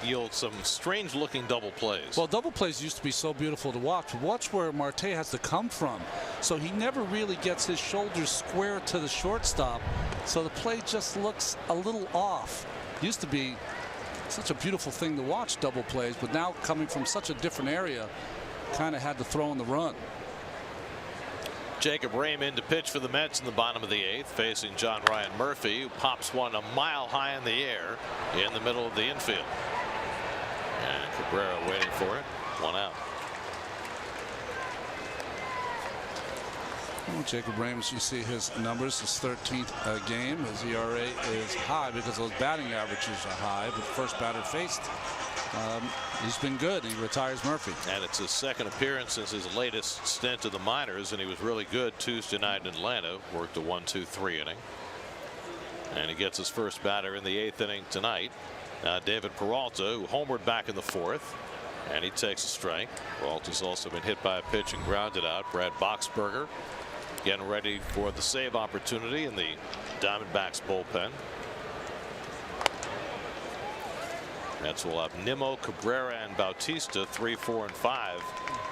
yield some strange looking double plays. Well, double plays used to be so beautiful to watch. But watch where Marte has to come from. So he never really gets his shoulders square to the shortstop. So the play just looks a little off. Used to be such a beautiful thing to watch, double plays, but now coming from such a different area, kind of had to throw in the run. Jacob Rame in to pitch for the Mets in the bottom of the 8th, facing John Ryan Murphy, who pops one a mile high in the air in the middle of the infield. And Cabrera waiting for it. 1 out. Well, Jacob Rame, as you see his numbers, his 13th game. His ERA is high because those batting averages are high, but first batter faced, he's been good. He retires Murphy. And it's his second appearance since his latest stint in the minors, and he was really good Tuesday night in Atlanta. Worked a 1-2-3 inning. And he gets his first batter in the 8th inning tonight. David Peralta, who homered back in the 4th. And he takes a strike. Peralta's also been hit by a pitch and grounded out. Brad Boxberger getting ready for the save opportunity in the Diamondbacks bullpen. Mets will have Nimmo, Cabrera, and Bautista 3, 4, and 5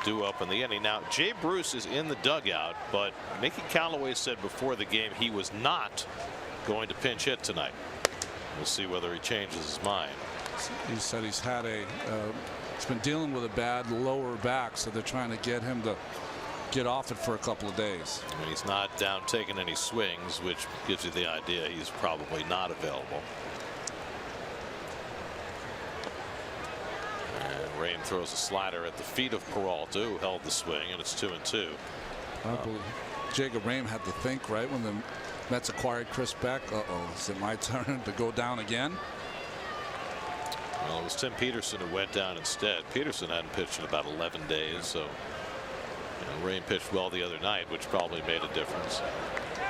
due up in the inning. Now Jay Bruce is in the dugout, but Mickey Callaway said before the game he was not going to pinch hit tonight. We'll see whether he changes his mind. He said he's had he's been dealing with a bad lower back, so they're trying to get him to get off it for a couple of days. I mean, he's not down taking any swings, which gives you the idea he's probably not available. And Rame throws a slider at the feet of Peralta, who held the swing, and it's 2-2. I believe Jacob Rame had to think right when the Mets acquired Chris Beck. Is it my turn to go down again? Well, it was Tim Peterson who went down instead. Peterson hadn't pitched in about 11 days, so Rame pitched well the other night, which probably made a difference.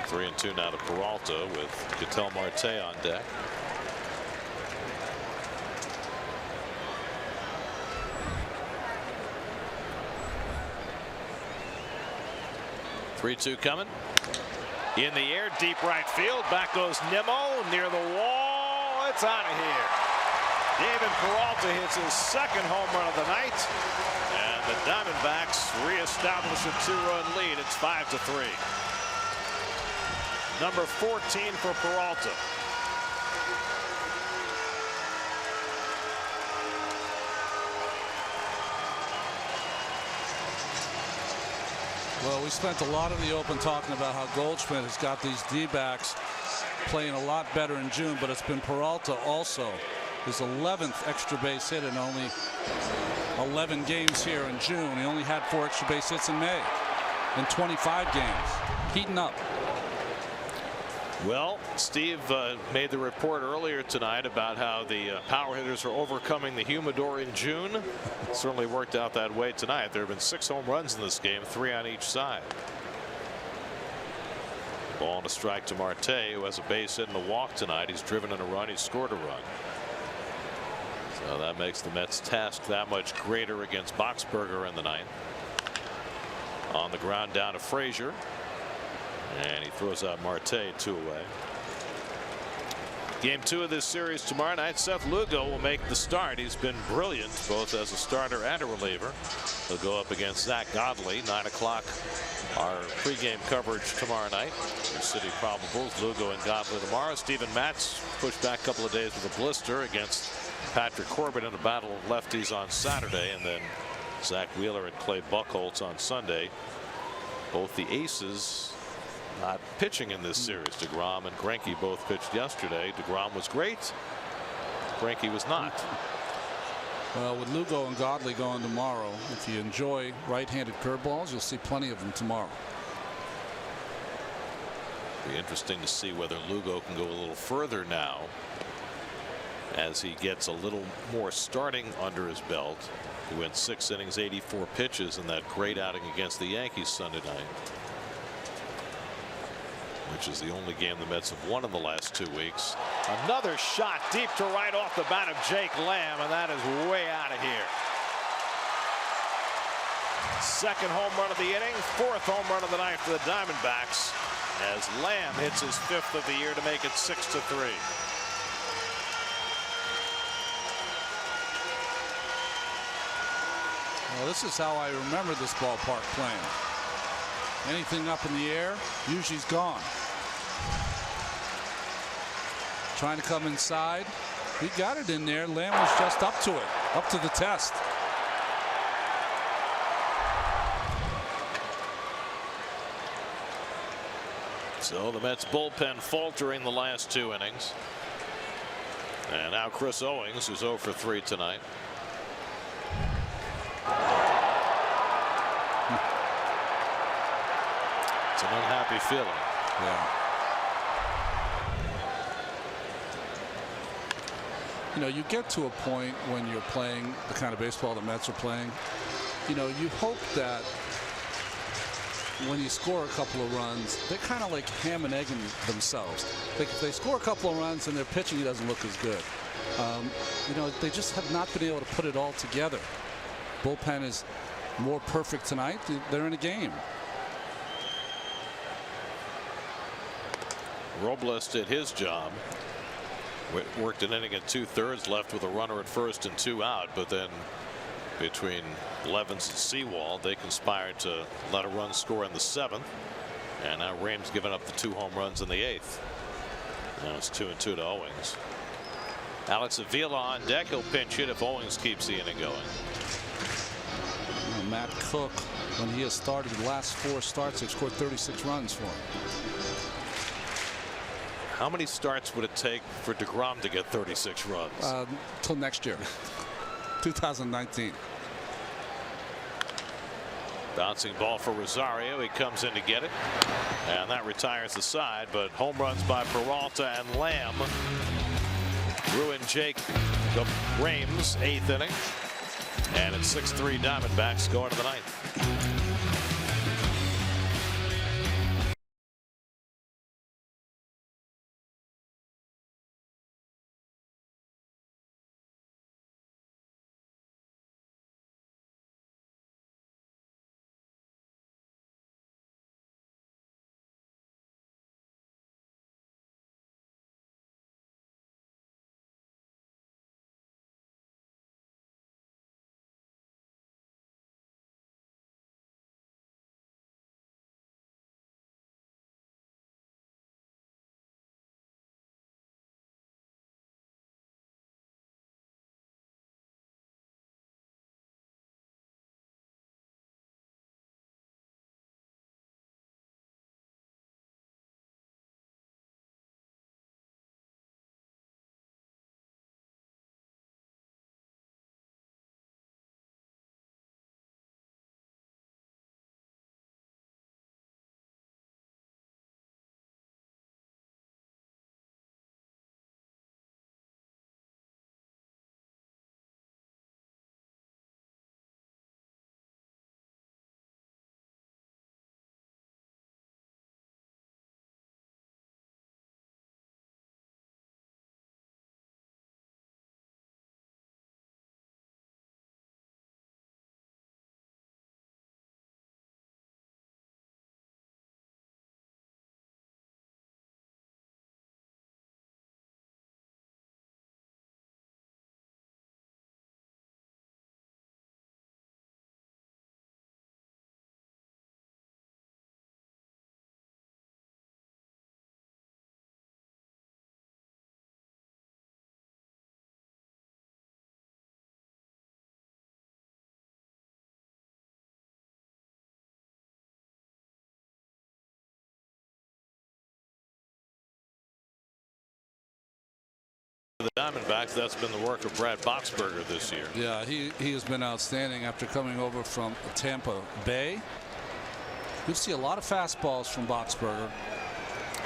3-2 now to Peralta with Ketel Marte on deck. Three-two coming. In the air, deep right field. Back goes Nimmo near the wall. It's out of here. David Peralta hits his second home run of the night. And the Diamondbacks reestablish a 2-run lead. It's 5-3. Number 14 for Peralta. Well, we spent a lot of the open talking about how Goldschmidt has got these D-backs playing a lot better in June, but it's been Peralta also. His 11th extra base hit in only 11 games here in June. He only had 4 extra base hits in May in 25 games. Heating up. Well, Steve made the report earlier tonight about how the power hitters are overcoming the humidor in June. Certainly worked out that way tonight. There have been 6 home runs in this game, 3 on each side. Ball and a strike to Marte, who has a base hit and a walk tonight. He's driven in a run. He's scored a run. So that makes the Mets' task that much greater against Boxberger in the 9th. On the ground down to Frazier. And he throws out Marte 2 away. Game 2 of this series tomorrow night. Seth Lugo will make the start. He's been brilliant both as a starter and a reliever. He'll go up against Zach Godley. 9 o'clock our pregame coverage tomorrow night. The City Probables, Lugo and Godley tomorrow. Steven Matz pushed back a couple of days with a blister against Patrick Corbin in a battle of lefties on Saturday. And then Zach Wheeler and Clay Buchholz on Sunday. Both the aces not pitching in this series. DeGrom and Greinke both pitched yesterday. DeGrom was great. Greinke was not. Well, with Lugo and Godley going tomorrow, if you enjoy right-handed curveballs, you'll see plenty of them tomorrow. Be interesting to see whether Lugo can go a little further now as he gets a little more starting under his belt. He went 6 innings, 84 pitches in that great outing against the Yankees Sunday night, which is the only game the Mets have won in the last 2 weeks. Another shot deep to right off the bat of Jake Lamb, and that is way out of here. Second home run of the inning, 4th home run of the night for the Diamondbacks as Lamb hits his 5th of the year to make it 6-3. Well, this is how I remember this ballpark playing. Anything up in the air, usually is gone. Trying to come inside. He got it in there. Lamb was just up to it, up to the test. So the Mets bullpen faltering the last 2 innings. And now Chris Owings, who's 0 for 3 tonight. It's an unhappy feeling. Yeah. You know, you get to a point when you're playing the kind of baseball the Mets are playing. You know, you hope that when you score a couple of runs, they're kind of like ham and egging themselves. Like if they score a couple of runs and their pitching doesn't look as good, you know, they just have not been able to put it all together. Bullpen is more perfect tonight. They're in a game. Robles did his job. Worked an inning and 2/3 left with a runner at first and 2 out, but then between Levens and Sewald, they conspired to let a run score in the 7th, and now Rame's given up the 2 home runs in the 8th. Now it's 2-2 to Owings. Alex Avila on deck. He'll pinch hit if Owings keeps the inning going. Matt Cook, when he has started the last 4 starts, they've scored 36 runs for him. How many starts would it take for DeGrom to get 36 runs? Till next year, 2019. Bouncing ball for Rosario. He comes in to get it, and that retires the side. But home runs by Peralta and Lamb ruin Jake Rame's 8th inning, and it's 6-3 Diamondbacks going to the 9th. The Diamondbacks, that's been the work of Brad Boxberger this year. Yeah, he has been outstanding after coming over from Tampa Bay. You'll see a lot of fastballs from Boxberger.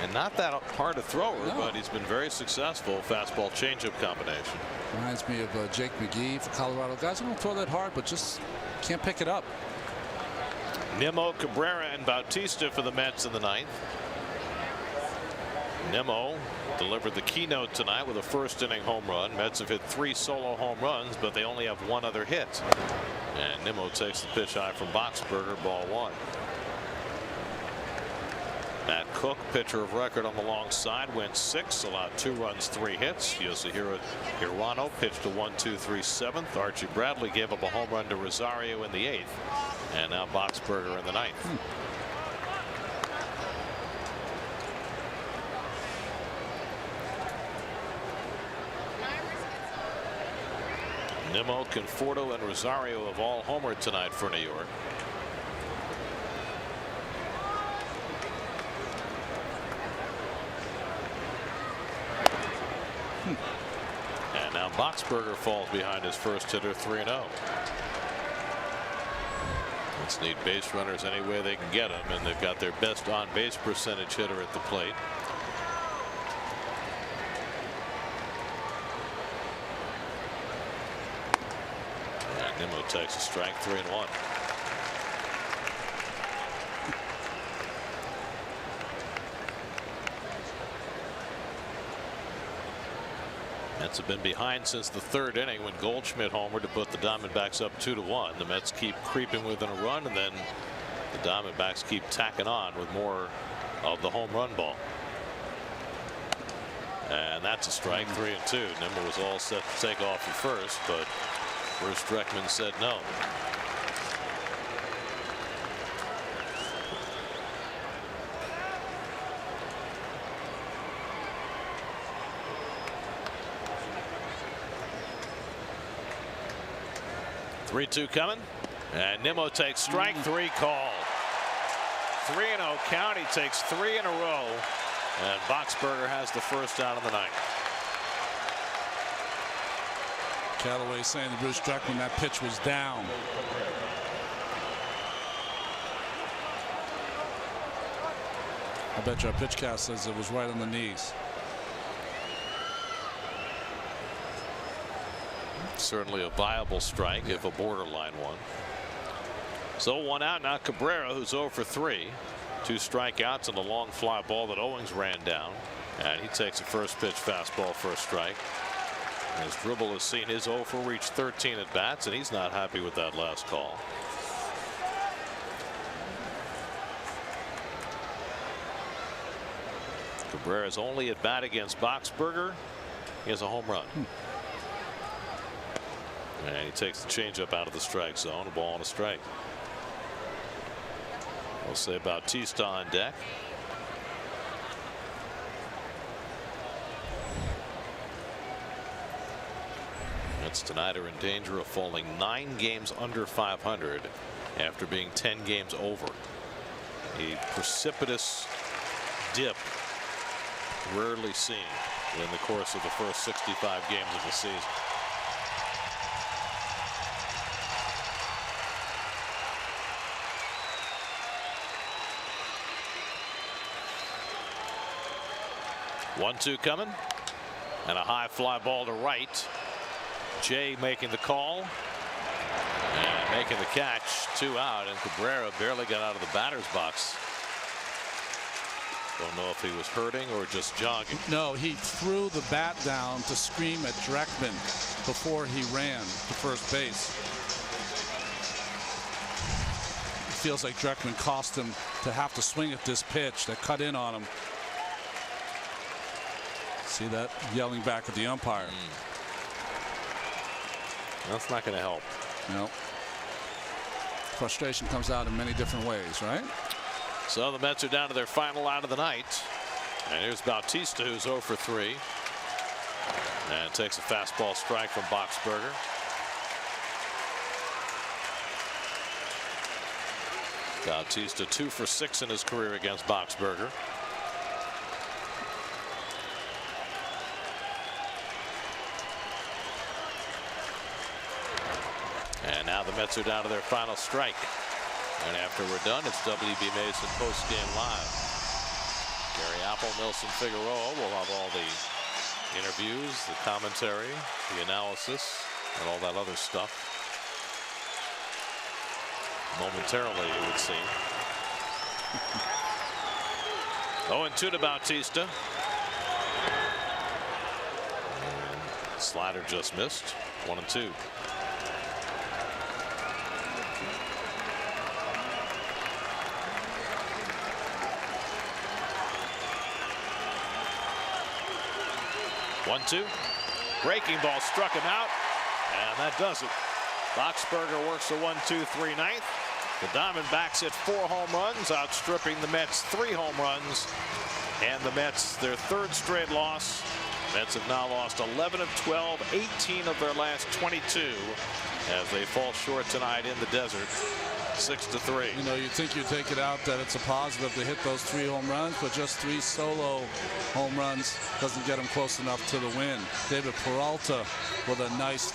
And not that hard a thrower, but he's been very successful. Fastball changeup combination. Reminds me of Jake McGee for Colorado. Guys who don't throw that hard, but just can't pick it up. Nimmo, Cabrera, and Bautista for the Mets in the 9th. Nimmo delivered the keynote tonight with a first inning home run. Mets have hit 3 solo home runs, but they only have 1 other hit. And Nimmo takes the pitch high from Boxberger, ball 1. Matt Cook, pitcher of record on the long side, went 6, allowed 2 runs, 3 hits. Yoshihiro Hirano pitched a 1-2-3 7th. Archie Bradley gave up a home run to Rosario in the 8th. And now Boxberger in the 9th. Nimmo, Conforto, and Rosario have all homered tonight for New York. And now Boxberger falls behind his first hitter 3-0. Let's need base runners any way they can get them, and they've got their best on base percentage hitter at the plate. And Nimmo takes a strike, 3-1. Mets have been behind since the 3rd inning when Goldschmidt homered to put the Diamondbacks up 2-1. The Mets keep creeping within a run, and then the Diamondbacks keep tacking on with more of the home run ball. And that's a strike, 3-2. Nimmo was all set to take off at first, but Bruce Dreckman said no. Three-2 coming, and Nimmo takes strike 3 call. 3-0 count. He takes 3 in a row, and Boxberger has the first out of the 9th. Callaway saying to Bruce Dreckman that pitch was down. I bet you our pitchcast says it was right on the knees. Certainly a viable strike, if a borderline one. So 1 out. Now Cabrera, who's 0 for 3. 2 strikeouts and a long fly ball that Owings ran down, and he takes a first pitch fastball for a strike. As Dribble has seen his 0 for reach 13 at bats, and he's not happy with that last call. Cabrera's only at bat against Boxberger. He has a home run. And he takes the changeup out of the strike zone. A ball and a strike. We'll say Bautista on deck. Mets tonight are in danger of falling 9 games under 500 after being 10 games over. A precipitous dip rarely seen in the course of the first 65 games of the season. One-two coming, and a high fly ball to right. Jay making the call and making the catch. 2 out, and Cabrera barely got out of the batter's box. Don't know if he was hurting or just jogging. No, he threw the bat down to scream at Dreckman before he ran to first base. It feels like Dreckman cost him to have to swing at this pitch that cut in on him. See that? Yelling back at the umpire. That's not going to help. No. Frustration comes out in many different ways, right? So the Mets are down to their final out of the night. And here's Bautista, who's 0 for 3. And takes a fastball strike from Boxberger. Bautista 2 for 6 in his career against Boxberger. And now the Mets are down to their final strike. And after we're done, it's WB Mason post-game live. Gary Apple, Nelson Figueroa will have all the interviews, the commentary, the analysis, and all that other stuff. Momentarily, it would seem. 0-2 to Bautista. And slider just missed. 1-2. 1-2. Breaking ball struck him out, and that does it. Boxberger works a 1-2-3 ninth. The Diamondbacks hit 4 home runs, outstripping the Mets 3 home runs. And the Mets, their 3rd straight loss. Mets have now lost 11 of 12, 18 of their last 22 as they fall short tonight in the desert, 6-3. You know, you'd think you'd take it out that it's a positive to hit those 3 home runs, but just 3 solo home runs doesn't get them close enough to the win. David Peralta with a nice